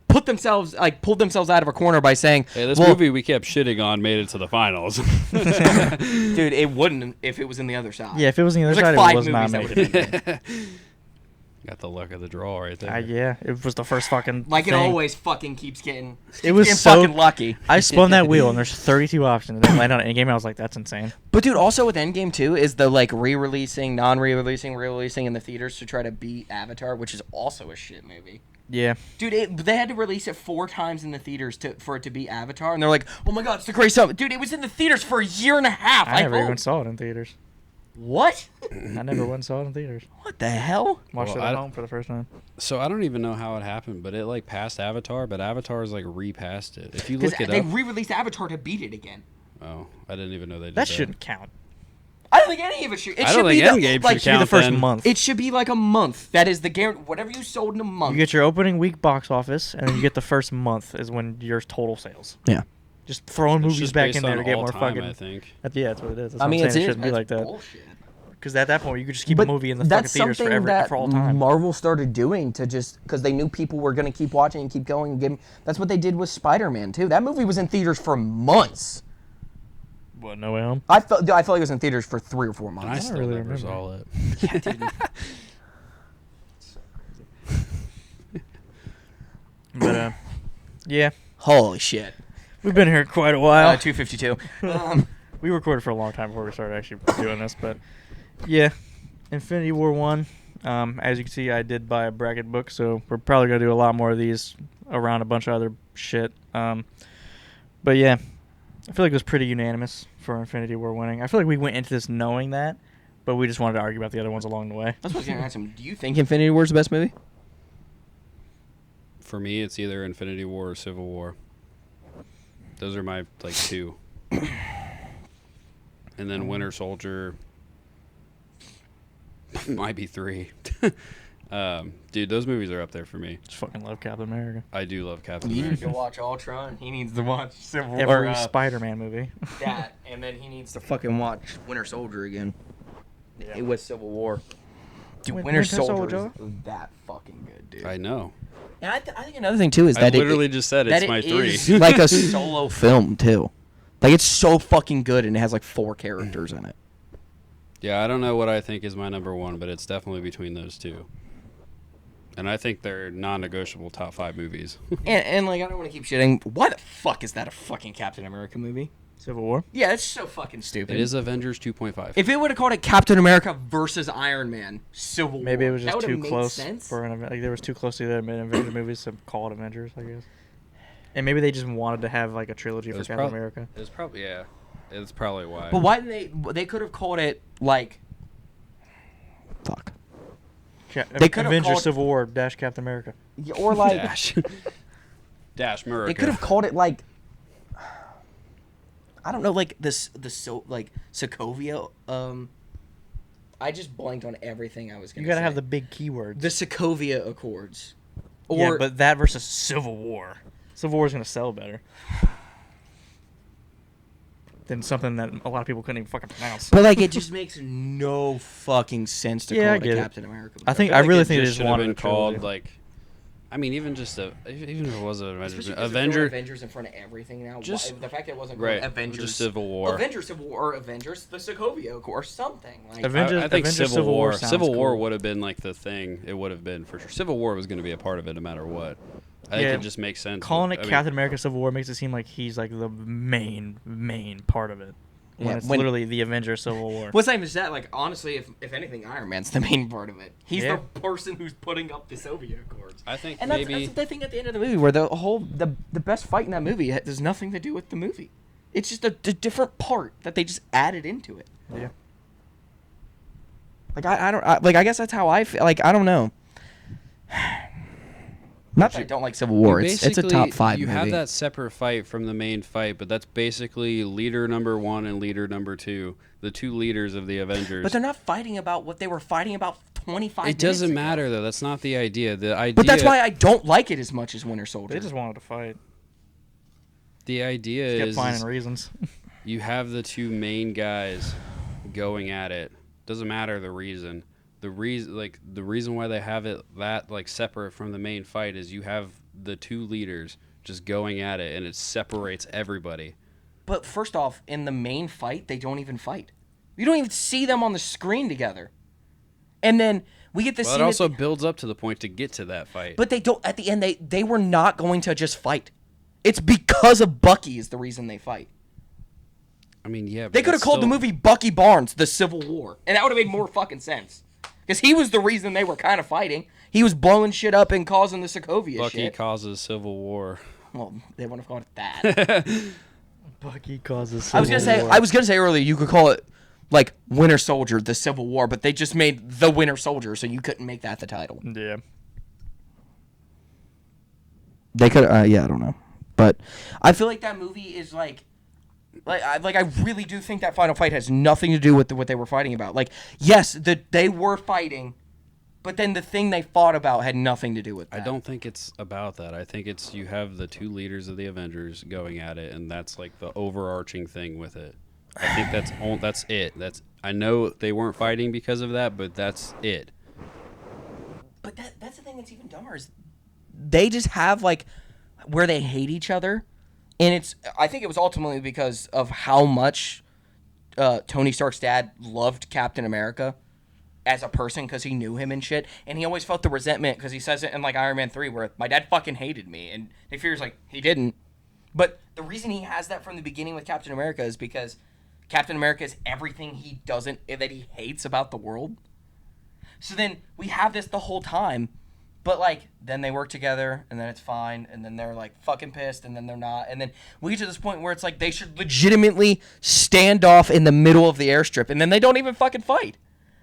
pulled themselves out of a corner by saying, Hey, this well, movie we kept shitting on made it to the finals. dude, it wouldn't if it was in the other side. Yeah, if it was on the other There's side, like 5 it was not movies that making would've it. been good. Got the luck of the draw right there. Yeah, it was the first fucking Like it thing. always fucking keeps getting. It was getting so fucking lucky. I spun that wheel and there's 32 options. And then landed on Endgame. I was like, that's insane. But dude, also with Endgame too is the like re-releasing, non-re-releasing, re-releasing in the theaters to try to beat Avatar, which is also a shit movie. Yeah. Dude, they had to release it 4 times in the theaters for it to be Avatar, and they're like, "Oh my god, it's the greatest stuff." Dude, it was in the theaters for a year and a half. I never hope. even saw it in theaters. What? I never went and saw it in theaters. What the hell? Watched Well, it at I- home for the first time. So I don't even know how it happened, but it like passed Avatar, but Avatar's like repassed it. If you Because look it they up, re-released Avatar to beat it again. oh, I didn't even know they did That shouldn't count. I don't think any of it should. It I should don't be think the, Endgame like, should Be the count first then. month. It should be like a month. That is the guarantee. Whatever you sold in a month. You get your opening week box office, and then you get the first month is when your total sales. Yeah. Just throwing It's movies just back based in there on to get all more time, fucking. I think. Yeah, that's what it is. That's I what mean, I'm it's saying. It shouldn't be like that. bullshit. Because at that point, you could just keep a movie in the fucking theaters for all time. Marvel started doing to just because they knew people were going to keep watching and keep going and give. That's what they did with Spider-Man too. That movie was in theaters for months. What, No Way Home? I felt like it was in theaters for 3 or 4 And I months. still really never remember. saw it. Yeah, dude. But, yeah. Holy shit. We've been here quite a while. 252. We recorded for a long time before we started actually doing this, but yeah, Infinity War 1. As you can see, I did buy a bracket book, so we're probably going to do a lot more of these around a bunch of other shit. But yeah, I feel like it was pretty unanimous for Infinity War winning. I feel like we went into this knowing that, but we just wanted to argue about the other ones along the way. That's what I was going to ask him. Do you think Infinity War is the best movie? For me, it's either Infinity War or Civil War. Those are my like 2. And then Winter Soldier might be 3. Dude, those movies are up there for me. Just fucking love Captain America. I do love Captain You need to America. watch Ultron. He needs to watch Civil Every War. Spider-Man movie. That, and then he needs to fucking watch Winter Soldier again. Yeah. It was Civil War. Dude, Winter Winter Soldier Soldier? is that fucking good, dude. I know. And I think another thing too is I that literally just said that it's my it 3. is like a solo film too. Like it's so fucking good, and it has like 4 characters in it. Yeah, I don't know what I think is my number 1, but it's definitely between those 2. And I think they're non-negotiable top 5 movies. And like I don't want to keep shitting. Why the fuck is that a fucking Captain America movie? Civil War? Yeah, it's so fucking stupid. It is Avengers 2.5. If it would have called it Captain America versus Iron Man, Civil War, Maybe it was that just would've too made close sense. for an event. Like, there was too close to the Avengers movies to call it Avengers, I guess. And maybe they just wanted to have like a trilogy for Captain America. It's probably, yeah. It's probably why. But why didn't they could have called it like fuck. They could've Avengers called- Civil War dash Captain America. Or like Dash. Dash America. they could have called it like I don't know, like like Sokovia. I just blanked on everything I was gonna You gotta say. have the big keywords. the Sokovia Accords. Yeah, Or but that versus Civil War. Civil War is gonna sell better than something that a lot of people couldn't even fucking pronounce. but like it just makes no fucking sense to Yeah, call I it get a it. Captain America. I think feel I like really it think they just just should have wanted been a trilogy. called like, I mean, even if it was an Avengers, Especially 'cause they're throwing Avenger, Avengers in front of everything now. Just- The fact that it wasn't right? called Avengers Just Civil War. Avengers Civil War, or Avengers the Sokovia Accord, or something like. Avengers- I think Avengers Civil War. sounds Civil War cool. would have been like the thing. It would have been for sure. Civil War was going to be a part of it no matter what. I think Yeah, it just makes sense. Calling I it mean, Captain America Civil War makes it seem like he's like the main part of it. when Yeah, it's when- literally the Avengers Civil War. What's not even that? Like, honestly, if anything, Iron Man's the main part of it. He's Yeah. the person who's putting up the Soviet Accords. I think And maybe that's the thing at the end of the movie, where the best fight in that movie has nothing to do with the movie. It's just a different part that they just added into it. Yeah. Like I guess that's how I feel. Like I don't know. Not that I don't like Civil War. you It's a basically- top 5 You movie. have that separate fight from the main fight, but that's basically leader number 1 and leader number 2, the two leaders of the Avengers. But they're not fighting about what they were fighting about 25 it minutes doesn't ago. matter though. That's not the idea. The idea. But that's why I don't like it as much as Winter Soldier. They just wanted to fight. the idea Kept is finding reasons. you have the two main guys going at it. Doesn't matter the reason. The reason why they have it that like separate from the main fight is you have the two leaders just going at it, and it separates everybody. But first off, in the main fight, they don't even fight. You don't even see them on the screen together. And then we get this Well, it scene. also builds up to the point to get to that fight. But they don't. At the end, they were not going to just fight. It's because of Bucky is the reason they fight. I mean, yeah. But They could have that's called the still- movie Bucky Barnes: The Civil War, and that would have made more fucking sense. Because he was the reason they were kind of fighting. He was blowing shit up and causing the Sokovia Bucky shit. causes civil war. Well, they wouldn't have called it that. Bucky causes. I was gonna say earlier you could call it like Winter Soldier: The Civil War, but they just made the Winter Soldier, so you couldn't make that the title. Yeah. They could, yeah, I don't know, but I feel like that movie is like I really do think that final fight has nothing to do with what they were fighting about. Like, yes, they were fighting, but then the thing they fought about had nothing to do with that. I don't think it's about that. I think it's you have the two leaders of the Avengers going at it, and that's like the overarching thing with it. I think that's it. I know they weren't fighting because of that, but that's it. But that's the thing that's even dumber is they just have like where they hate each other, and I think it was ultimately because of how much Tony Stark's dad loved Captain America as a person because he knew him and shit, and he always felt the resentment because he says it in like Iron Man 3 where my dad fucking hated me, and Nick Fury's like he didn't. But the reason he has that from the beginning with Captain America is because Captain America is everything he doesn't that he hates about the world. So then we have this the whole time, but like then they work together and then it's fine, and then they're like fucking pissed and then they're not, and then we get to this point where it's like they should legitimately stand off in the middle of the airstrip and then they don't even fucking fight.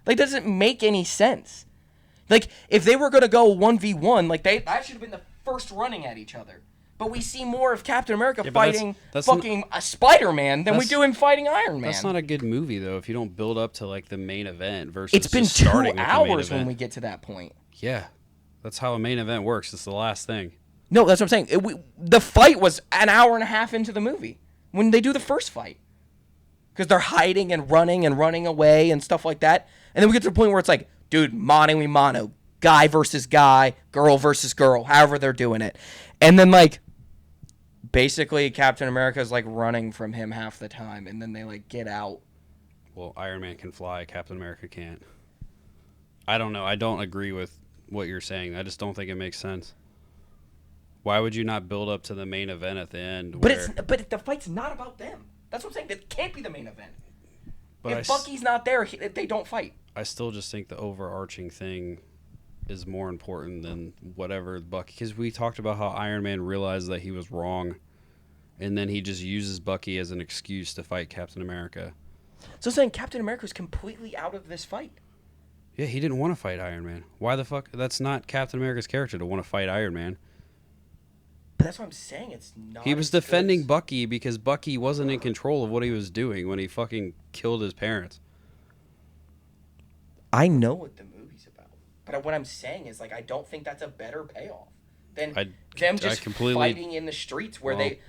Like that doesn't make any sense. Like if they were gonna go 1v1, like that should have been the first running at each other. But we see more of Captain America but fighting that's fucking a Spider-Man than we that's- do him fighting Iron Man. That's not a good movie though if you don't build up to like the main event versus It's been just starting 2 with the main hours when event. we get to that point. Yeah, that's how a main event works. It's the last thing. No, that's what I'm saying. The fight was an hour and a half into the movie when they do the first fight. Because they're hiding and running away and stuff like that. And then we get to the point where it's like, dude, mano y mano. Guy versus guy, girl versus girl, however they're doing it. And then, like, basically Captain America's, like, running from him half the time. And then they, like, get out. Well, Iron Man can fly. Captain America can't. I don't know. I don't agree with what you're saying. I just don't think it makes sense. Why would you not build up to the main event at the end? But the fight's not about them. That's what I'm saying. It can't be the main event. But If Bucky's not there, they don't fight. I still just think the overarching thing is more important than whatever Bucky. Because we talked about how Iron Man realized that he was wrong, and then he just uses Bucky as an excuse to fight Captain America. So I'm saying Captain America was completely out of this fight. Yeah, he didn't want to fight Iron Man. Why the fuck? That's not Captain America's character to want to fight Iron Man. But that's what I'm saying. It's not. He was as good defending as- Bucky because Bucky wasn't in control of what he was doing when he fucking killed his parents. I know what the movie's about, but what I'm saying is like I don't think that's a better payoff than them just fighting in the streets where they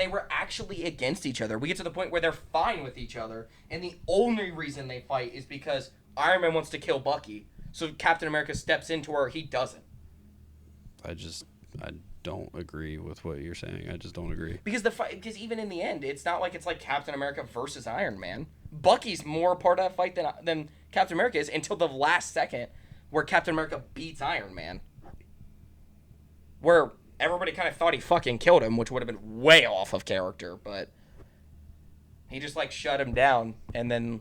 were actually against each other. We get to the point where they're fine with each other, and the only reason they fight is because Iron Man wants to kill Bucky, so Captain America steps into where he doesn't. I don't agree with what you're saying. I just don't agree. Because even in the end, it's not like it's like Captain America versus Iron Man. Bucky's more a part of that fight than Captain America is until the last second where Captain America beats Iron Man. Where everybody kind of thought he fucking killed him, which would have been way off of character, but He just like shut him down, and then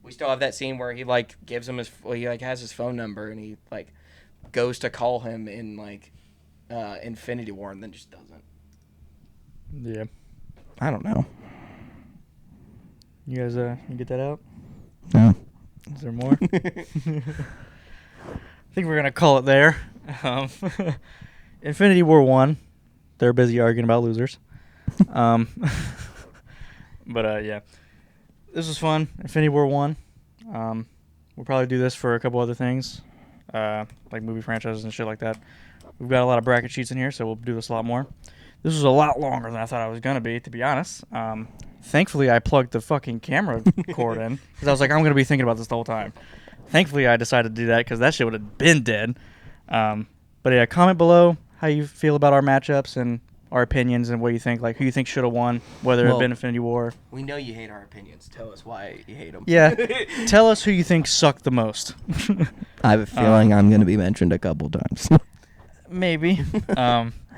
we still have that scene where he like gives him he like has his phone number, and he like goes to call him in like Infinity War, and then just doesn't. Yeah. I don't know. You guys, you get that out? No. Is there more? I think we're gonna call it there. Um, Infinity War 1. They're busy arguing about losers. But yeah, this was fun. Infinity War 1. We'll probably do this for a couple other things, like movie franchises and shit like that. We've got a lot of bracket sheets in here, so we'll do this a lot more. This was a lot longer than I thought I was gonna be, to be honest. Thankfully, I plugged the fucking camera cord in because I was like, I'm gonna be thinking about this the whole time. Thankfully, I decided to do that because that shit would have been dead. But yeah, comment below how you feel about our matchups and our opinions and what you think, like who you think should have won, whether it had been Infinity War. We know you hate our opinions. Tell us why you hate them. Yeah, tell us who you think sucked the most. I have a feeling I'm going to be mentioned a couple times. Maybe.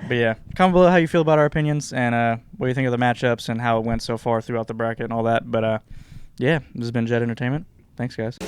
But yeah, comment below how you feel about our opinions and what you think of the matchups and how it went so far throughout the bracket and all that. But yeah, this has been Jet Entertainment. Thanks, guys.